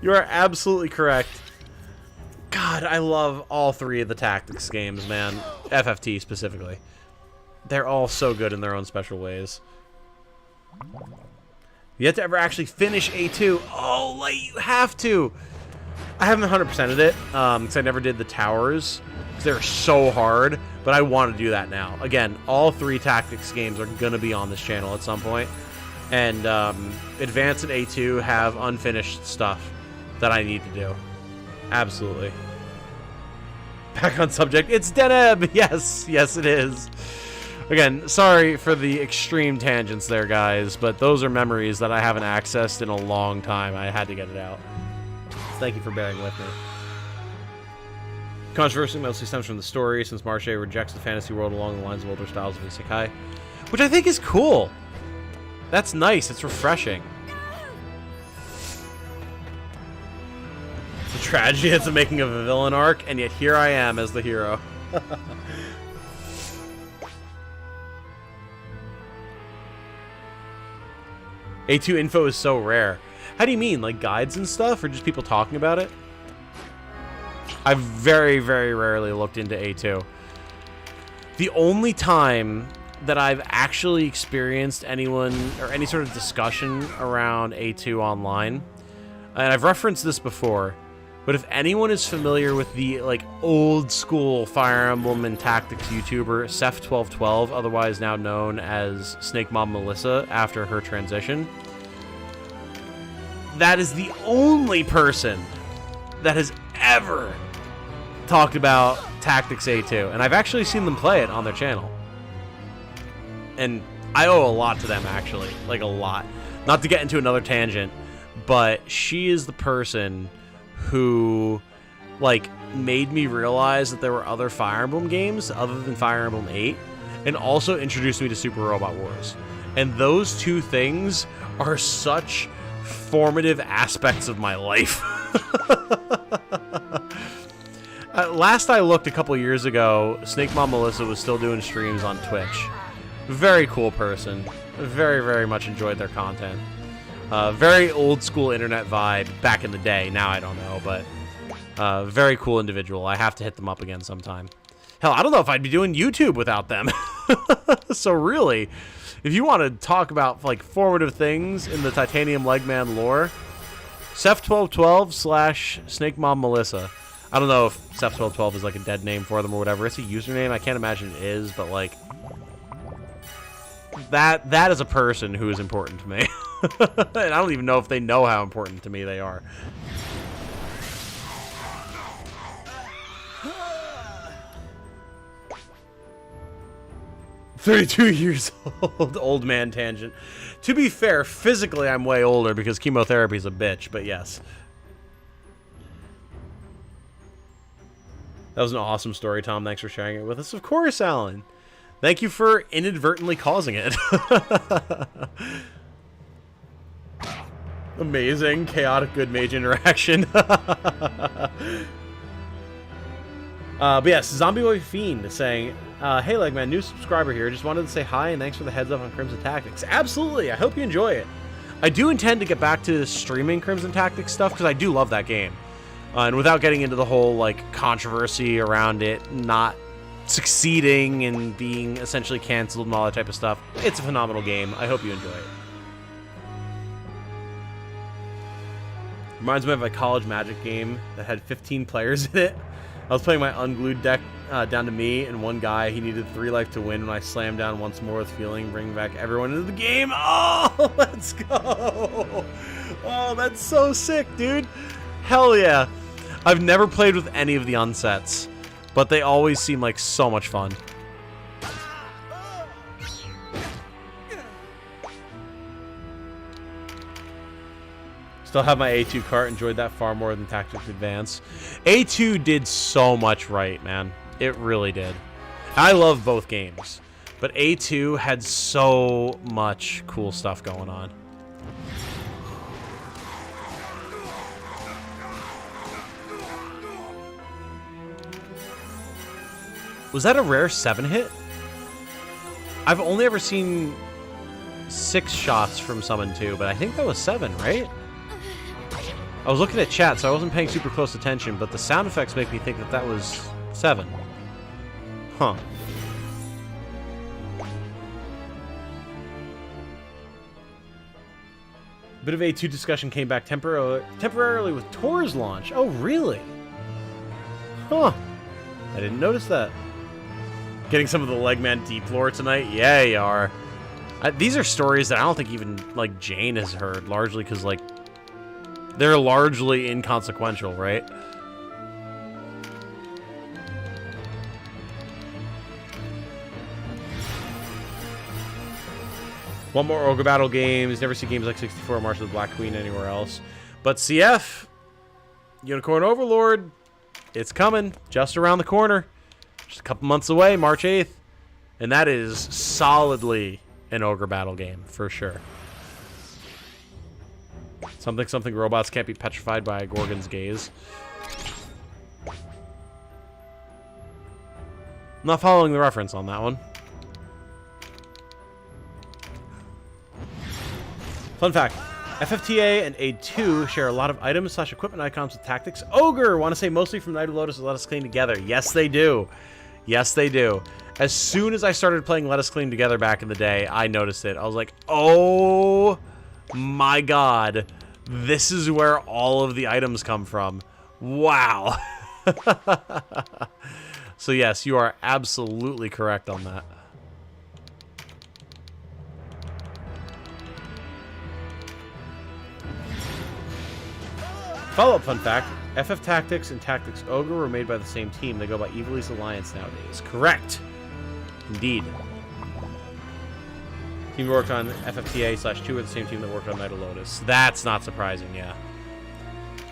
You are absolutely correct. God, I love all three of the tactics games, man. FFT specifically. They're all so good in their own special ways. You have to ever actually finish A2. Oh, like, you have to. I haven't 100%ed it, because I never did the towers. Because they're so hard, but I want to do that now. Again, all three tactics games are going to be on this channel at some point. And Advance and A2 have unfinished stuff that I need to do. Absolutely. Back on subject. It's Deneb! Yes, yes it is. Again, sorry for the extreme tangents there, guys, but those are memories that I haven't accessed in a long time. I had to get it out. Thank you for bearing with me. Controversy mostly stems from the story, since Marche rejects the fantasy world along the lines of older styles of isekai, which I think is cool. That's nice. It's refreshing. The tragedy is the making of a villain arc, and yet here I am as the hero. A2 info is so rare. How do you mean? Like guides and stuff, or just people talking about it? I've very, very rarely looked into A2. The only time that I've actually experienced anyone or any sort of discussion around A2 online, and I've referenced this before, but if anyone is familiar with the like old school Fire Emblem and Tactics YouTuber Seth1212, otherwise now known as Snake Mom Melissa after her transition, that is the only person that has ever talked about Tactics A2, and I've actually seen them play it on their channel. And I owe a lot to them, actually, like a lot. Not to get into another tangent, but she is the person who like made me realize that there were other Fire Emblem games other than Fire Emblem 8, and also introduced me to Super Robot Wars. And those two things are such formative aspects of my life. Last I looked a couple years ago, Snake Mom Melissa was still doing streams on Twitch. Very cool person. Very, very much enjoyed their content. Very old school internet vibe back in the day. Now I don't know, but very cool individual. I have to hit them up again sometime. Hell, I don't know if I'd be doing YouTube without them. So really, if you want to talk about like formative things in the Titanium Legman lore, Seth1212 / Snake Mom Melissa. I don't know if Seth1212 is like a dead name for them or whatever. It's a username. I can't imagine it is, but like that is a person who is important to me. And I don't even know if they know how important to me they are. "32 years old," old man tangent. To be fair, physically I'm way older because chemotherapy is a bitch, but yes. That was an awesome story, Tom. Thanks for sharing it with us. Of course, Alan. Thank you for inadvertently causing it. Amazing. Chaotic good mage interaction. But yes, Zombie Boy Fiend saying, hey, Legman, new subscriber here. Just wanted to say hi and thanks for the heads up on Crimson Tactics. Absolutely. I hope you enjoy it. I do intend to get back to streaming Crimson Tactics stuff because I do love that game. And without getting into the whole, like, controversy around it not succeeding and being essentially canceled and all that type of stuff, it's a phenomenal game. I hope you enjoy it. Reminds me of a college Magic game that had 15 players in it. I was playing my unglued deck down to me and one guy. He needed 3 life to win when I slammed down once more with feeling, bringing back everyone into the game. Oh, let's go. Oh, that's so sick, dude. Hell yeah. I've never played with any of the unsets, but they always seem like so much fun. Still have my A2 cart. Enjoyed that far more than Tactics Advance. A2 did so much right, man. It really did. I love both games, but A2 had so much cool stuff going on. Was that a rare 7-hit? I've only ever seen 6 shots from Summon 2, but I think that was 7, right? I was looking at chat, so I wasn't paying super close attention, but the sound effects make me think that that was 7. Huh. Bit of A2 discussion came back temporarily with Tor's launch. Oh, really? Huh. I didn't notice that. Getting some of the Legman deep lore tonight? Yeah, you are. These are stories that I don't think even, like, Jane has heard, largely because, like, they're largely inconsequential, right? Want more Ogre Battle games. Never see games like 64 March of the Black Queen anywhere else. But CF, Unicorn Overlord, it's coming just around the corner. Just a couple months away, March 8th. And that is solidly an Ogre Battle game, for sure. Something robots can't be petrified by a Gorgon's gaze. I'm not following the reference on that one. Fun fact. FFTA and A2 share a lot of items / equipment icons with Tactics Ogre. Want to say mostly from Night of Lotus and Let Us Clean Together. Yes, they do. Yes, they do. As soon as I started playing Let Us Clean Together back in the day, I noticed it. I was like, oh my god. This is where all of the items come from. Wow. So yes, you are absolutely correct on that. Follow-up fun fact. FF Tactics and Tactics Ogre were made by the same team. They go by Evil East Alliance nowadays. Correct. Indeed. Team worked on FFTA / 2 are the same team that worked on Night of Lotus. That's not surprising, yeah.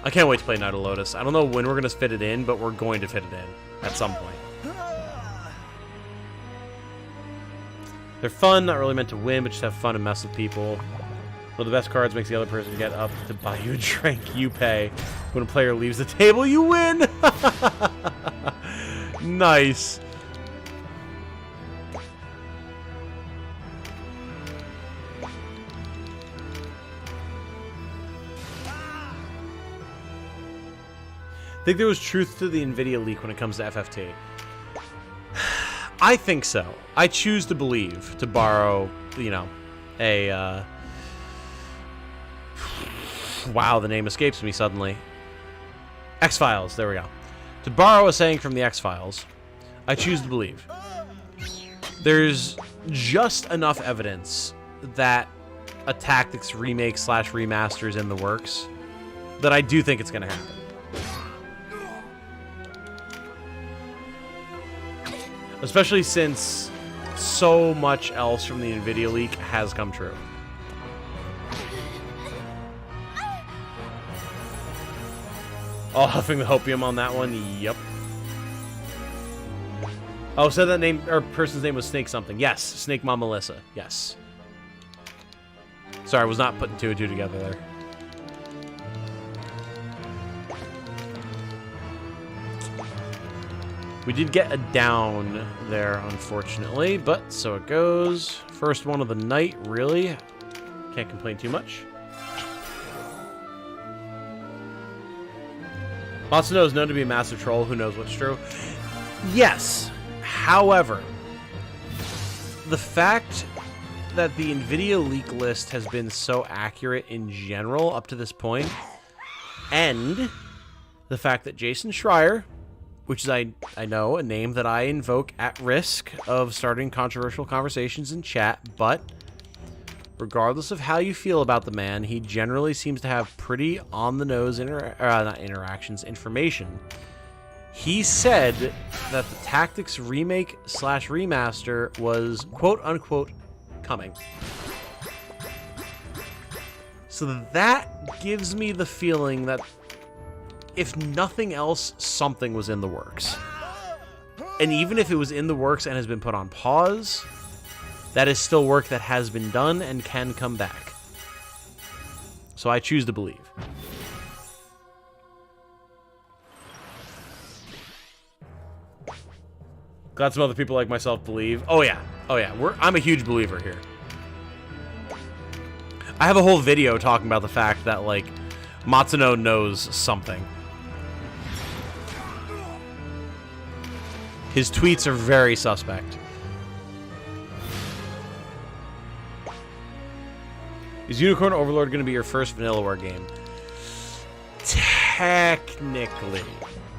I can't wait to play Night of Lotus. I don't know when we're going to fit it in, but we're going to fit it in at some point. They're fun, not really meant to win, but just have fun and mess with people. One of the best cards makes the other person get up to buy you a drink. You pay. When a player leaves the table, you win! Nice. Think there was truth to the NVIDIA leak when it comes to FFT? I think so. I choose to believe, to borrow, you know, a, wow, the name escapes me suddenly. X-Files, there we go. To borrow a saying from the X-Files, I choose to believe. There's just enough evidence that a Tactics remake / remaster is in the works that I do think it's going to happen. Especially since so much else from the NVIDIA leak has come true. Oh, huffing the hopium on that one? Yep. Oh, so that name, or person's name was Snake something. Yes, Snake Mom Melissa. Yes. Sorry, I was not putting 2 and 2 together there. We did get a down there, unfortunately, but so it goes. First one of the night, really. Can't complain too much. Matsuno is known to be a massive troll. Who knows what's true? Yes. However, the fact that the NVIDIA leak list has been so accurate in general up to this point, and the fact that Jason Schreier, which is, I know, a name that I invoke at risk of starting controversial conversations in chat, but regardless of how you feel about the man, he generally seems to have pretty on-the-nose information. He said that the Tactics remake/remaster was quote-unquote coming. So that gives me the feeling that, if nothing else, something was in the works. And even if it was in the works and has been put on pause, that is still work that has been done and can come back. So I choose to believe. Glad some other people like myself believe. Oh yeah. Oh yeah. I'm a huge believer here. I have a whole video talking about the fact that, like, Matsuno knows something. His tweets are very suspect. Is Unicorn Overlord going to be your first Vanillaware game?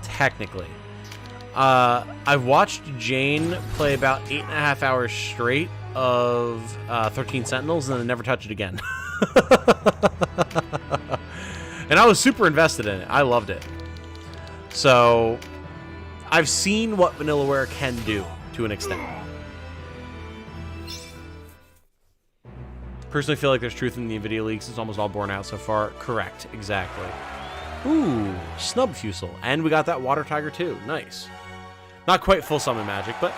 Technically. I've watched Jane play about 8.5 hours straight of 13 Sentinels and then never touch it again. And I was super invested in it. I loved it. So I've seen what Vanillaware can do to an extent. Personally feel like there's truth in the NVIDIA leaks. It's almost all borne out so far. Correct. Exactly. Ooh, Snub Fusel. And we got that Water Tiger too. Nice. Not quite full summon magic, but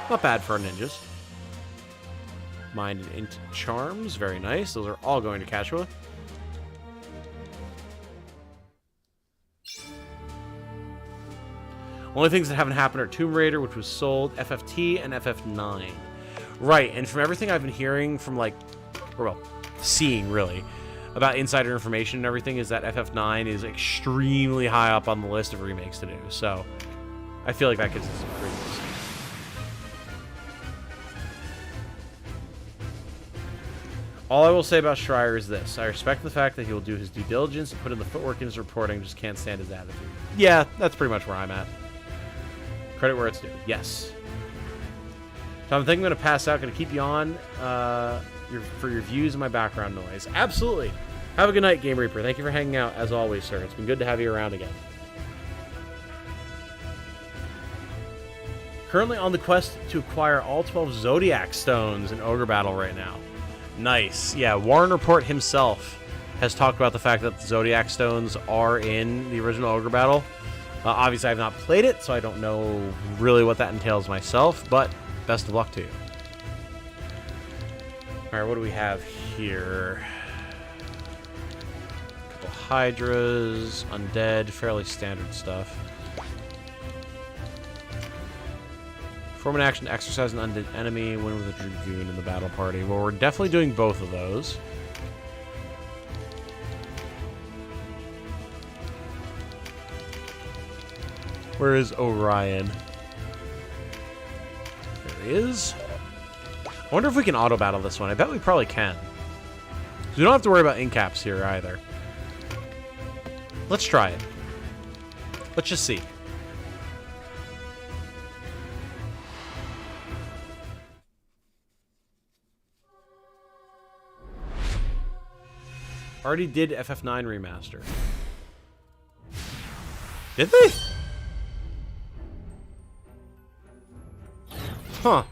not bad for our ninjas. Mind and Int Charms. Very nice. Those are all going to Kashua. Only things that haven't happened are Tomb Raider, which was sold, FFT, and FF9. Right, and from everything I've been hearing from, like, or well, seeing really, about insider information and everything, is that FF9 is extremely high up on the list of remakes to do. So I feel like that gives us some credence. All I will say about Schreier is this. I respect the fact that he will do his due diligence and put in the footwork in his reporting, just can't stand his attitude. Yeah, that's pretty much where I'm at. Credit where it's due. Yes. So I'm thinking I'm going to pass out. Going to keep you on for your views and my background noise. Absolutely. Have a good night, Game Reaper. Thank you for hanging out, as always, sir. It's been good to have you around again. Currently on the quest to acquire all 12 Zodiac Stones in Ogre Battle right now. Nice. Yeah, Warren Report himself has talked about the fact that the Zodiac Stones are in the original Ogre Battle. Obviously, I have not played it, so I don't know really what that entails myself, but best of luck to you. Alright, what do we have here? A couple Hydras, Undead, fairly standard stuff. Perform an action to exercise an undead enemy, win with a Dragoon in the battle party. Well, we're definitely doing both of those. Where is Orion? There he is. I wonder if we can auto-battle this one. I bet we probably can. We don't have to worry about incaps here either. Let's try it. Let's just see. Already did FF9 remaster. Did they? Huh.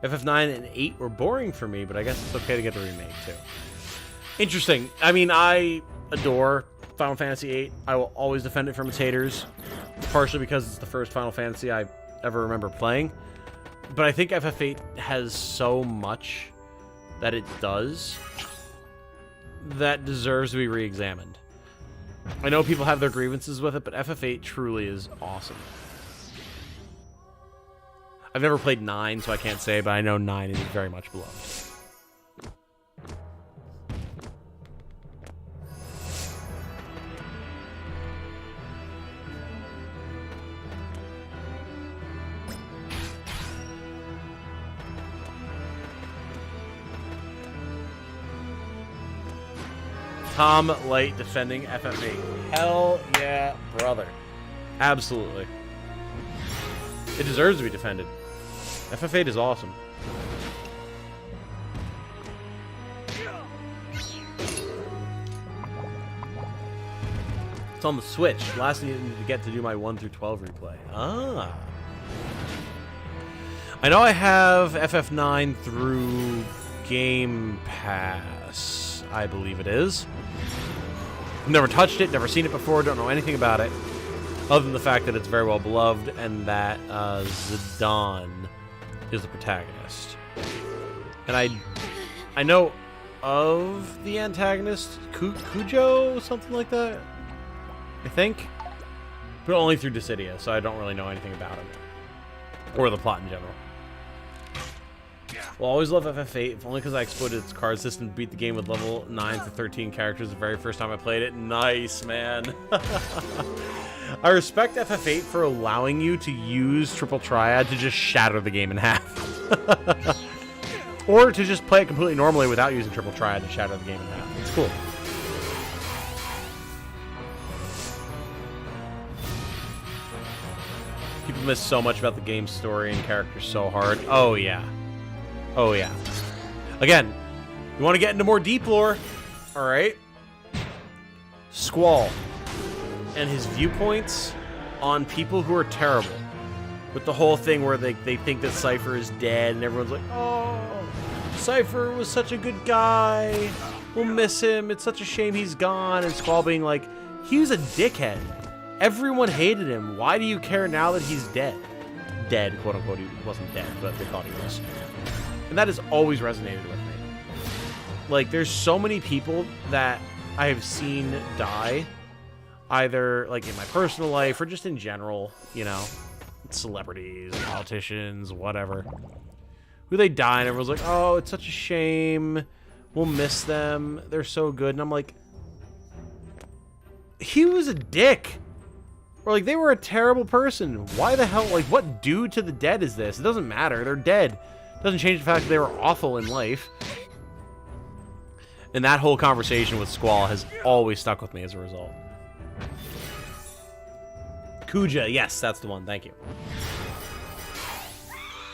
FF9 and 8 were boring for me, but I guess it's okay to get the remake too. Interesting. I mean, I adore Final Fantasy VIII. I will always defend it from its haters, partially because it's the first Final Fantasy I ever remember playing. But I think FF8 has so much that it does that deserves to be re-examined. I know people have their grievances with it, but FF8 truly is awesome. I've never played 9, so I can't say, but I know 9 is very much beloved. Tom Light defending FF8. Hell yeah, brother. Absolutely. It deserves to be defended. FF8 is awesome. It's on the Switch. Last needed to get to do my 1 through 12 replay. Ah. I know I have FF9 through Game Pass, I believe it is. Never touched it, never seen it before, don't know anything about it, other than the fact that it's very well beloved and that Zidane is the protagonist. And I know of the antagonist, Cujo, something like that, I think, but only through Dissidia, so I don't really know anything about him or the plot in general. Will always love FF8, if only because I exploited its card system to beat the game with level 9 to 13 characters the very first time I played it. Nice, man. I respect FF8 for allowing you to use Triple Triad to just shatter the game in half. Or to just play it completely normally without using Triple Triad to shatter the game in half. It's cool. People miss so much about the game's story and characters so hard. Oh, yeah. Oh, yeah. Again, you want to get into more deep lore? Alright. Squall and his viewpoints on people who are terrible. With the whole thing where they think that Cypher is dead and everyone's like, oh, Cypher was such a good guy. We'll miss him. It's such a shame he's gone. And Squall being like, he was a dickhead. Everyone hated him. Why do you care now that he's dead? Dead, quote unquote. He wasn't dead, but they thought he was. And that has always resonated with me. Like, there's so many people that I have seen die, either, like, in my personal life or just in general, you know, celebrities, politicians, whatever, who they die and everyone's like, oh, it's such a shame. We'll miss them. They're so good. And I'm like, he was a dick. Or, like, they were a terrible person. Why the hell, like, what due to the dead is this? It doesn't matter. They're dead. Doesn't change the fact that they were awful in life. And that whole conversation with Squall has always stuck with me as a result. Kuja, yes, that's the one. Thank you.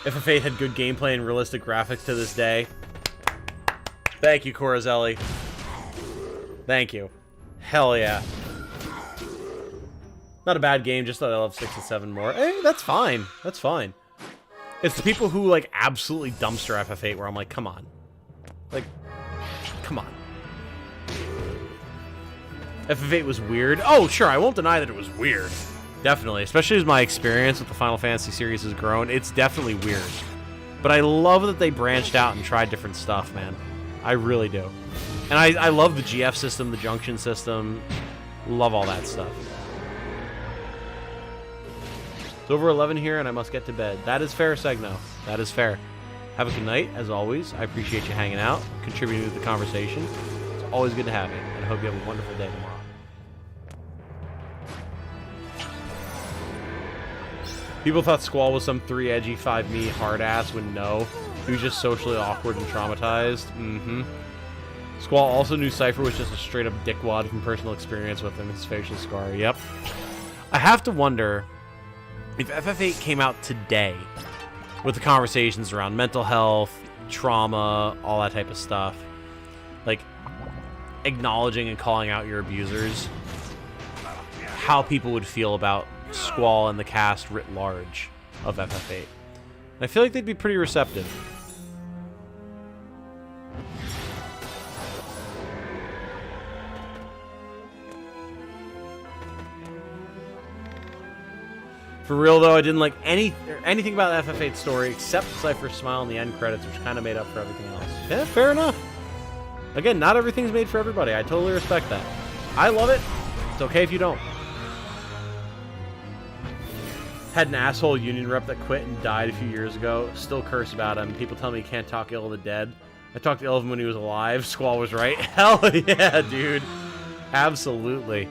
FF8 had good gameplay and realistic graphics to this day. Thank you, Corazelli. Thank you. Hell yeah. Not a bad game, just that I love 6 and 7 more. Hey, that's fine. That's fine. It's the people who, like, absolutely dumpster FF8 where I'm like, come on. Like, come on. FF8 was weird. Oh, sure, I won't deny that it was weird. Definitely. Especially as my experience with the Final Fantasy series has grown. It's definitely weird. But I love that they branched out and tried different stuff, man. I really do. And I love the GF system, the junction system. Love all that stuff. It's over 11 here, and I must get to bed. That is fair, Segno. That is fair. Have a good night, as always. I appreciate you hanging out, contributing to the conversation. It's always good to have you, and I hope you have a wonderful day tomorrow. People thought Squall was some 3 edgy 5 me hard ass when no. He was just socially awkward and traumatized. Mm-hmm. Squall also knew Cypher was just a straight up dickwad from personal experience with him, his facial scar. Yep. I have to wonder if FF8 came out today with the conversations around mental health, trauma, all that type of stuff, like acknowledging and calling out your abusers, how people would feel about Squall and the cast writ large of FF8. And I feel like they'd be pretty receptive. For real, though, I didn't like anything about the FF8 story except Cypher's smile in the end credits, which kind of made up for everything else. Yeah, fair enough. Again, not everything's made for everybody. I totally respect that. I love it. It's okay if you don't. Had an asshole union rep that quit and died a few years ago. Still curse about him. People tell me you can't talk ill of the dead. I talked ill of him when he was alive. Squall was right. Hell yeah, dude. Absolutely.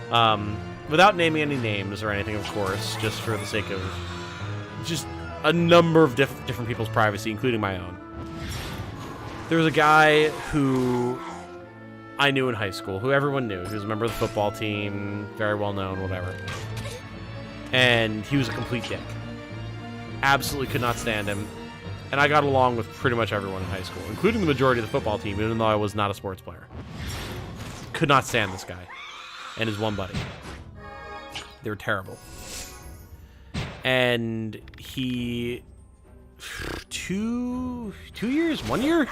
Without naming any names or anything, of course, just for the sake of just a number of different people's privacy, including my own. There was a guy who I knew in high school, who everyone knew. He was a member of the football team, very well known, whatever. And he was a complete dick. Absolutely could not stand him. And I got along with pretty much everyone in high school, including the majority of the football team, even though I was not a sports player. Could not stand this guy and his one buddy. They were terrible. And he, 1 year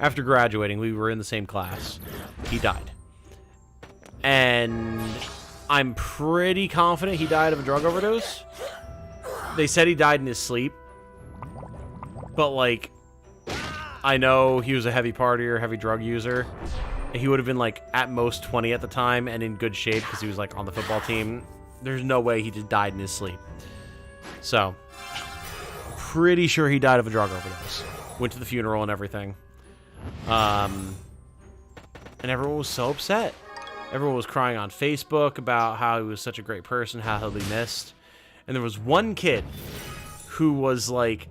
after graduating, we were in the same class. He died. And I'm pretty confident he died of a drug overdose. They said he died in his sleep. But, like, I know he was a heavy partier, heavy drug user. He would have been, like, at most 20 at the time and in good shape because he was, like, on the football team. There's no way he just died in his sleep. So, pretty sure he died of a drug overdose. Went to the funeral and everything. And everyone was so upset. Everyone was crying on Facebook about how he was such a great person, how he'll be missed. And there was one kid who was, like,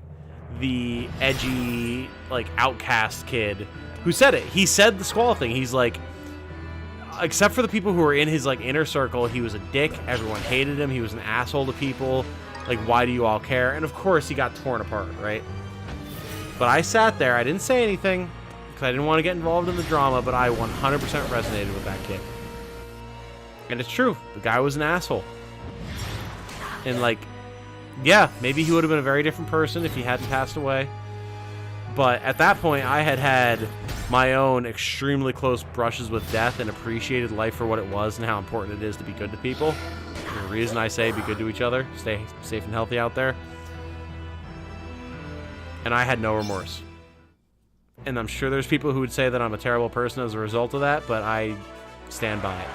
the edgy, like, outcast kid who said it. He said the Squall thing. He's like, except for the people who were in his, like, inner circle, he was a dick. Everyone hated him. He was an asshole to people. Like, why do you all care? And, of course, he got torn apart, right? But I sat there. I didn't say anything because I didn't want to get involved in the drama, but I 100% resonated with that kid. And it's true. The guy was an asshole. And, like, yeah, maybe he would have been a very different person if he hadn't passed away. But at that point, I had my own extremely close brushes with death and appreciated life for what it was and how important it is to be good to people. The reason I say be good to each other, stay safe and healthy out there. And I had no remorse. And I'm sure there's people who would say that I'm a terrible person as a result of that, but I stand by it.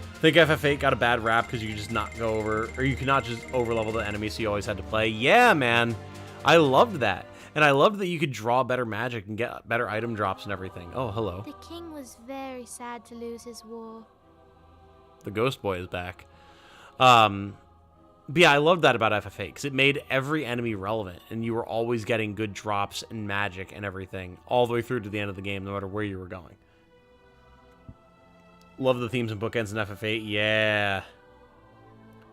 I think FF8 got a bad rap because you could just not go over, or you could not just overlevel the enemy, so you always had to play. Yeah, man. I loved that. And I loved that you could draw better magic and get better item drops and everything. Oh, hello. The king was very sad to lose his war. The ghost boy is back. But yeah, I loved that about FF8 because it made every enemy relevant, and you were always getting good drops and magic and everything all the way through to the end of the game, no matter where you were going. Love the themes and bookends in FF8. Yeah.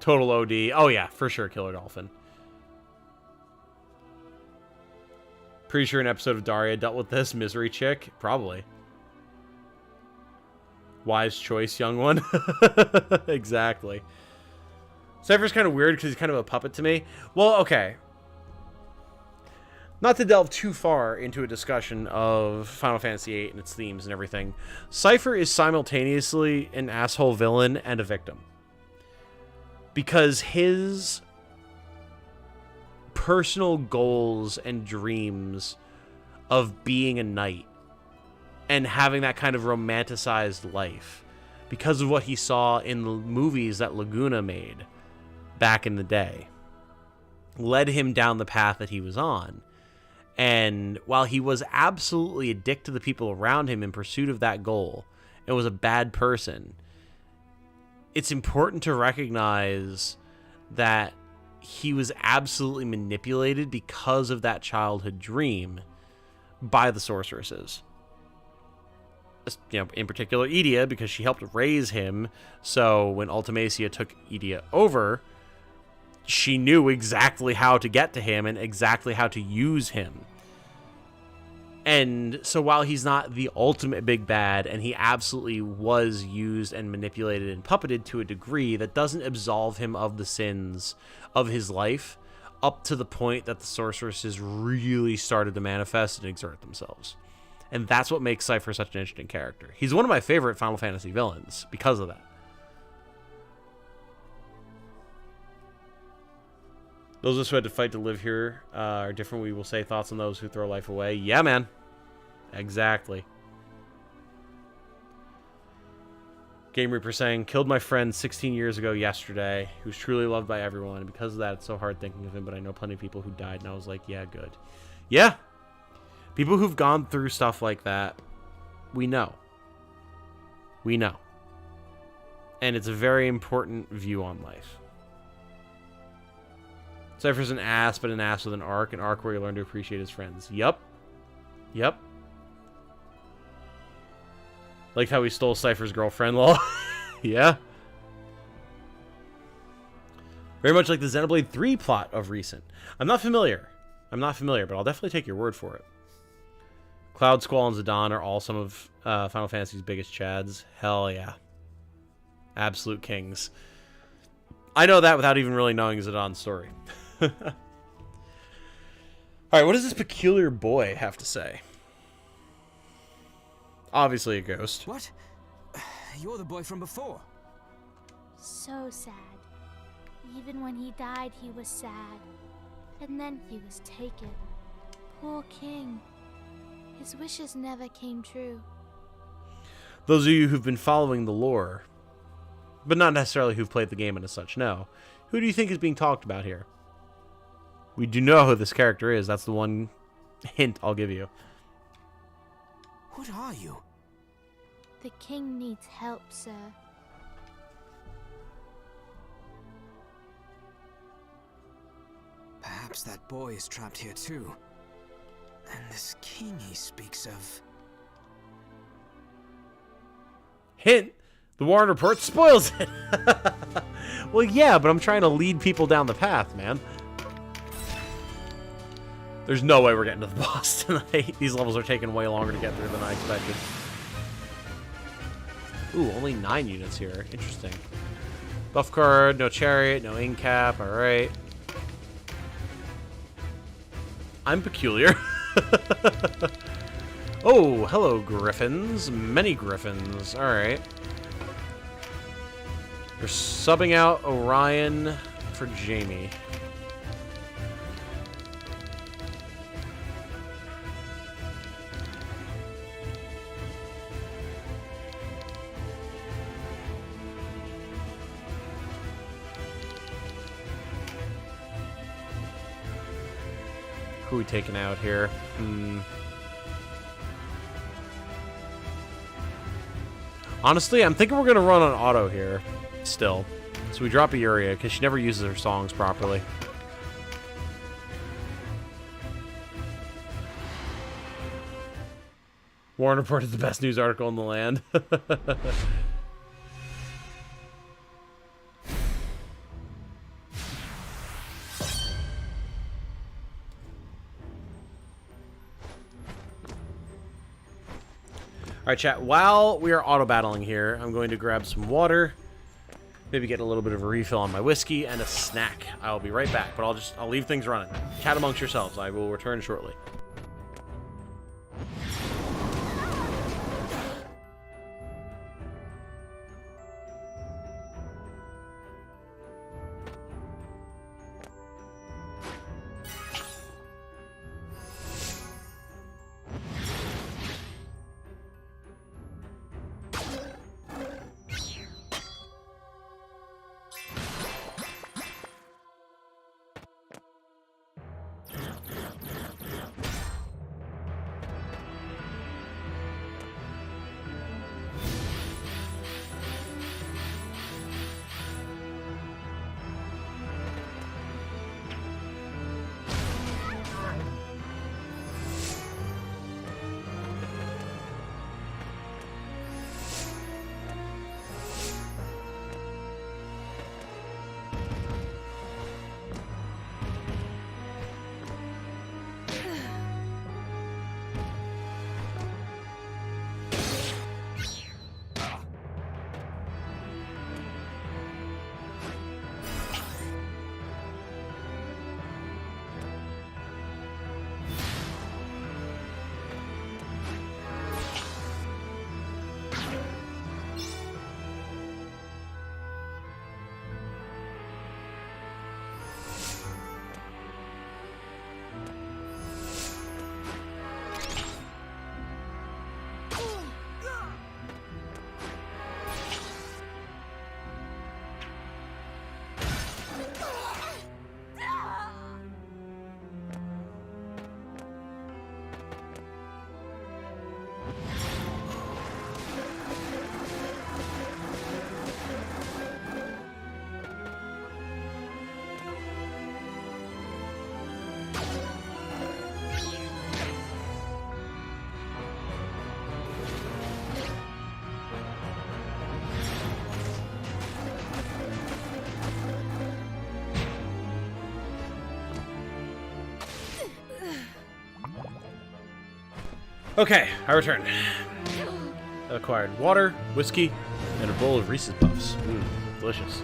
Total OD. Oh, yeah, for sure, Killer Dolphin. Pretty sure an episode of Daria dealt with this. Misery Chick? Probably. Wise choice, young one. Exactly. Cypher's kind of weird because he's kind of a puppet to me. Well, okay. Not to delve too far into a discussion of Final Fantasy VIII and its themes and everything, Cypher is simultaneously an asshole villain and a victim. Because his personal goals and dreams of being a knight and having that kind of romanticized life, because of what he saw in the movies that Laguna made back in the day, led him down the path that he was on. And while he was absolutely a dick to the people around him in pursuit of that goal and was a bad person, it's important to recognize that he was absolutely manipulated because of that childhood dream by the sorceresses. You know, in particular, Edea, because she helped raise him. So when Ultimacia took Edea over, she knew exactly how to get to him and exactly how to use him. And so while he's not the ultimate big bad, and he absolutely was used and manipulated and puppeted to a degree, that doesn't absolve him of the sins of his life up to the point that the sorceresses really started to manifest and exert themselves. And that's what makes Cypher such an interesting character. He's one of my favorite Final Fantasy villains because of that. Those of us who had to fight to live here are different. We will say thoughts on those who throw life away. Yeah, man. Exactly. Game Reaper saying, killed my friend 16 years ago yesterday, who's truly loved by everyone. And because of that, it's so hard thinking of him, but I know plenty of people who died. And I was like, yeah, good. Yeah. People who've gone through stuff like that, we know. We know. And it's a very important view on life. Cypher's an ass, but an ass with an arc where you learn to appreciate his friends. Yup. Yep. Like how he stole Cypher's girlfriend, lol. Yeah. Very much like the Xenoblade 3 plot of recent. I'm not familiar, but I'll definitely take your word for it. Cloud, Squall, and Zidane are all some of Final Fantasy's biggest chads. Hell yeah. Absolute kings. I know that without even really knowing Zidane's story. Alright, what does this peculiar boy have to say? Obviously a ghost. What? You're the boy from before. So sad. Even when he died, he was sad. And then he was taken. Poor king. His wishes never came true. Those of you who've been following the lore, but not necessarily who've played the game and as such, know. Who do you think is being talked about here? We do know who this character is. That's the one hint I'll give you. What are you? The king needs help, sir. Perhaps that boy is trapped here too. And this king he speaks of... Hint! The Warren Report spoils it! Well, yeah, but I'm trying to lead people down the path, man. There's no way we're getting to the boss tonight. These levels are taking way longer to get through than I expected. Ooh, only 9 units here. Interesting. Buff card, no chariot, no ink cap. Alright. I'm peculiar. Oh, hello, griffins. Many griffins. Alright. They're subbing out Orion for Jamie. Who are we taking out here? Honestly, I'm thinking we're going to run on auto here still. So we drop Ioria because she never uses her songs properly. Warren Report is the best news article in the land. Alright, chat, while we are auto-battling here, I'm going to grab some water, maybe get a little bit of a refill on my whiskey, and a snack. I'll be right back, but I'll leave things running. Chat amongst yourselves. I will return shortly. Okay, I return. Acquired water, whiskey, and a bowl of Reese's Puffs. Delicious.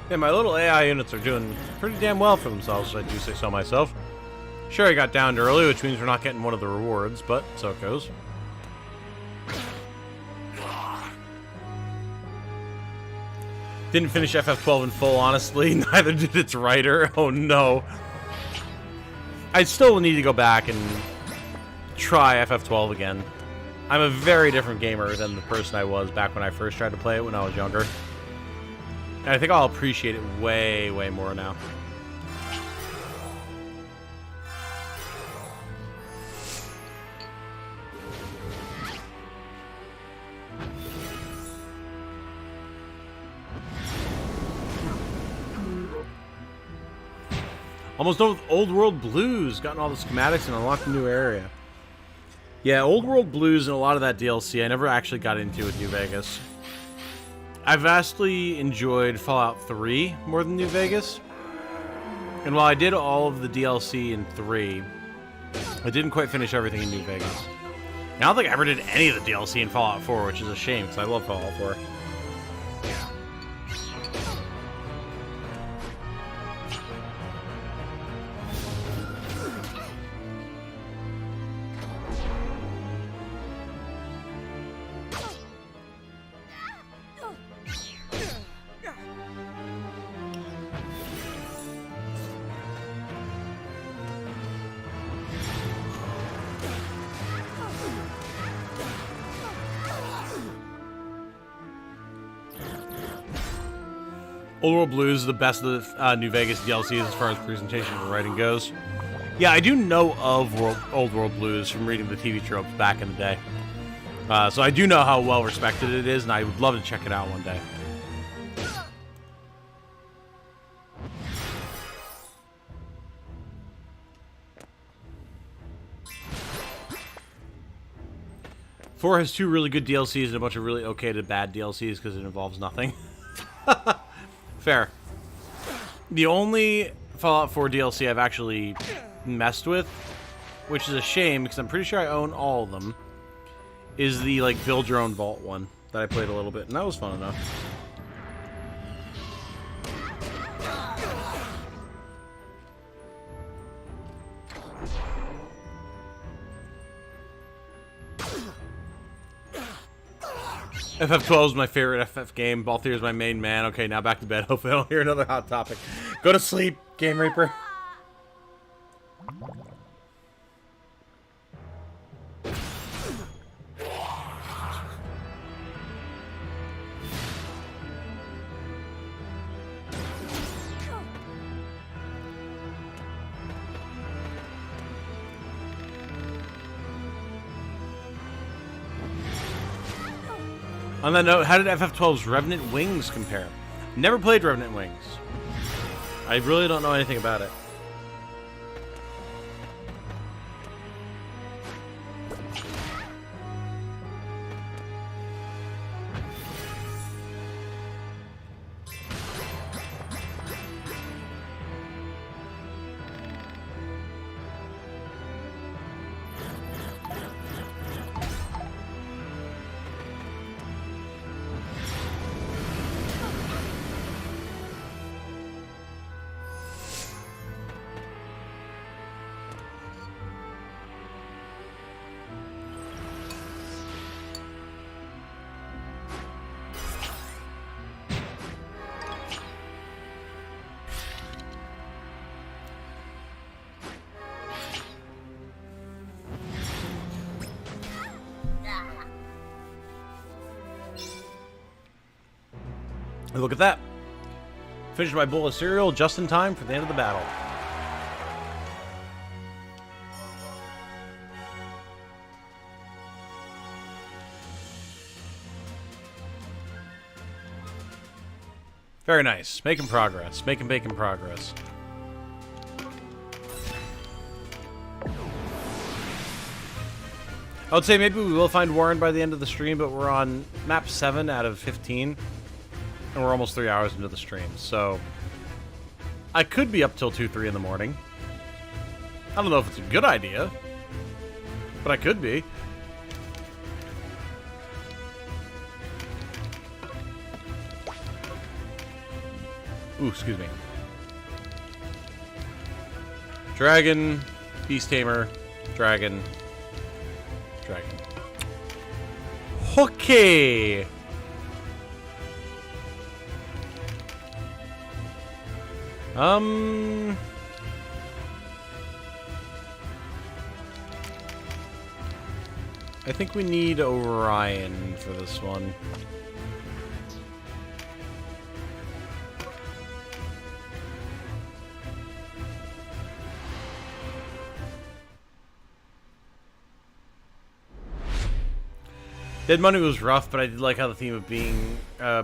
Yeah, my little AI units are doing pretty damn well for themselves, if I do say so myself. Sure, I got downed early, which means we're not getting one of the rewards, but so it goes. Didn't finish FF12 in full, honestly. Neither did its writer. Oh no. I still need to go back and try FF12 again. I'm a very different gamer than the person I was back when I first tried to play it when I was younger. And I think I'll appreciate it way, way more now. Almost done with Old World Blues. Gotten all the schematics and unlocked a new area. Yeah, Old World Blues and a lot of that DLC I never actually got into with New Vegas. I vastly enjoyed Fallout 3 more than New Vegas. And while I did all of the DLC in 3, I didn't quite finish everything in New Vegas. And I don't think I ever did any of the DLC in Fallout 4, which is a shame, because I love Fallout 4. Old World Blues is the best of the New Vegas DLCs as far as presentation and writing goes. Yeah, I do know of Old World Blues from reading the TV tropes back in the day. So I do know how well respected it is, and I would love to check it out one day. Four has 2 really good DLCs and a bunch of really okay to bad DLCs because it involves nothing. Fair. The only Fallout 4 DLC I've actually messed with, which is a shame because I'm pretty sure I own all of them, is the like build your own vault one that I played a little bit, and that was fun enough. FF12 is my favorite FF game. Balthier is my main man. Okay, now back to bed. Hopefully I don't hear another hot topic. Go to sleep, Game Reaper. On that note, how did FF12's Revenant Wings compare? Never played Revenant Wings. I really don't know anything about it. Look at that. Finished my bowl of cereal just in time for the end of the battle. Very nice. Making progress. Making bacon progress. I would say maybe we will find Warren by the end of the stream, but we're on map 7 out of 15. And we're almost 3 hours into the stream, so I could be up till 2, 3 in the morning. I don't know if it's a good idea, but I could be. Ooh, excuse me. Dragon, Beast Tamer, Dragon, Dragon. Okay. I think we need Orion for this one. Dead Money was rough, but I did like how the theme of being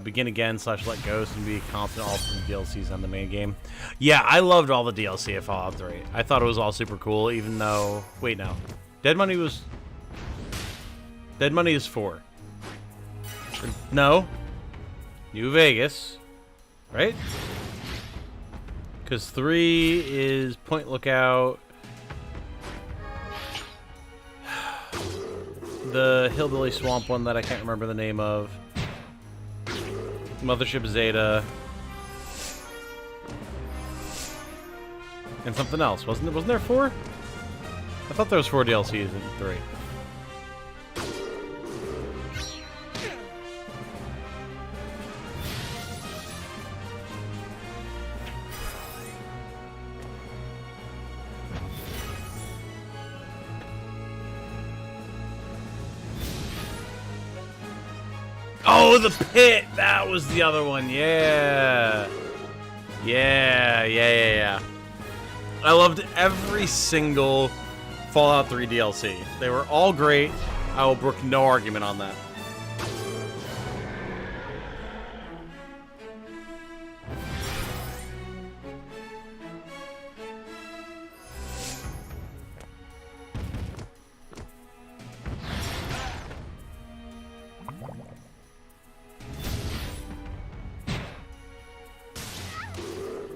begin again / let go and be constant all through the DLCs on the main game. Yeah, I loved all the DLC of Fallout 3. I thought it was all super cool, even though... Wait, no. Dead Money was... Dead Money is 4. No. New Vegas. Right? Because 3 is Point Lookout... The Hillbilly Swamp one that I can't remember the name of. Mothership Zeta. And something else. Wasn't there 4? I thought there was 4 DLCs in 3. Oh, the pit! That was the other one, yeah! Yeah. I loved every single Fallout 3 DLC. They were all great. I will brook no argument on that.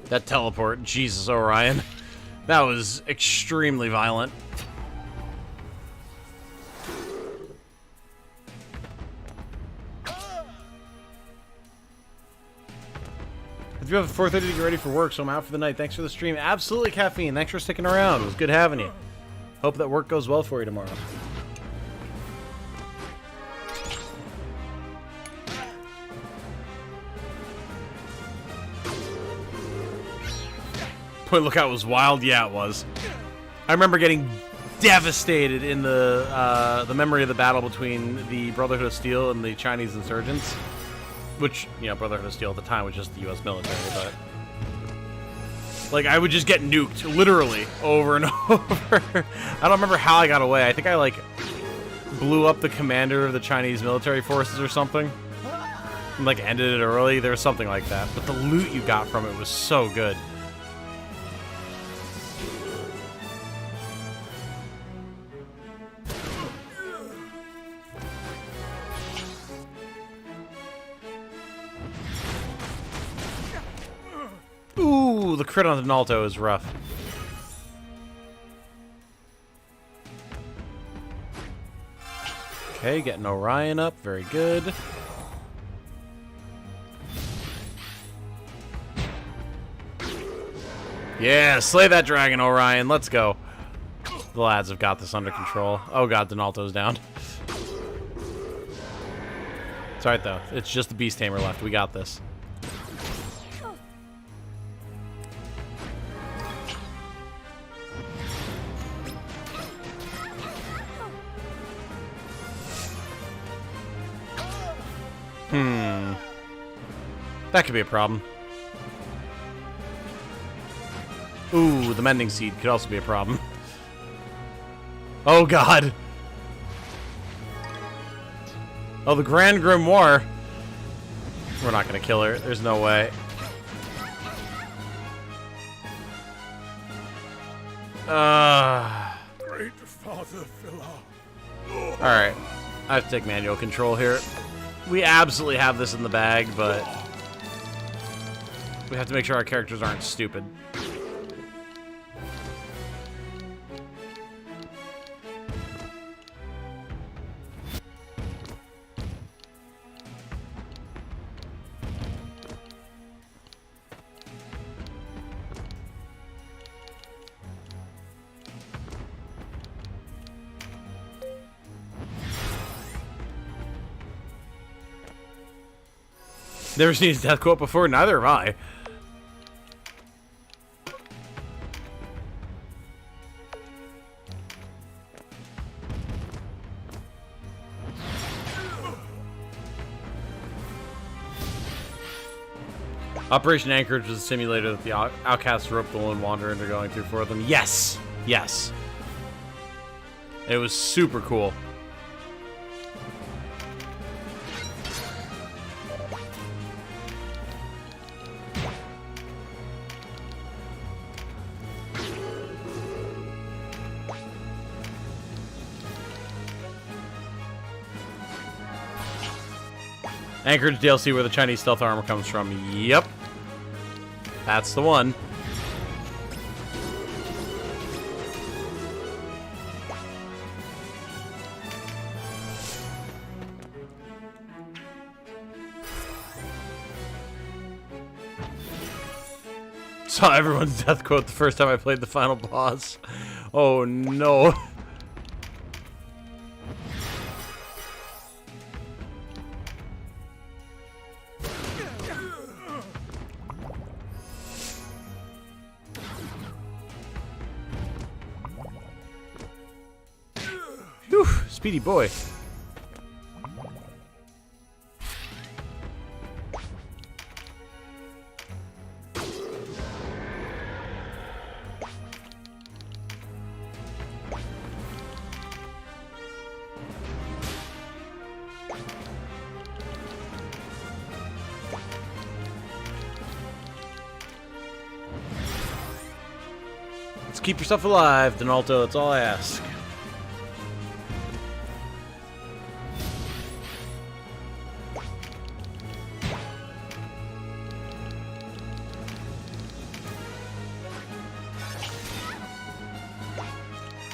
That teleport, Jesus, Orion. That was extremely violent. If you have 4:30 to get ready for work, so I'm out for the night. Thanks for the stream. Absolutely, Caffeine. Thanks for sticking around. It was good having you. Hope that work goes well for you tomorrow. Point Lookout was wild. Yeah, it was. I remember getting devastated in the memory of the battle between the Brotherhood of Steel and the Chinese insurgents. Which, you know, Brotherhood of Steel at the time was just the U.S. military, but... Like, I would just get nuked, literally, over and over. I don't remember how I got away. I think I, like, blew up the commander of the Chinese military forces or something. And, like, ended it early. There was something like that. But the loot you got from it was so good. Ooh, the crit on Donalto is rough. Okay, getting Orion up. Very good. Yeah, slay that dragon, Orion. Let's go. The lads have got this under control. Oh god, Donalto's down. It's alright though. It's just the Beast Tamer left. We got this. That could be a problem. Ooh, the Mending Seed could also be a problem. Oh, God. Oh, the Grand Grimoire. We're not going to kill her. There's no way. Great Father Phila. Alright. I have to take manual control here. We absolutely have this in the bag, but we have to make sure our characters aren't stupid. Never seen his death quote before, neither have I. Operation Anchorage was a simulator that the outcasts roped the lone wanderer into going through for them. Yes! Yes. It was super cool. Anchorage DLC where the Chinese stealth armor comes from. Yep. That's the one. Saw everyone's death quote the first time I played the final boss. Oh no. Whew, speedy boy. Let's keep yourself alive, Donalto. That's all I ask.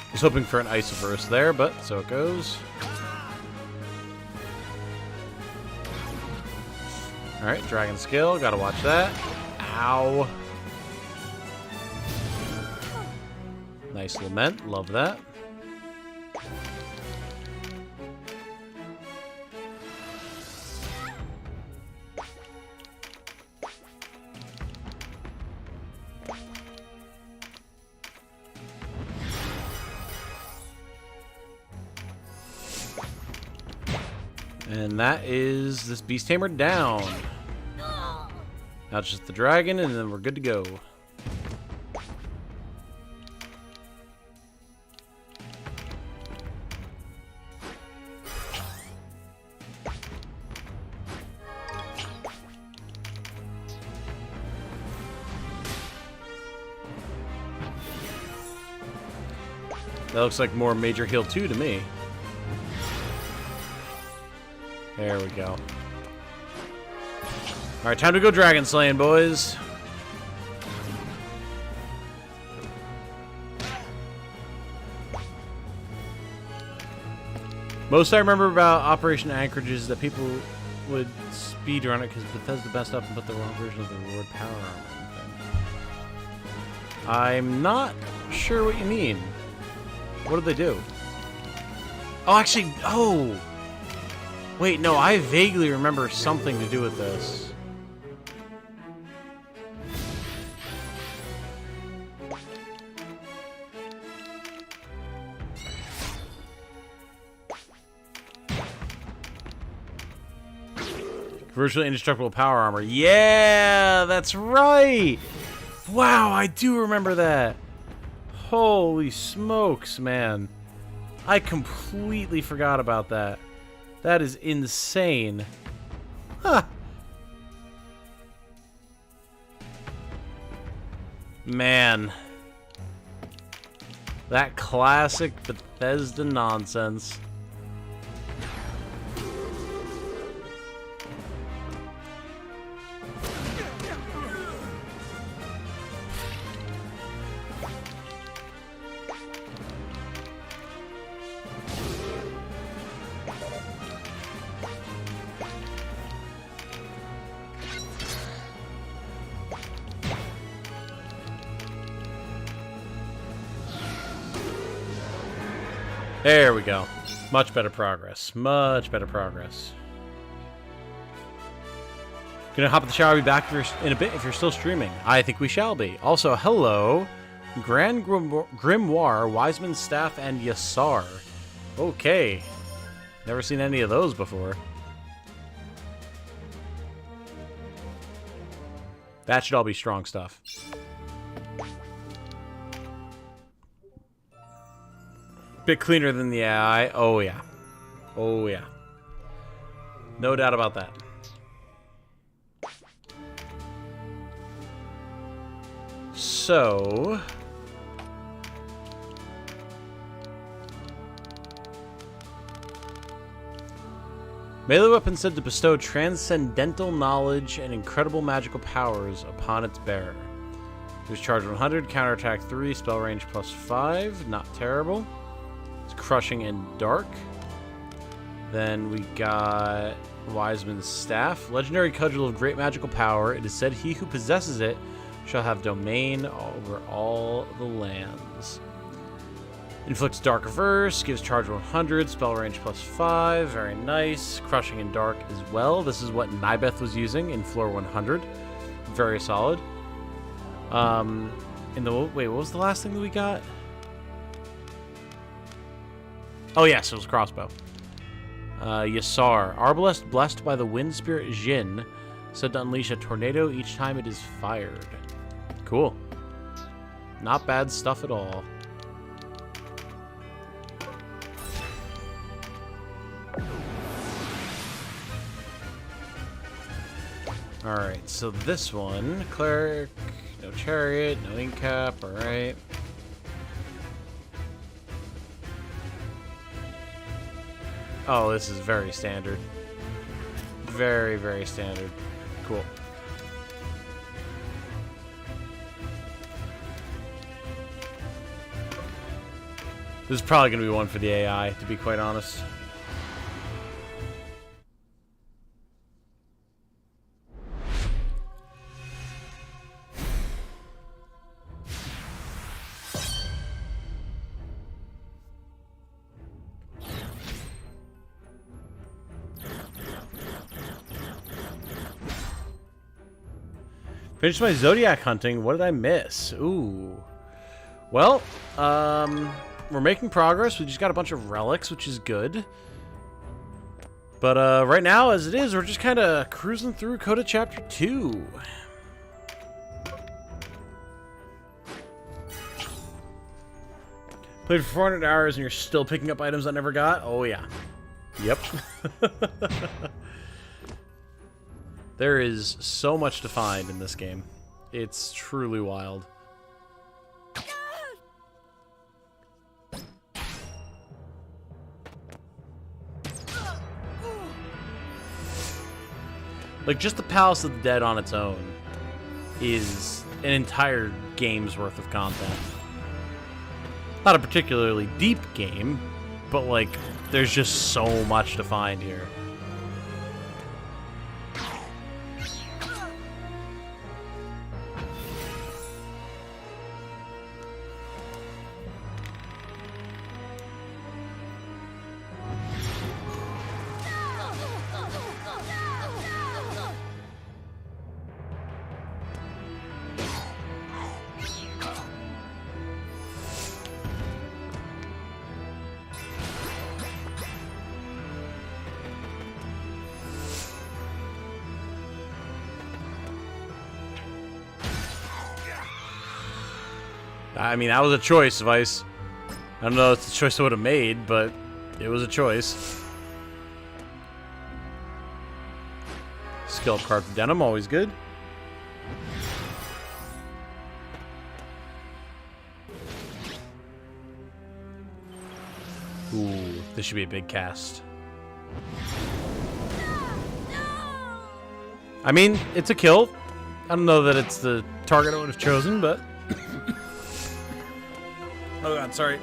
I was hoping for an Iceverse there, but so it goes. Alright, Dragon Skill. Gotta watch that. Ow. Nice Lament. Love that. And that is this Beast Tamer down. Now it's just the dragon, and then we're good to go. That looks like more Major Heal 2 to me. There we go. Alright, time to go dragon slaying, boys. Most I remember about Operation Anchorage is that people would speedrun it because Bethesda messed up and put the wrong version of the reward power armor thing. I'm not sure what you mean. What did they do? Oh, actually, oh! Wait, no, I vaguely remember something to do with this. Virtually indestructible power armor. Yeah, that's right. Wow, I do remember that. Holy smokes, man. I completely forgot about that. That is insane. Huh. Man. That classic Bethesda nonsense. There we go. Much better progress. Much better progress. Gonna hop in the shower. Be back in a bit if you're still streaming. I think we shall be. Also, hello, Grand Grimoire, Wiseman's Staff, and Yassar. Okay. Never seen any of those before. That should all be strong stuff. Bit cleaner than the AI. Oh, yeah. Oh, yeah. No doubt about that. So... melee weapon said to bestow transcendental knowledge and incredible magical powers upon its bearer. There's charge 100, counterattack 3, spell range plus 5. Not terrible. Crushing in dark. Then we got Wiseman's Staff. Legendary cudgel of great magical power. It is said he who possesses it shall have domain over all the lands. Inflicts dark reverse. Gives charge 100. Spell range plus 5. Very nice. Crushing in dark as well. This is what Nibeth was using in floor 100. Very solid. Wait, what was the last thing that we got? Oh, yes, it was crossbow. Yassar. Arbalest blessed by the wind spirit Jin, said to unleash a tornado each time it is fired. Cool. Not bad stuff at all. Alright, so this one, cleric, no chariot, no incap, alright. Oh, this is very standard. Very, very standard. Cool. This is probably going to be one for the AI, to be quite honest. Finished my Zodiac hunting. What did I miss? Ooh. Well, we're making progress. We just got a bunch of relics, which is good. But right now, as it is, we're just kind of cruising through CODA Chapter 2. Played for 400 hours and you're still picking up items I never got? Oh, yeah. Yep. There is so much to find in this game. It's truly wild. Like, just the Palace of the Dead on its own is an entire game's worth of content. Not a particularly deep game, but, like, there's just so much to find here. I mean, that was a choice, Vice. I don't know if it's a choice I would have made, but it was a choice. Skill up card for Denim, always good. Ooh, this should be a big cast. I mean, it's a kill. I don't know that it's the target I would have chosen, but... Oh god, sorry.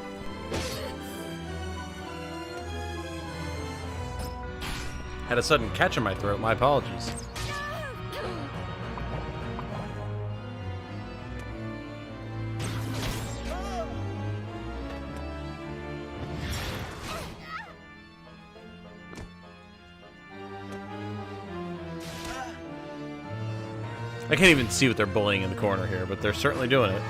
Had a sudden catch in my throat, my apologies. I can't even see what they're bullying in the corner here, but they're certainly doing it.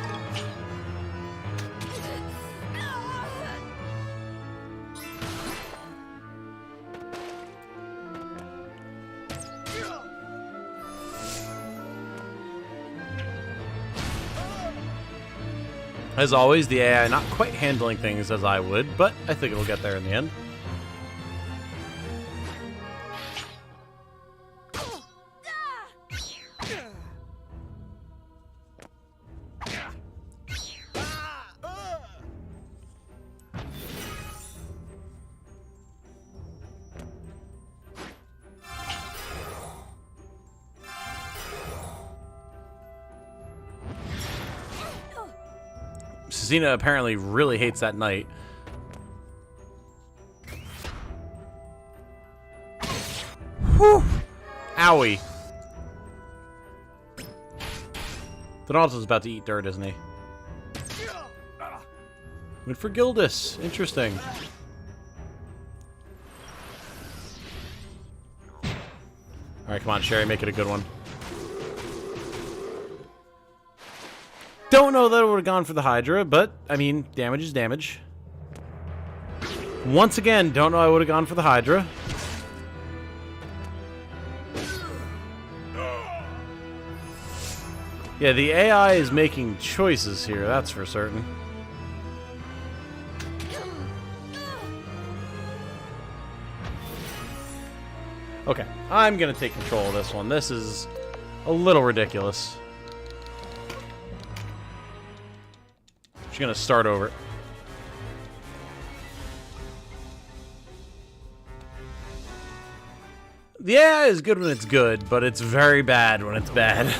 As always, the AI not quite handling things as I would, but I think it'll get there in the end. Xena apparently really hates that knight. Whew! Owie. Donaldo's about to eat dirt, isn't he? Went for Gildas. Interesting. Alright, come on, Sherry, make it a good one. Don't know that it would have gone for the Hydra, but, I mean, damage is damage. Once again, don't know I would have gone for the Hydra. Yeah, the AI is making choices here, that's for certain. Okay, I'm gonna take control of this one. This is a little ridiculous. Just gonna start over. The AI is good when it's good, but it's very bad when it's bad.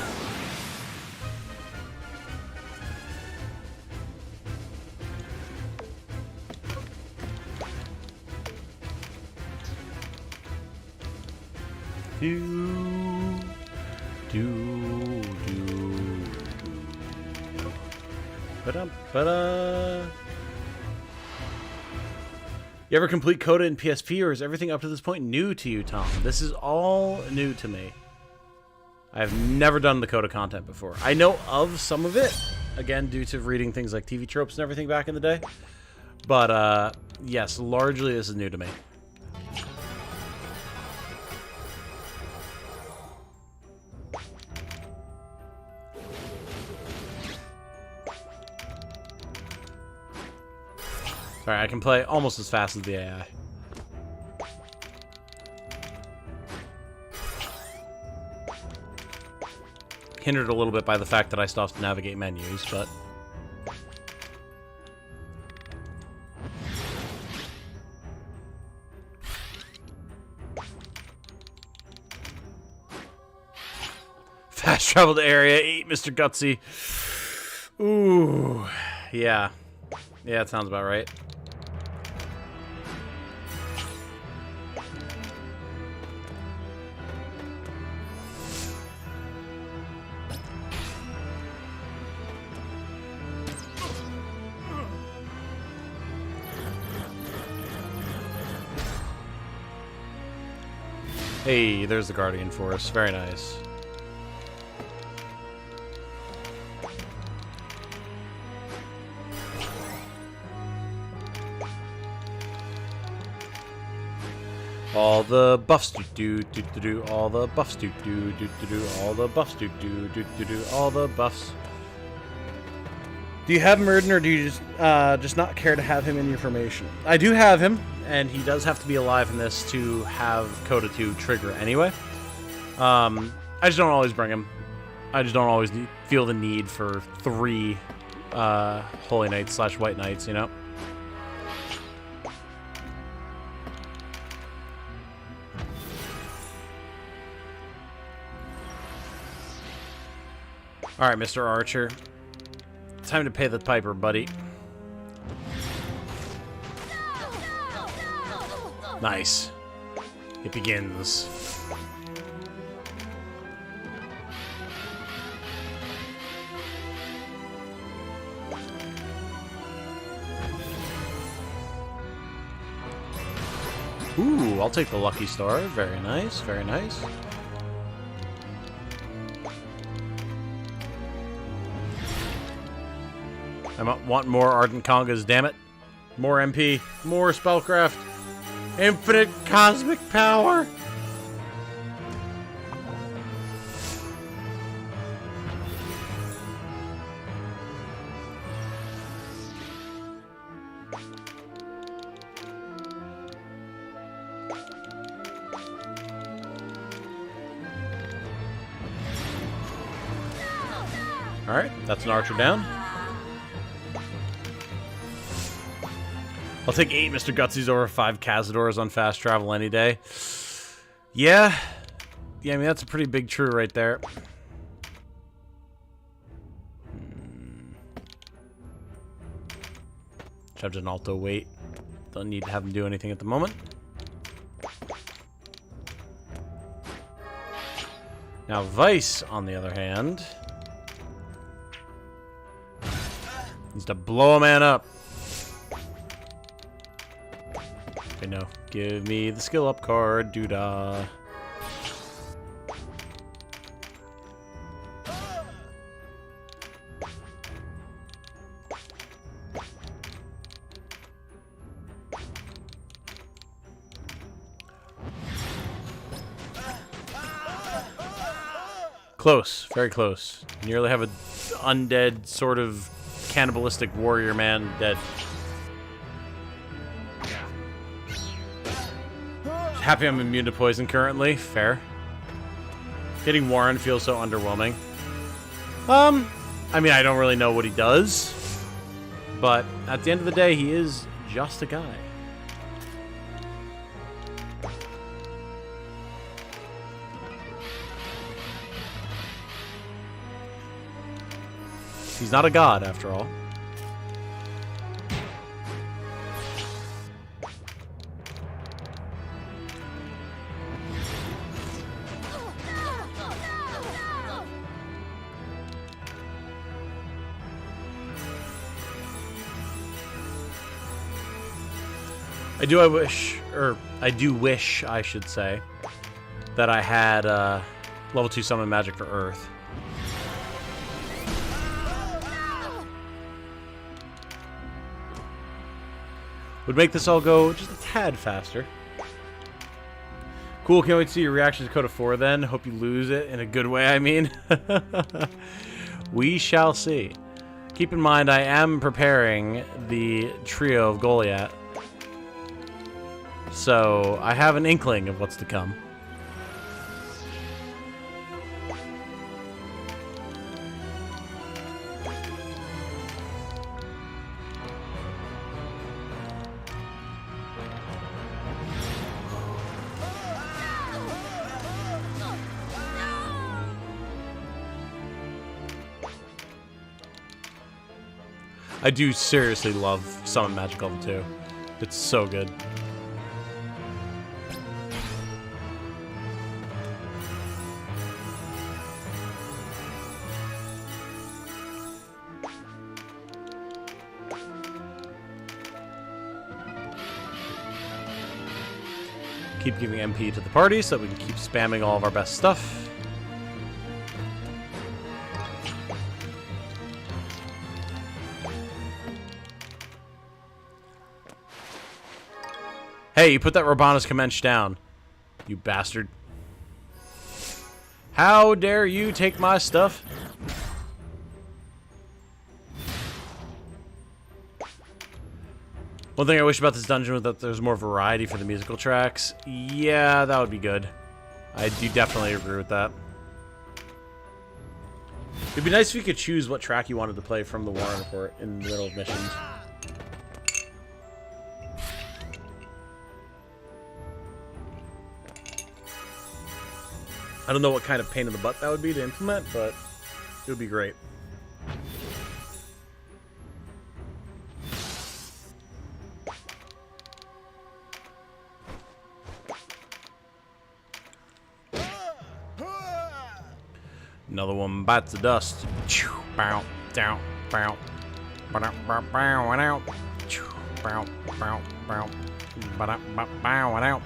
You ever complete CODA in PSP, or is everything up to this point new to you, Tom? This is all new to me. I've never done the CODA content before. I know of some of it, again, due to reading things like TV tropes and everything back in the day. But, yes, largely this is new to me. Alright, I can play almost as fast as the AI. Hindered a little bit by the fact that I still have to navigate menus, but... Fast travel to area 8, Mr. Gutsy. Ooh, yeah. Yeah, that sounds about right. Hey, there's the Guardian Force. Very nice. All the buffs do do do do. All the buffs do do do do do. All the buffs do do do do do. All the buffs. Do you have Murden, or do you just not care to have him in your formation? I do have him, and he does have to be alive in this to have CODA 2 trigger anyway. I just don't always bring him. I just don't always feel the need for 3 Holy Knights / White Knights, you know? Alright, Mr. Archer. Time to pay the piper, buddy. Nice. It begins. Ooh, I'll take the lucky star. Very nice, very nice. I want more Ardent Congas, damn it. More MP, more spellcraft, infinite cosmic power. Alright, that's an archer down. I'll take 8 Mr. Gutsies over 5 Cazadors on fast travel any day. Yeah. Yeah, I mean, that's a pretty big true right there. Should have an Alto wait. Don't need to have him do anything at the moment. Now, Vice, on the other hand, needs to blow a man up. Okay, no. Give me the skill up card, doodah. Close, very close. Nearly have a undead sort of cannibalistic warrior man dead. Happy I'm immune to poison currently. Fair. Getting Warren feels so underwhelming. I mean, I don't really know what he does, but at the end of the day, he is just a guy. He's not a god, after all. I do wish, I should say, that I had level 2 summon magic for Earth. Would make this all go just a tad faster. Cool, can't wait to see your reaction to CODA 4 then. Hope you lose it in a good way, I mean. We shall see. Keep in mind, I am preparing the trio of Goliath. So, I have an inkling of what's to come. I do seriously love Summon Magic Level 2. It's so good. Keep giving MP to the party so that we can keep spamming all of our best stuff. Hey, you put that Rabanus Commence down, you bastard. How dare you take my stuff? One thing I wish about this dungeon was that there's more variety for the musical tracks. Yeah, that would be good. I do definitely agree with that. It'd be nice if you could choose what track you wanted to play from the Warren Report in the middle of missions. I don't know what kind of pain in the butt that would be to implement, but it would be great. Another one bites the dust. Bow, down, bow, bow, bow, bow, and out. Bow, bow, bow, bow, bow, and out.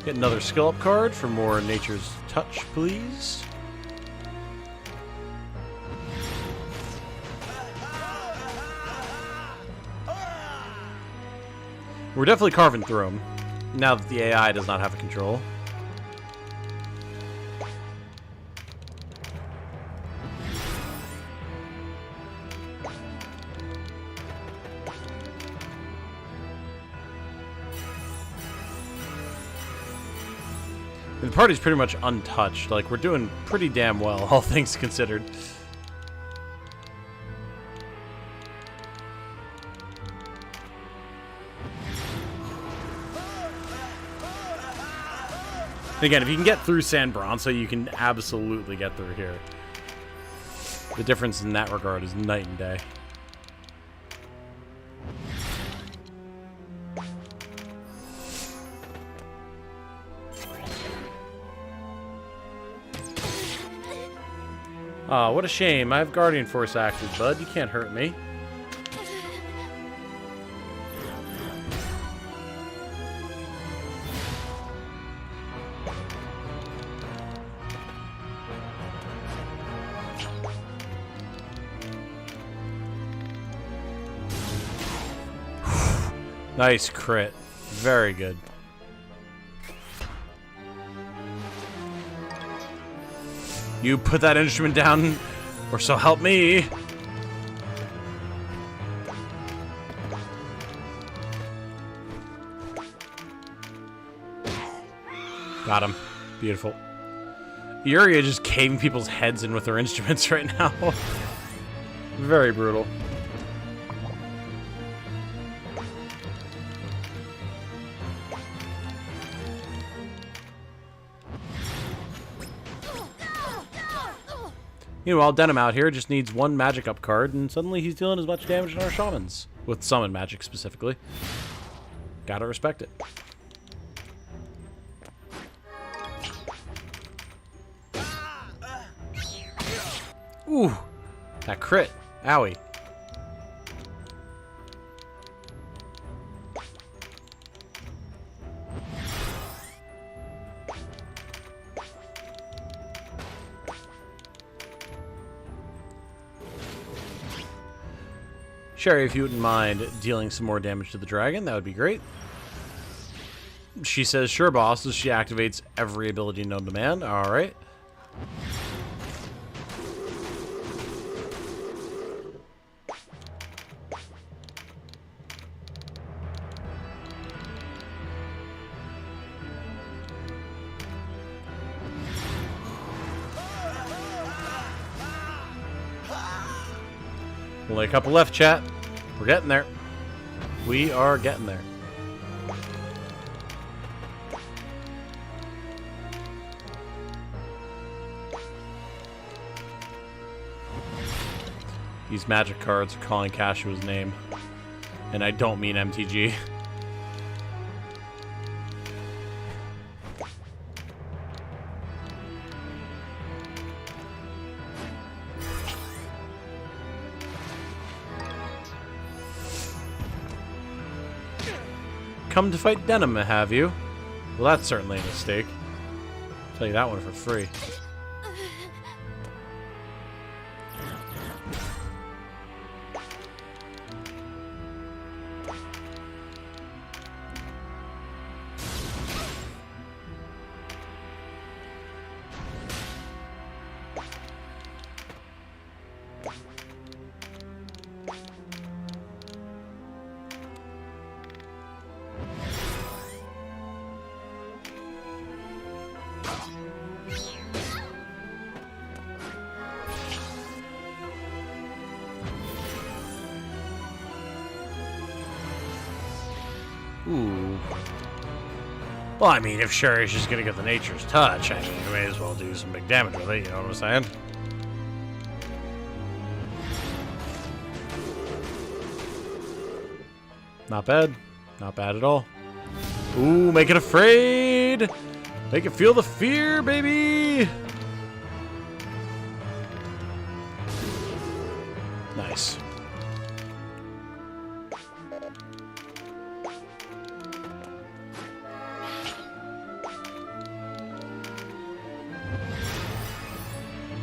Get another skill up card for more Nature's Touch, please. We're definitely carving through them, now that the AI does not have a control. The party's pretty much untouched. Like, we're doing pretty damn well, all things considered. Again, if you can get through San Bronzo, you can absolutely get through here. The difference in that regard is night and day. Aw, what a shame. I have Guardian Force active, bud. You can't hurt me. Nice crit. Very good. You put that instrument down, or so help me. Got him. Beautiful. Yuria just caving people's heads in with her instruments right now. Very brutal. Meanwhile, Denim out here just needs one magic up card, and suddenly he's dealing as much damage as our shamans. With summon magic, specifically. Gotta respect it. Ooh! That crit. Owie. Sherry, if you wouldn't mind dealing some more damage to the dragon, that would be great. She says, sure, boss, as she activates every ability known to man. Alright. Only a couple left, chat. We're getting there. We are getting there. These magic cards are calling Cashua's name. And I don't mean MTG. come to fight Denim, have you? Well, that's certainly a mistake. I'll tell you that one for free. Ooh. Well, I mean, if Sherry's just gonna get the Nature's Touch, I mean, you may as well do some big damage with it, you know what I'm saying? Not bad. Not bad at all. Ooh, make it afraid! Make it feel the fear, baby! Nice.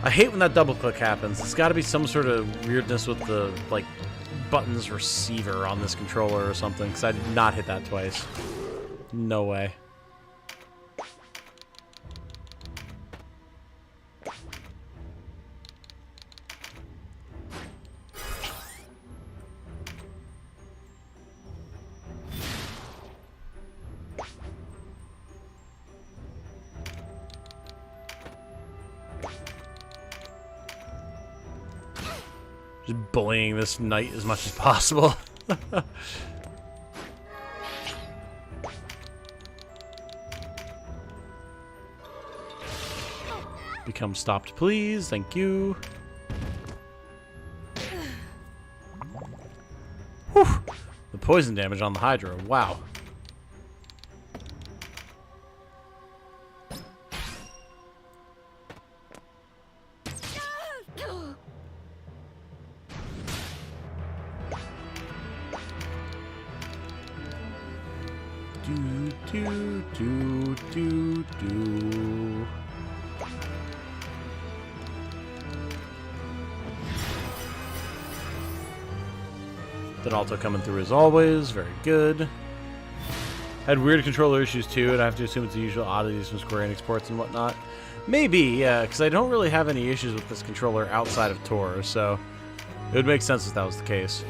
I hate when that double click happens. It's got to be some sort of weirdness with the, like, buttons receiver on this controller or something, because I did not hit that twice. No way. Just bullying this knight as much as possible. Become stopped, please. Thank you. Whew. The poison damage on the Hydra. Wow. Do. Donalto coming through as always. Very good. Had weird controller issues too, and I have to assume it's the usual oddities from Square Enix ports and whatnot. Maybe, yeah, because I don't really have any issues with this controller outside of Tor, so it would make sense if that was the case.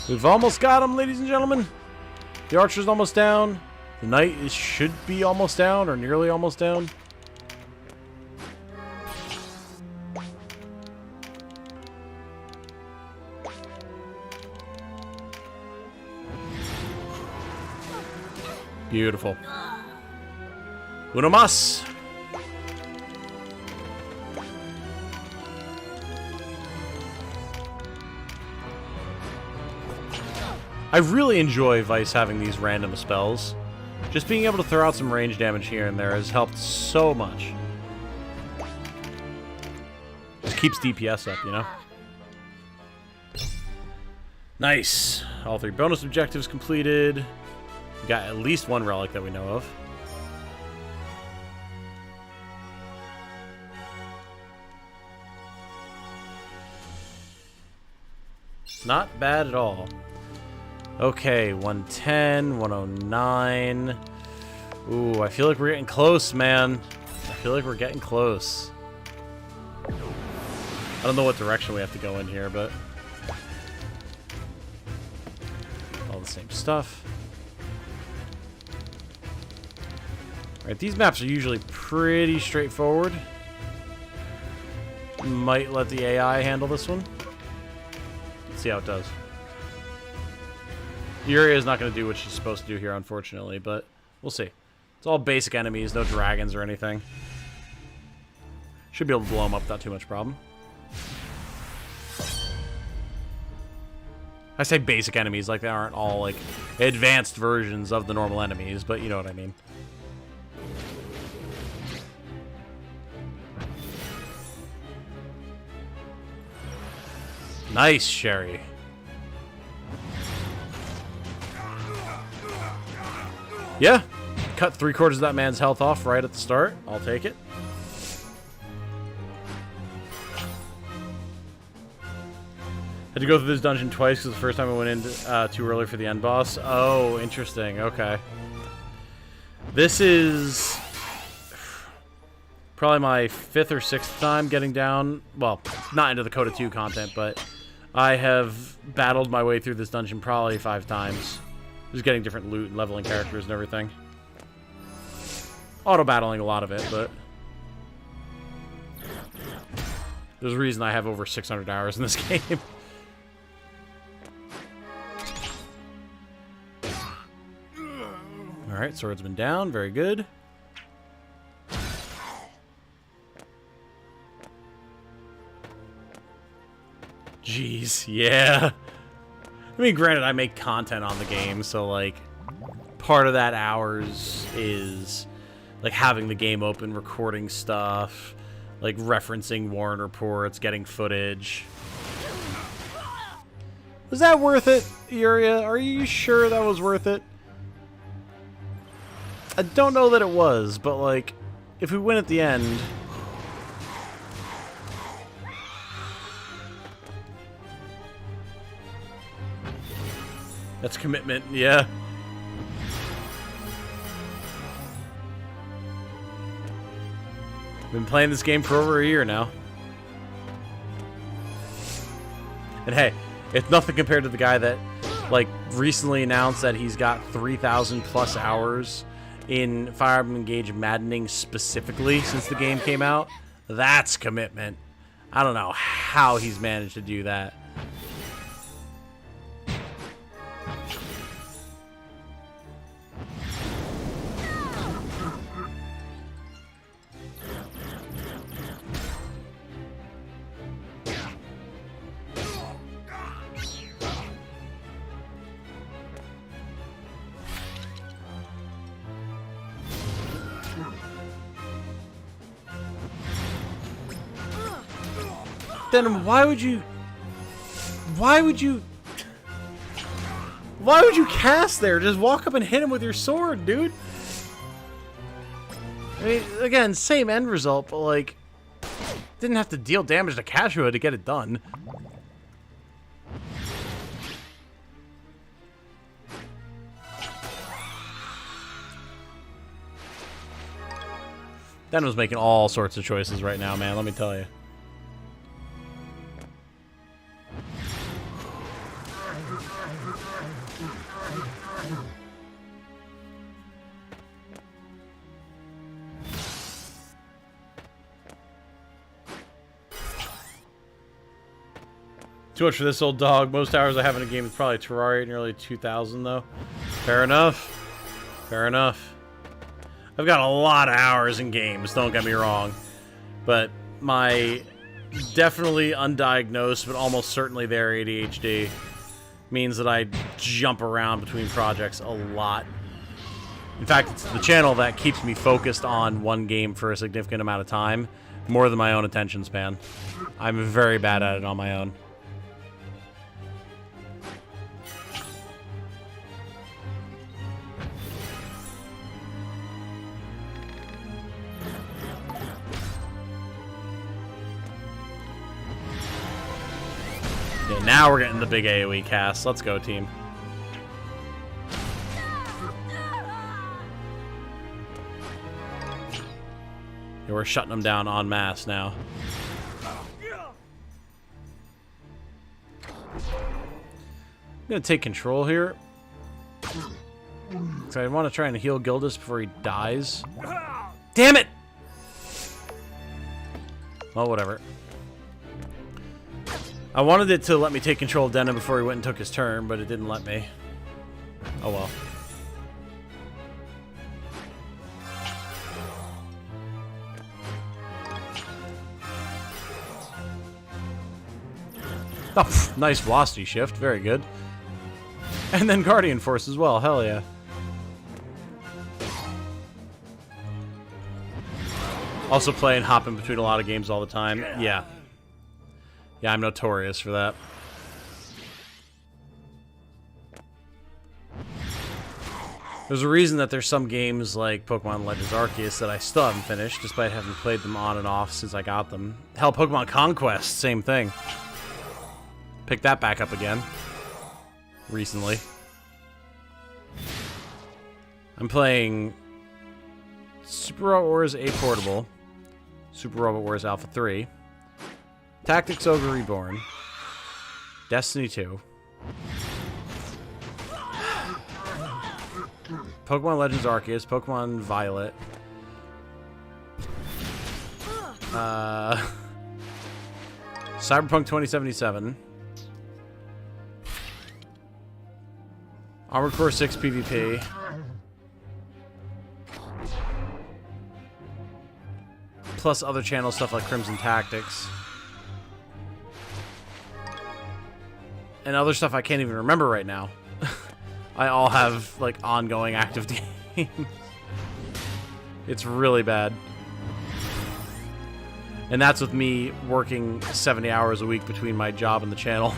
We've almost got him, ladies and gentlemen. The archer's almost down. The knight should be almost down, or nearly almost down. Beautiful. Uno mas. I really enjoy Vice having these random spells. Just being able to throw out some range damage here and there has helped so much. Just keeps DPS up, you know? Nice. All 3 bonus objectives completed. We got at least 1 relic that we know of. Not bad at all. Okay, 110, 109. Ooh, I feel like we're getting close, man. I feel like we're getting close. I don't know what direction we have to go in here, but all the same stuff. Alright, these maps are usually pretty straightforward. Might let the AI handle this one. Let's see how it does. Yuria is not going to do what she's supposed to do here, unfortunately, but we'll see. It's all basic enemies, no dragons or anything. Should be able to blow them up without too much problem. I say basic enemies like they aren't all like advanced versions of the normal enemies, but you know what I mean. Nice, Sherry. Yeah, cut 3/4 of that man's health off right at the start. I'll take it. Had to go through this dungeon twice because the first time I went in too early for the end boss. Oh, interesting. Okay. This is probably my 5th or 6th time getting down. Well, not into the CODA 2 content, but I have battled my way through this dungeon probably 5 times. Just getting different loot and leveling characters and everything. Auto-battling a lot of it, but there's a reason I have over 600 hours in this game. Alright, swordsman down. Very good. Jeez, yeah. I mean, granted, I make content on the game, so, like, part of that hours is, like, having the game open, recording stuff, like, referencing Warren reports, getting footage. Was that worth it, Yuria? Are you sure that was worth it? I don't know that it was, but, like, if we win at the end... That's commitment, yeah. Been playing this game for over a year now. And hey, it's nothing compared to the guy that, like, recently announced that he's got 3,000 plus hours in Fire Emblem Engage Maddening specifically since the game came out. That's commitment. I don't know how he's managed to do that. Then why would you cast there? Just walk up and hit him with your sword, dude. I mean, again, same end result, but, like, didn't have to deal damage to Cashua to get it done. Den was making all sorts of choices right now, man, let me tell you. Too much for this old dog. Most hours I have in a game is probably Terraria in early 2000, though. Fair enough. Fair enough. I've got a lot of hours in games, don't get me wrong. But my definitely undiagnosed, but almost certainly there ADHD means that I jump around between projects a lot. In fact, it's the channel that keeps me focused on one game for a significant amount of time, more than my own attention span. I'm very bad at it on my own. Okay, now we're getting the big AoE cast. Let's go, team. Yeah, we're shutting them down en masse now. I'm gonna take control here. So I want to try and heal Gildas before he dies. Damn it! Well, whatever. I wanted it to let me take control of Denon before he went and took his turn, but it didn't let me. Oh well. Oh, pff, nice velocity shift. Very good. And then Guardian Force as well. Hell yeah. Also playing hopping between a lot of games all the time. Yeah. Yeah, I'm notorious for that. There's a reason that there's some games like Pokemon Legends Arceus that I still haven't finished, despite having played them on and off since I got them. Hell, Pokemon Conquest, same thing. Picked that back up again. Recently. I'm playing Super Robot Wars A Portable, Super Robot Wars Alpha 3, Tactics Ogre Reborn, Destiny 2, Pokemon Legends Arceus, Pokemon Violet, Cyberpunk 2077, Armored Core 6 PvP, plus other channel stuff like Crimson Tactics, and other stuff I can't even remember right now. I all have, like, ongoing active games. It's really bad. And that's with me working 70 hours a week between my job and the channel.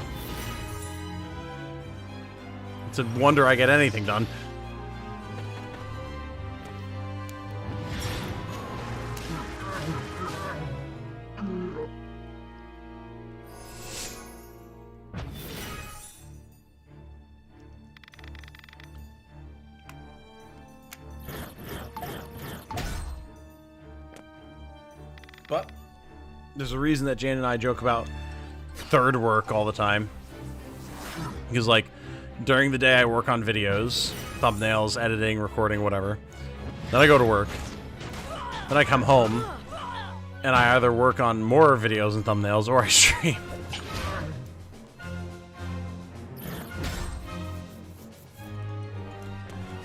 It's a wonder I get anything done. But there's a reason that Jane and I joke about third work all the time. Because, like, during the day I work on videos, thumbnails, editing, recording, whatever. Then I go to work. Then I come home, and I either work on more videos and thumbnails, or I stream.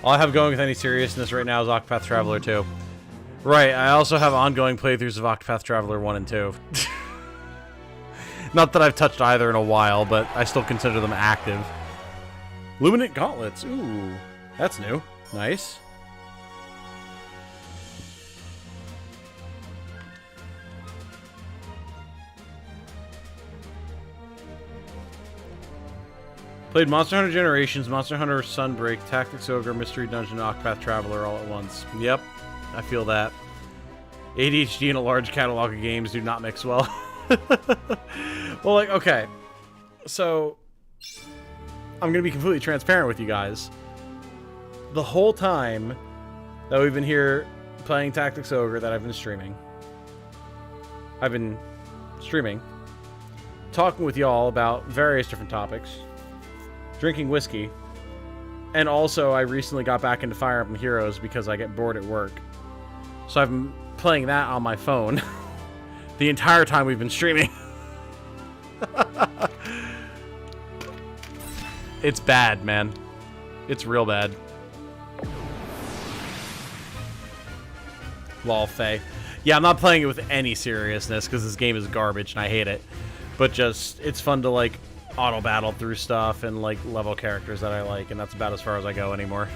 All I have going with any seriousness right now is Octopath Traveler 2. Right, I also have ongoing playthroughs of Octopath Traveler 1 and 2. Not that I've touched either in a while, but I still consider them active. Luminant Gauntlets, ooh, that's new. Nice. Played Monster Hunter Generations, Monster Hunter Sunbreak, Tactics Ogre, Mystery Dungeon, Octopath Traveler all at once. Yep. I feel that. ADHD and a large catalog of games do not mix well. Well, like, okay. So, I'm going to be completely transparent with you guys. The whole time that we've been here playing Tactics Ogre that I've been streaming, talking with y'all about various different topics, drinking whiskey, and also I recently got back into Fire Emblem Heroes because I get bored at work. So I've been playing that on my phone the entire time we've been streaming. It's bad, man. It's real bad. Lol, Faye. Yeah, I'm not playing it with any seriousness because this game is garbage and I hate it. But just, it's fun to, like, auto-battle through stuff and, like, level characters that I like, and that's about as far as I go anymore.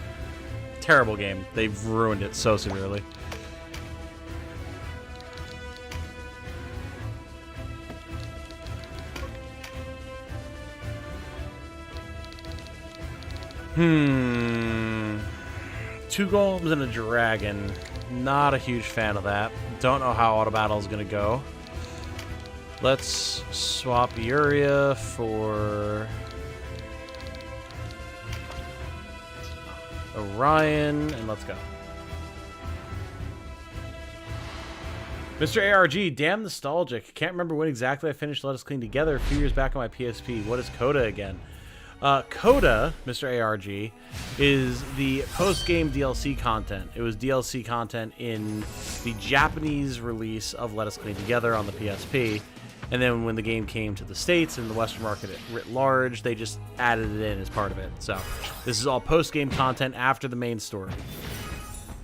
Terrible game. They've ruined it so severely. Two golems and a dragon. Not a huge fan of that. Don't know how auto battle is going to go. Let's swap Uria for Orion, and let's go. Mr. ARG, damn nostalgic. Can't remember when exactly I finished Let Us Clean Together a few years back on my PSP. What is CODA again? CODA, Mr. ARG, is the post-game DLC content. It was DLC content in the Japanese release of Let Us Clean Together on the PSP, And then when the game came to the States and the Western market writ large, they just added it in as part of it. So this is all post-game content after the main story.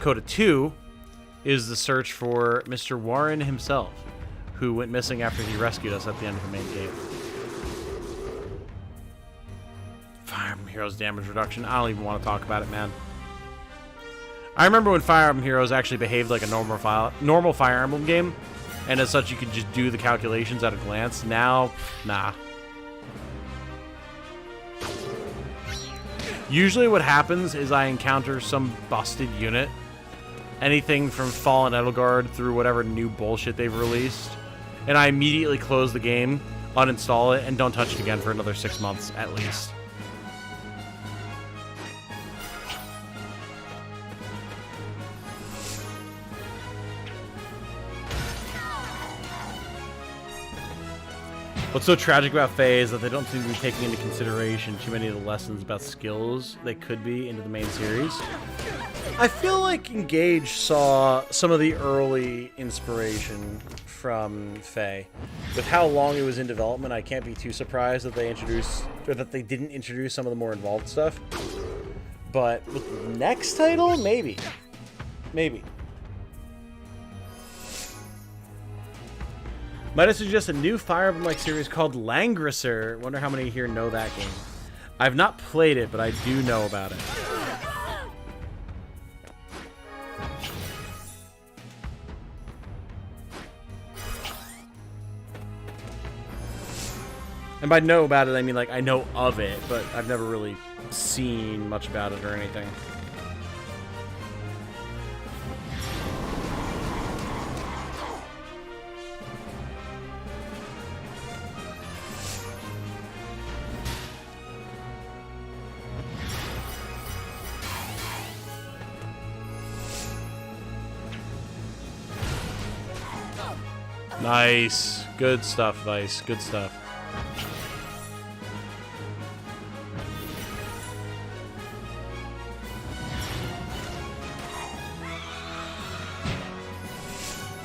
CODA 2 is the search for Mr. Warren himself, who went missing after he rescued us at the end of the main game. Fire Emblem Heroes damage reduction. I don't even want to talk about it, man. I remember when Fire Emblem Heroes actually behaved like a normal Fire Emblem game, and as such you could just do the calculations at a glance. Now, nah. Usually what happens is I encounter some busted unit, anything from Fallen Edelgard through whatever new bullshit they've released, and I immediately close the game, uninstall it, and don't touch it again for another 6 months at least. What's so tragic about Faye is that they don't seem to be taking into consideration too many of the lessons about skills they could be into the main series. I feel like Engage saw some of the early inspiration from Faye. With how long it was in development, I can't be too surprised that they didn't introduce some of the more involved stuff. But with the next title, maybe. Maybe. Might I suggest a new Fire Emblem-like series called Langrisser? Wonder how many here know that game. I've not played it, but I do know about it. And by know about it, I mean like I know of it, but I've never really seen much about it or anything. Nice. Good stuff, Vice. Good stuff.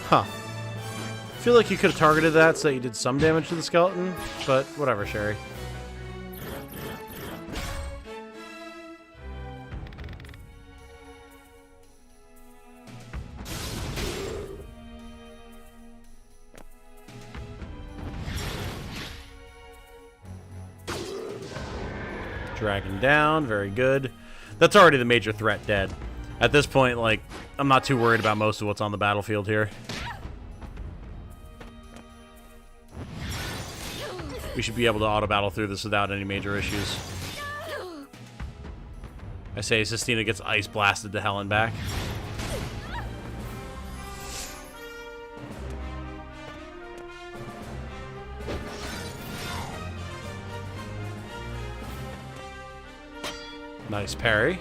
Huh. I feel like you could have targeted that so that you did some damage to the skeleton, but whatever, Sherry. Dragon down, very good. That's already the major threat dead. At this point, like, I'm not too worried about most of what's on the battlefield here. We should be able to auto-battle through this without any major issues. I say Sistina gets ice blasted to hell and back. Nice parry.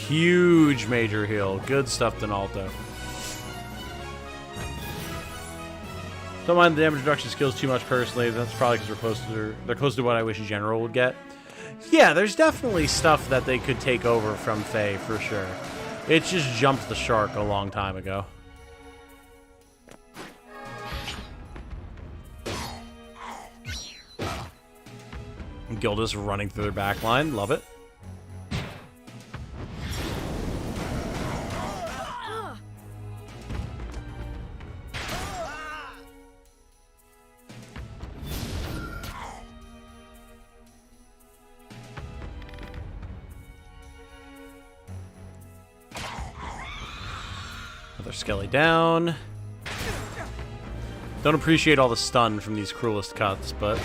Huge major heal. Good stuff, Donaldo. Don't mind the damage reduction skills too much personally. That's probably because they're close to what I wish General would get. Yeah, there's definitely stuff that they could take over from Faye for sure. It just jumped the shark a long time ago. Gilda's running through their back line. Love it. Skelly down. Don't appreciate all the stun from these cruelest cuts, but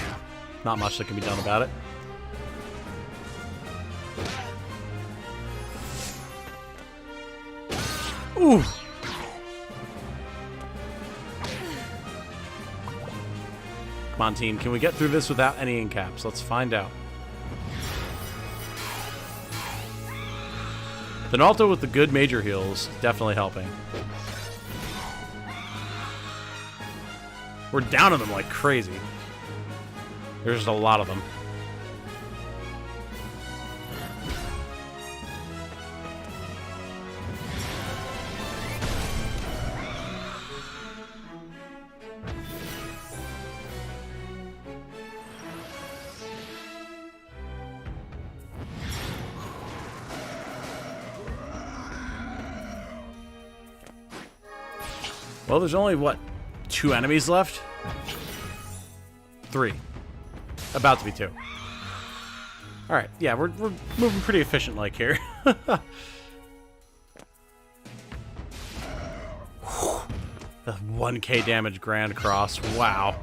not much that can be done about it. Ooh. Come on, team. Can we get through this without any incaps? Let's find out. Donalto with the good major heals, definitely helping. We're down on them like crazy. There's just a lot of them. Well, there's only, what, 2 enemies left? 3. About to be 2. Alright, yeah, we're moving pretty efficient like here. The 1k damage Grand Cross, wow.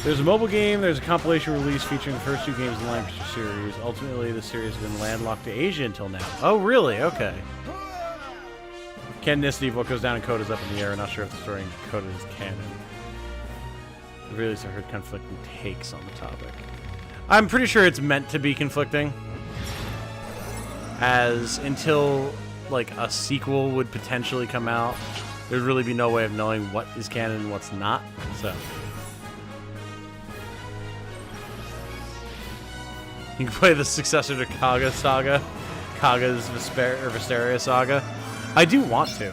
There's a mobile game, there's a compilation release featuring the first 2 games in the Lancaster series. Ultimately, the series has been landlocked to Asia until now. Oh, really? Okay. Canonicity of what goes down in CODA is up in the air. Not sure if the story in CODA is canon. The release, I heard conflicting takes on the topic. I'm pretty sure it's meant to be conflicting. As until, like, a sequel would potentially come out, there'd really be no way of knowing what is canon and what's not. So... you can play the successor to Kaga Saga, Kaga's Visteria Saga. I do want to.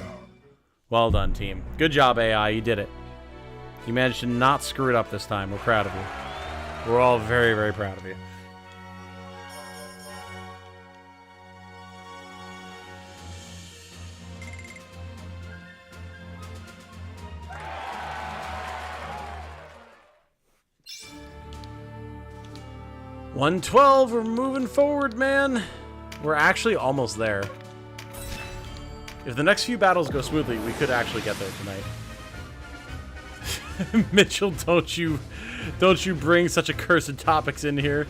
Well done, team. Good job, AI. You did it. You managed to not screw it up this time. We're proud of you. We're all very, very proud of you. $112, we're moving forward, man. We're actually almost there. If the next few battles go smoothly, we could actually get there tonight. Mitchell, don't you bring such accursed topics in here.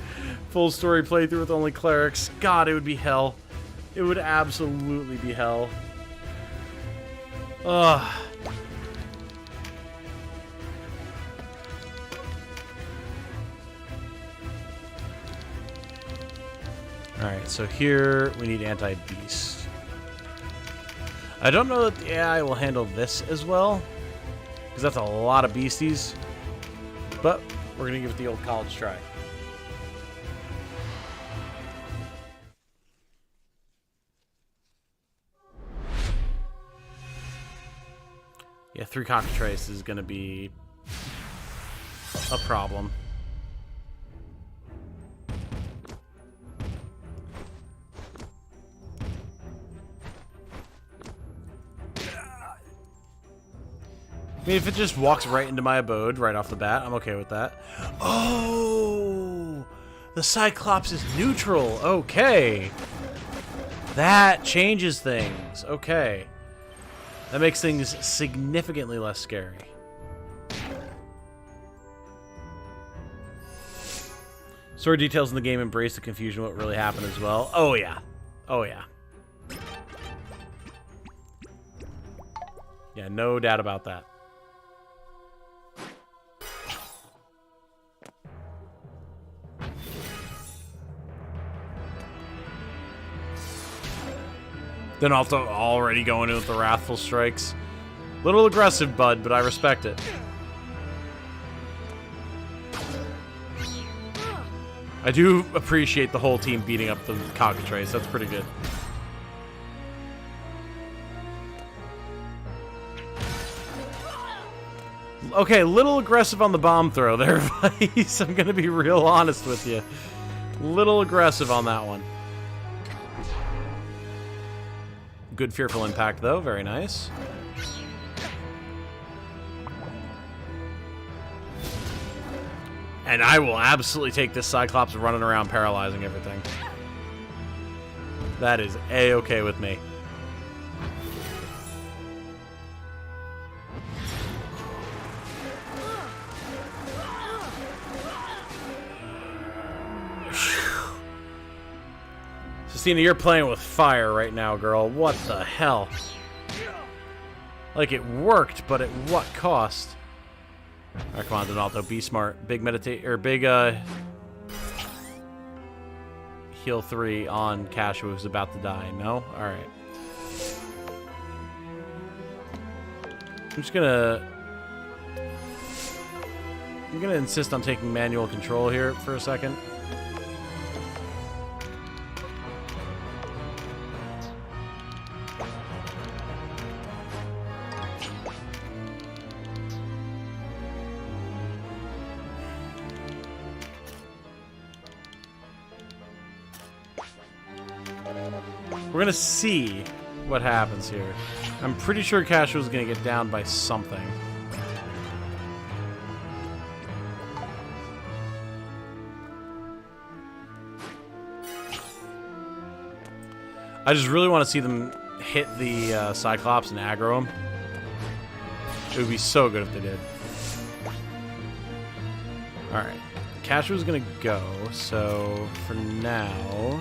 Full story playthrough with only clerics. God, it would be hell. It would absolutely be hell. Ugh. Alright, so here we need anti-beast. I don't know that the AI will handle this as well, because that's a lot of beasties, but we're going to give it the old college try. Yeah, 3 cockatrice is going to be a problem. I mean, if it just walks right into my abode right off the bat, I'm okay with that. Oh! The Cyclops is neutral. Okay. That changes things. Okay. That makes things significantly less scary. Story details in the game embrace the confusion of what really happened as well. Oh, yeah. Oh, yeah. Yeah, no doubt about that. Then also already going in with the Wrathful Strikes. Little aggressive, bud, but I respect it. I do appreciate the whole team beating up the cockatrice. That's pretty good. Okay, a little aggressive on the bomb throw there, Vice. I'm gonna be real honest with you. Little aggressive on that one. Good fearful impact, though. Very nice. And I will absolutely take this Cyclops running around paralyzing everything. That is A-okay with me. Christina, you're playing with fire right now, girl. What the hell? Like it worked, but at what cost? Alright, come on, Donaldo, be smart. Big meditate or big heal 3 on Cash who's about to die. No? Alright. I'm gonna insist on taking manual control here for a second. We're gonna see what happens here. I'm pretty sure Cassio's gonna get down by something. I just really want to see them hit the Cyclops and aggro him. It would be so good if they did. Alright. Cassio's gonna go, so for now...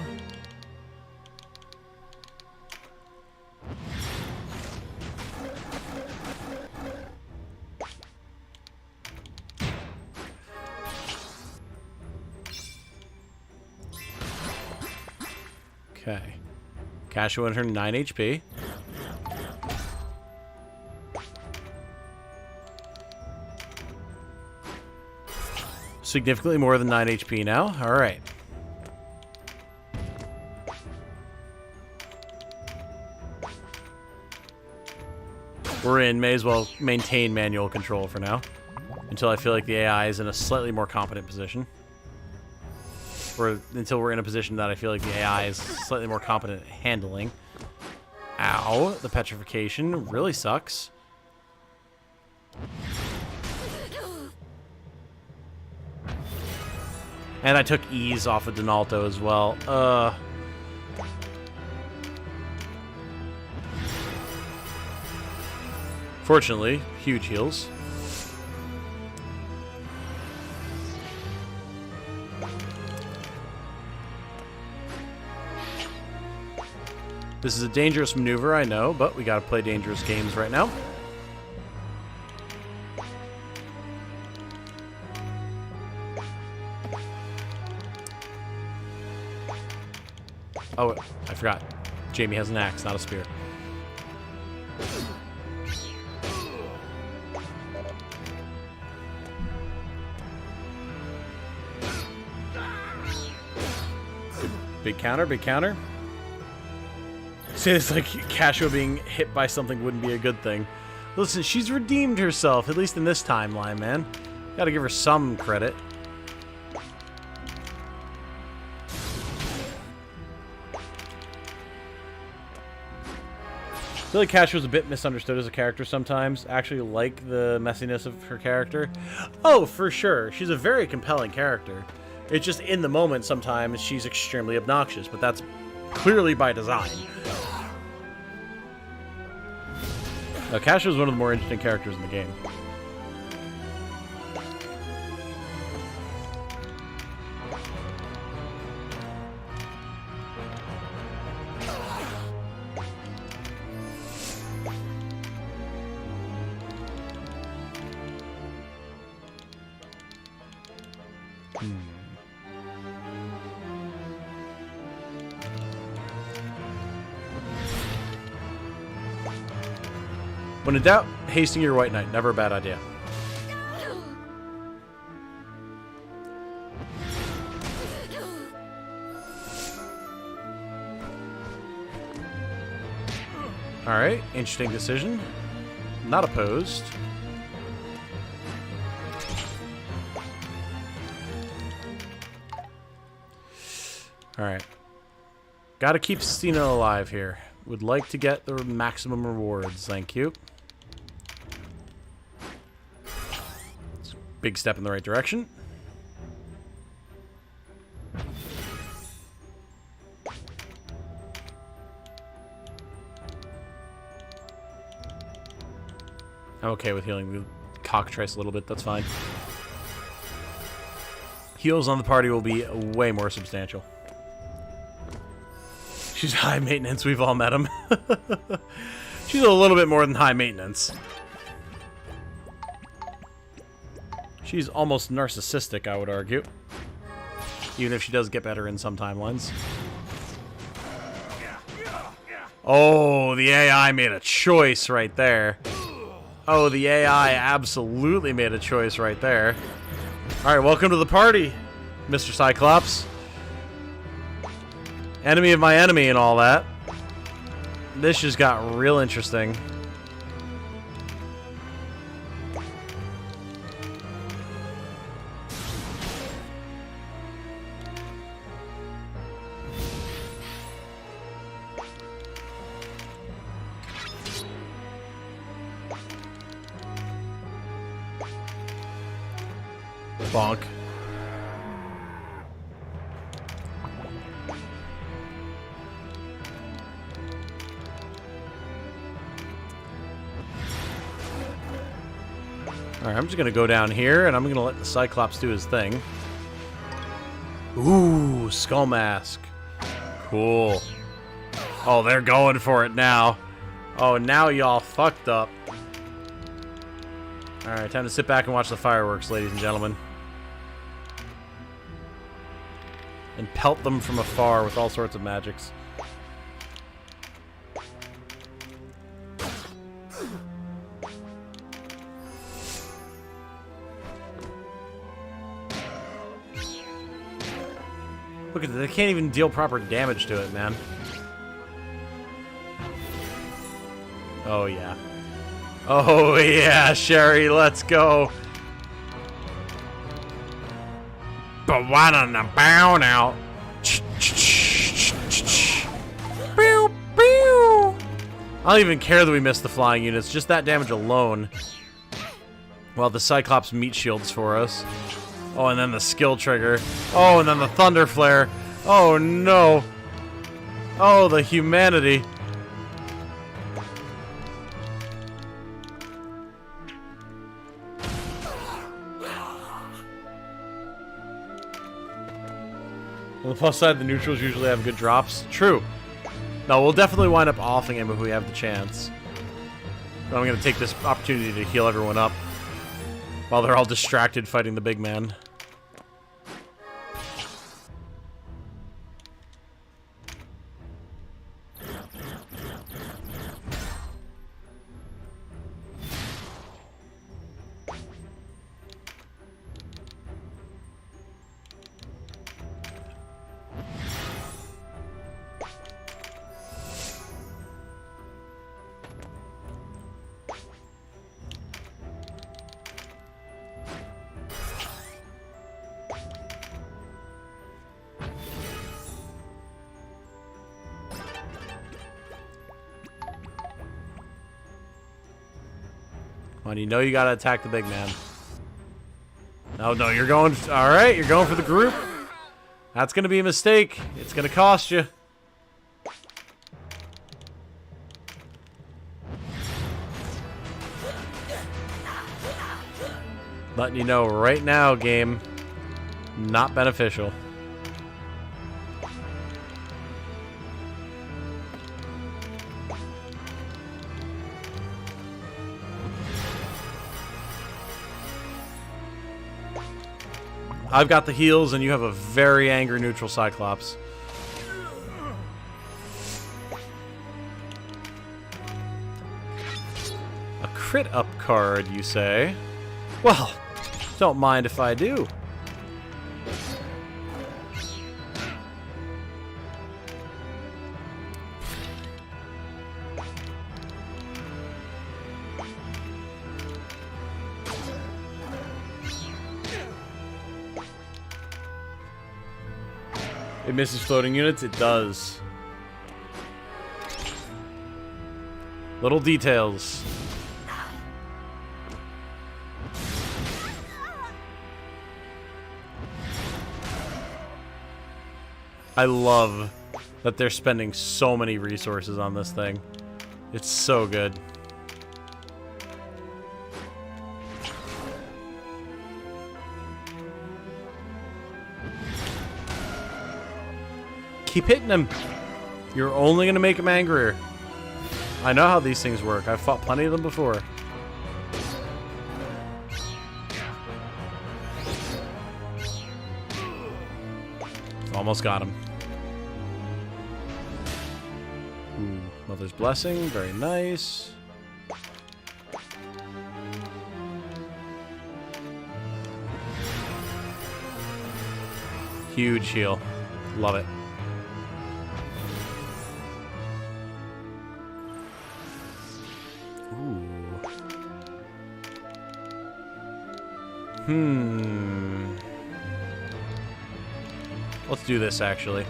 Okay. Cassio and her 9 HP. Significantly more than 9 HP now. Alright. We're in. May as well maintain manual control for now. Until I feel like the AI is in a slightly more competent position. Or until we're in a position that I feel like the AI is slightly more competent at handling. Ow, the petrification really sucks. And I took ease off of Donaldo as well. Fortunately, huge heals. This is a dangerous maneuver, I know, but we gotta play dangerous games right now. Oh, I forgot. Jamie has an axe, not a spear. Big counter, big counter. See, it's like Cassio being hit by something wouldn't be a good thing. Listen, she's redeemed herself, at least in this timeline, man. Gotta give her some credit. I feel like Cassio's a bit misunderstood as a character sometimes. I actually like the messiness of her character. Oh, for sure. She's a very compelling character. It's just in the moment sometimes she's extremely obnoxious, but that's clearly by design. Cassio is one of the more interesting characters in the game. When in doubt, hasting your White Knight. Never a bad idea. Alright, interesting decision. Not opposed. Alright. Gotta keep Stina alive here. Would like to get the maximum rewards, thank you. It's a big step in the right direction. I'm okay with healing the cockatrice a little bit, that's fine. Heals on the party will be way more substantial. She's high maintenance, we've all met him. She's a little bit more than high maintenance. She's almost narcissistic, I would argue. Even if she does get better in some timelines. Oh, the AI made a choice right there. Oh, the AI absolutely made a choice right there. Alright, welcome to the party, Mr. Cyclops. Enemy of my enemy and all that. This just got real interesting. Bonk. Alright, I'm just gonna go down here and I'm gonna let the Cyclops do his thing. Ooh, skull mask. Cool. Oh, they're going for it now. Oh, now y'all fucked up. Alright, time to sit back and watch the fireworks, ladies and gentlemen. And pelt them from afar with all sorts of magics. Look at that, they can't even deal proper damage to it, man. Oh, yeah. Oh, yeah, Sherry, let's go. But why don't I bow now? I don't even care that we missed the flying units, just that damage alone. Well, the Cyclops meat shields for us. Oh, and then the skill trigger. Oh, and then the thunder flare. Oh, no. Oh, the humanity. On the plus side, the neutrals usually have good drops. True. No, we'll definitely wind up offing him if we have the chance. But I'm going to take this opportunity to heal everyone up while they're all distracted fighting the big man. Come on, you know you gotta attack the big man. No, no, you're going... Alright, you're going for the group. That's gonna be a mistake. It's gonna cost you. Letting you know right now, game. Not beneficial. I've got the heals, and you have a very angry neutral Cyclops. A crit up card, you say? Well, don't mind if I do. It misses floating units? It does. Little details. I love that they're spending so many resources on this thing. It's so good. Keep hitting him. You're only going to make him angrier. I know how these things work. I've fought plenty of them before. Almost got him. Ooh, Mother's Blessing, very nice. Huge heal. Love it. Let's do this, actually.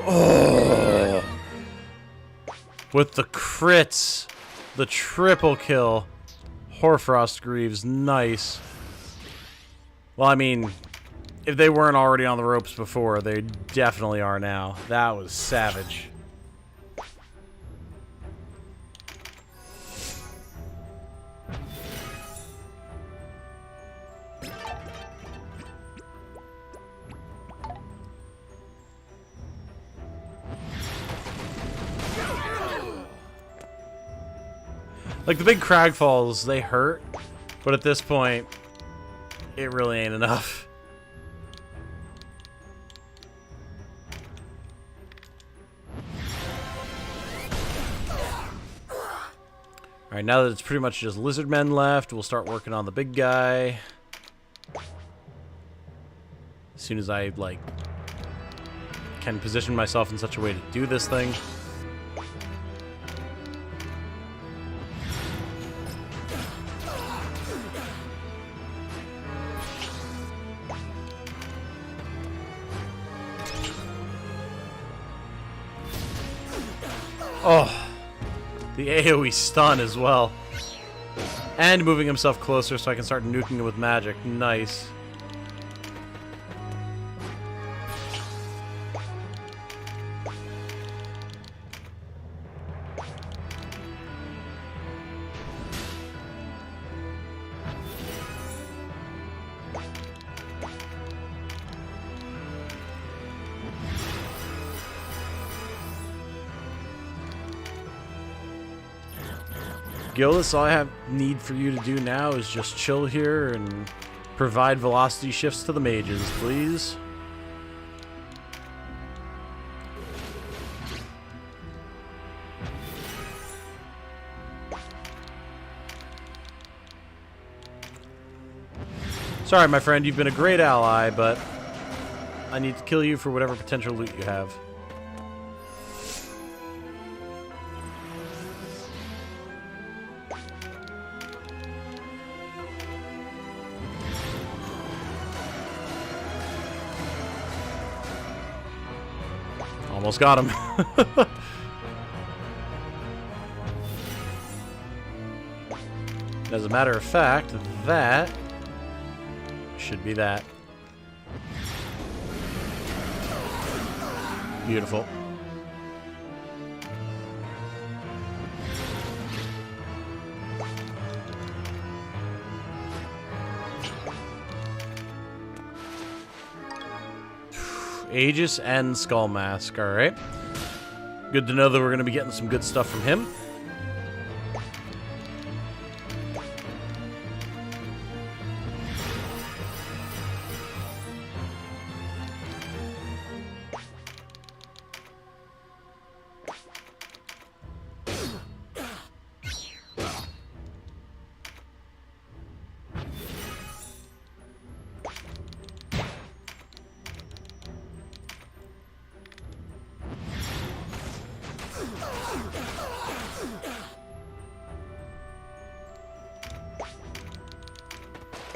Oh! With the crits. The triple kill. Hoarfrost Greaves, nice. Well, I mean, if they weren't already on the ropes before, they definitely are now. That was savage. Like, the big crag falls, they hurt, but at this point, it really ain't enough. Alright, now that it's pretty much just lizard men left, we'll start working on the big guy. As soon as I, like, can position myself in such a way to do this thing. Oh, the AoE stun as well. And moving himself closer so I can start nuking it with magic. Nice. Gildas, all I need for you to do now is just chill here and provide velocity shifts to the mages, please. Sorry, my friend, you've been a great ally, but I need to kill you for whatever potential loot you have. Almost got him. As a matter of fact, that should be that. Beautiful. Aegis and Skull Mask, alright. Good to know that we're going to be getting some good stuff from him.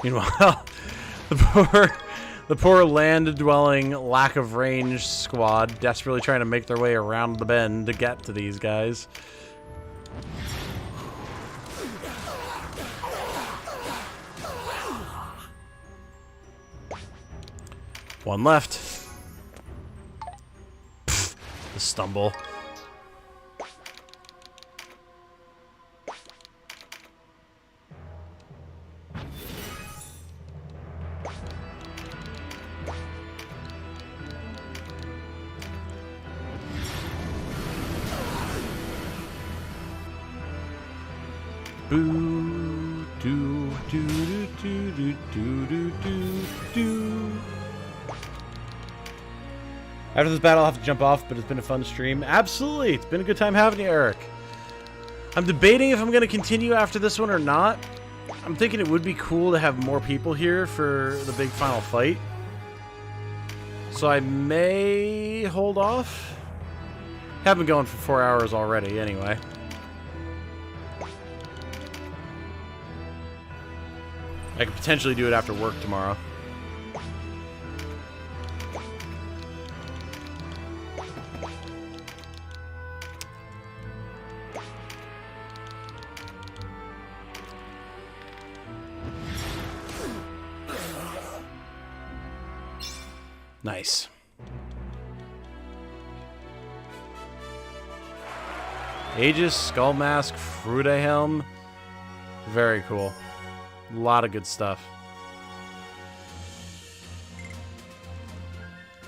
Meanwhile, the poor land-dwelling, lack-of-range squad desperately trying to make their way around the bend to get to these guys. One left. Pfft, the stumble. Boo, do, do, do, do, do, do, do, do. After this battle, I'll have to jump off, but it's been a fun stream. Absolutely, it's been a good time having you, Eric. I'm debating if I'm going to continue after this one or not. I'm thinking it would be cool to have more people here for the big final fight. So I may hold off. Have been going for 4 hours already, anyway. I could potentially do it after work tomorrow. Nice. Aegis, Skull Mask, Fruta Helm. Very cool. A lot of good stuff.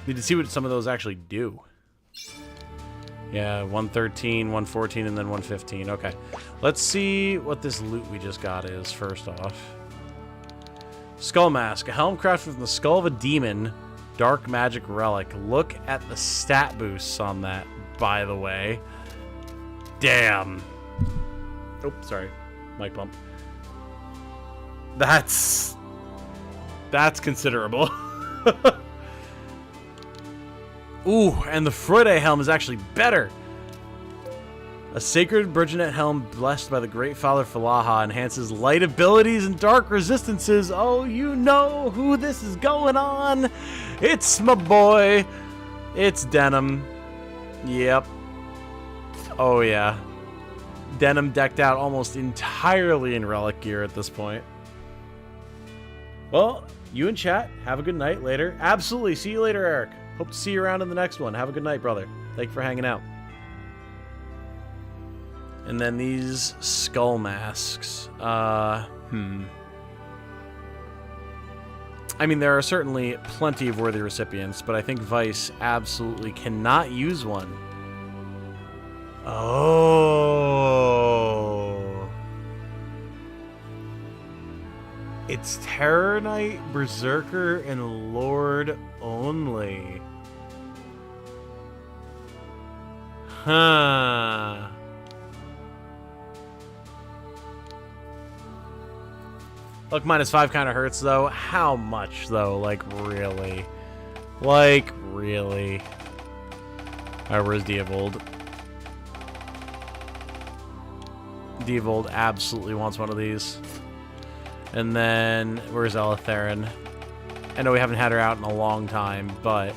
Need to see what some of those actually do. Yeah, 113, 114, and then 115. Okay. Let's see what this loot we just got is, first off. Skull Mask. A helm crafted from the skull of a demon. Dark magic relic. Look at the stat boosts on that, by the way. Damn. Oh, sorry. Mic bump. That's considerable. Ooh, and the Freude helm is actually better. A sacred Burgeonet helm blessed by the great Father Falaha enhances light abilities and dark resistances. Oh, you know who this is going on. It's my boy. It's Denim. Yep. Oh, yeah. Denim decked out almost entirely in relic gear at this point. Well, you in chat, have a good night later. Absolutely. See you later, Eric. Hope to see you around in the next one. Have a good night, brother. Thank you for hanging out. And then these skull masks. I mean, there are certainly plenty of worthy recipients, but I think Vice absolutely cannot use one. Oh. It's Terror Knight, Berserker, and Lord only. Huh. Look, -5 kind of hurts, though. How much, though? Like, really? Like, really? Alright, where's Diavold? Diavold absolutely wants one of these. And then, where's Eletheren? I know we haven't had her out in a long time, but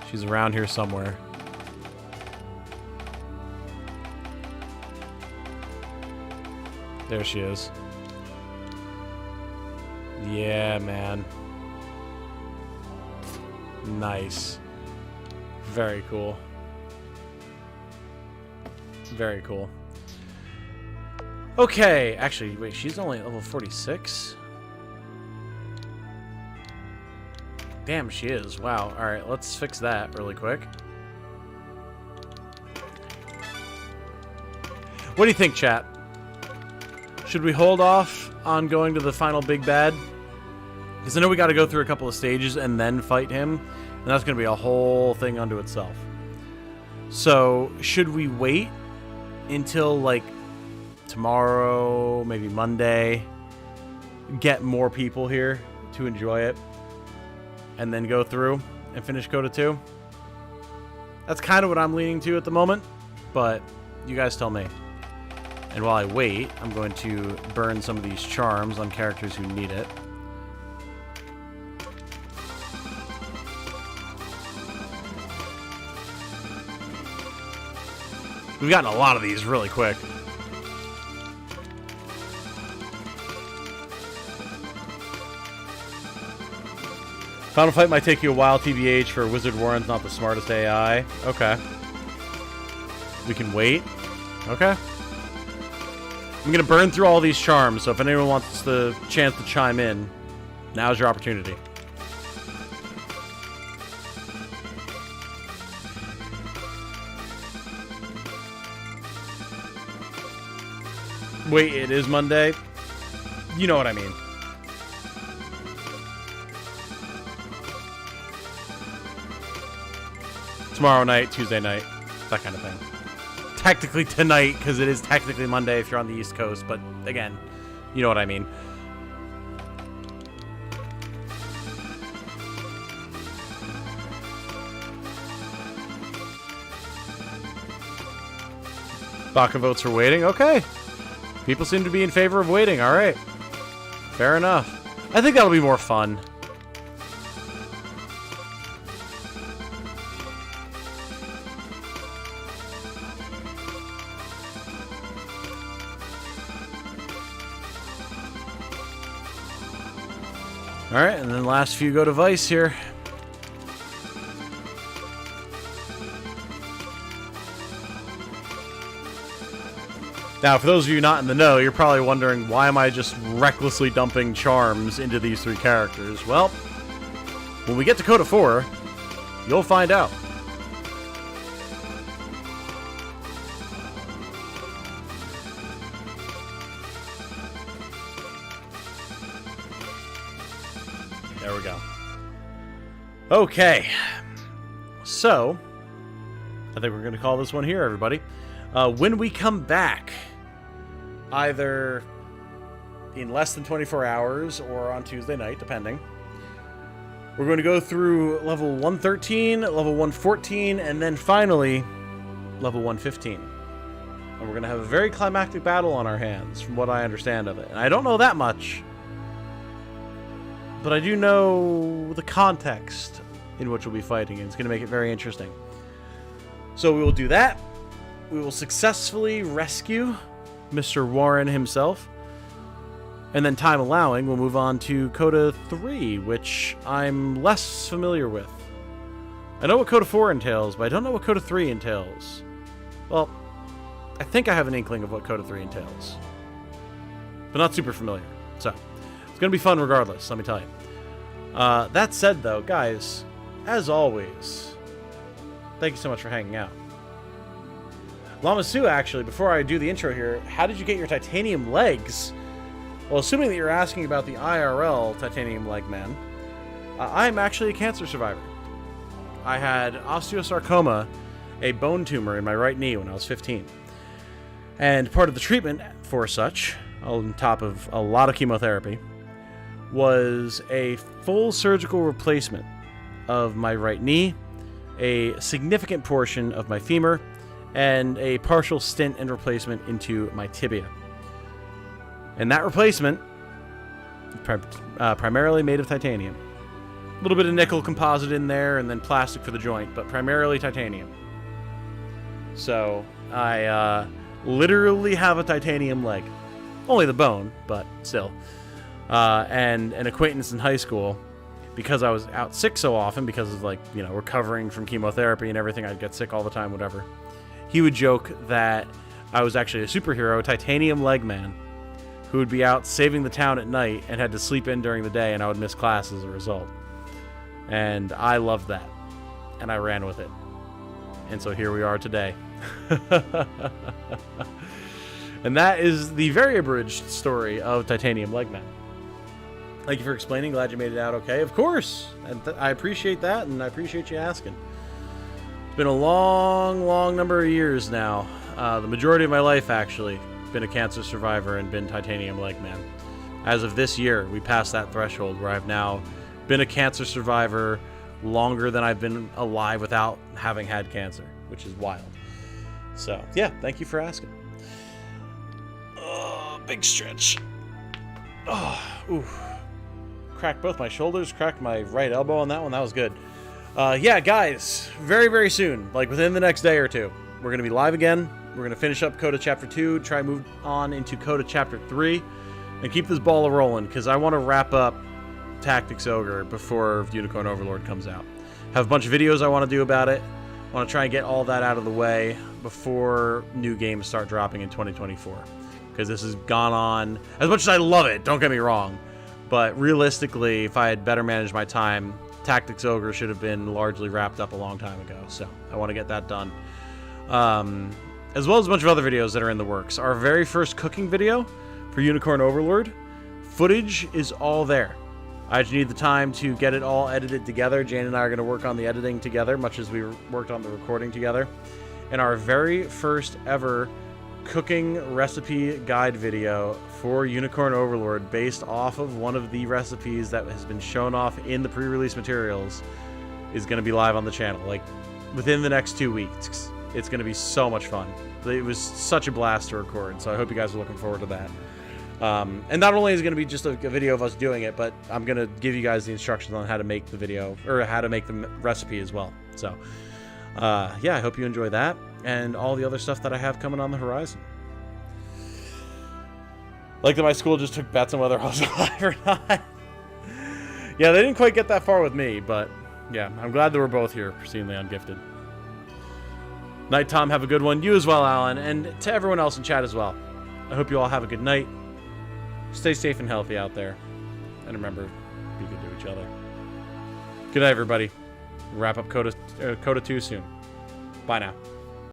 she's around here somewhere. There she is. Yeah, man. Nice. Very cool. Very cool. Okay, actually, wait, she's only level 46? Damn, she is. Wow. Alright, let's fix that really quick. What do you think, chat? Should we hold off on going to the final big bad? Because I know we got to go through a couple of stages and then fight him. And that's going to be a whole thing unto itself. So, should we wait until, like, tomorrow, maybe Monday, get more people here to enjoy it, and then go through and finish CODA 2? That's kind of what I'm leaning to at the moment, but you guys tell me. And while I wait, I'm going to burn some of these charms on characters who need it. We've gotten a lot of these really quick. Final fight might take you a while, TBH, for Wizard Warren's not the smartest AI. Okay. We can wait. Okay. I'm going to burn through all these charms, so if anyone wants the chance to chime in, now's your opportunity. Wait, it is Monday? You know what I mean. Tomorrow night, Tuesday night, that kind of thing. Technically tonight, because it is technically Monday if you're on the East Coast, but again, you know what I mean. Baka votes for waiting. Okay. People seem to be in favor of waiting. All right. Fair enough. I think that'll be more fun. All right, and then last few go to Vice here. Now, for those of you not in the know, you're probably wondering, why am I just recklessly dumping charms into these three characters? Well, when we get to CODA 4, you'll find out. There we go. Okay. So, I think we're going to call this one here, everybody. When we come back, either in less than 24 hours or on Tuesday night, depending, we're going to go through level 113, level 114, and then finally level 115. And we're going to have a very climactic battle on our hands, from what I understand of it. And I don't know that much, but I do know the context in which we'll be fighting, and it's going to make it very interesting. So we will do that. We will successfully rescue Mr. Warren himself. And then, time allowing, we'll move on to CODA 3, which I'm less familiar with. I know what CODA 4 entails, but I don't know what CODA 3 entails. Well, I think I have an inkling of what CODA 3 entails, but not super familiar. So, it's going to be fun regardless, let me tell you. That said, though, guys, as always, thank you so much for hanging out. Lama Sue, actually, before I do the intro here, how did you get your titanium legs? Well, assuming that you're asking about the IRL titanium leg man, I'm actually a cancer survivor. I had osteosarcoma, a bone tumor in my right knee when I was 15. And part of the treatment for such, on top of a lot of chemotherapy, was a full surgical replacement of my right knee, a significant portion of my femur, and a partial stint and replacement into my tibia. And that replacement, primarily made of titanium. A little bit of nickel composite in there, and then plastic for the joint, but primarily titanium. So, I literally have a titanium leg. Only the bone, but still. And an acquaintance in high school, because I was out sick so often, because of, like, you know, recovering from chemotherapy and everything, I'd get sick all the time, whatever. He would joke that I was actually a superhero, a titanium leg man, who would be out saving the town at night and had to sleep in during the day, and I would miss class as a result. And I loved that, and I ran with it. And so here we are today. And that is the very abridged story of Titanium Legman. Thank you for explaining. Glad you made it out okay. Of course. And I appreciate that, and I appreciate you asking. It's been a long, long number of years now. The majority of my life, actually, been a cancer survivor and been Titanium Legman. As of this year, we passed that threshold where I've now been a cancer survivor longer than I've been alive without having had cancer, which is wild. So, yeah, thank you for asking. Big stretch. Ooh. Cracked both my shoulders, cracked my right elbow on that one. That was good. Yeah, guys, very, very soon, like within the next day or two, we're going to be live again. We're going to finish up CODA Chapter 2, try move on into CODA Chapter 3, and keep this ball rolling, because I want to wrap up Tactics Ogre before Unicorn Overlord comes out. Have a bunch of videos I want to do about it. I want to try and get all that out of the way before new games start dropping in 2024. Because this has gone on, as much as I love it, don't get me wrong, but realistically, if I had better managed my time, Tactics Ogre should have been largely wrapped up a long time ago. So I want to get that done. as well as a bunch of other videos that are in the works. Our very first cooking video for Unicorn Overlord, footage is all there. I just need the time to get it all edited together. Jane and I are going to work on the editing together, much as we worked on the recording together. And our very first ever cooking recipe guide video for Unicorn Overlord, based off of one of the recipes that has been shown off in the pre-release materials, is going to be live on the channel, like within the next 2 weeks. It's going to be so much fun. It was such a blast to record, so I hope you guys are looking forward to that. And not only is it going to be just a video of us doing it, but I'm going to give you guys the instructions on how to make the video, or how to make the recipe as well. So, yeah, I hope you enjoy that and all the other stuff that I have coming on the horizon. Like that my school just took bets on whether I was alive or not. Yeah, they didn't quite get that far with me, but yeah, I'm glad that we're both here for Seeing the Ungifted. Night, Tom. Have a good one. You as well, Alan. And to everyone else in chat as well. I hope you all have a good night. Stay safe and healthy out there. And remember, be good to each other. Good night, everybody. Wrap up CODA 2 soon. Bye now.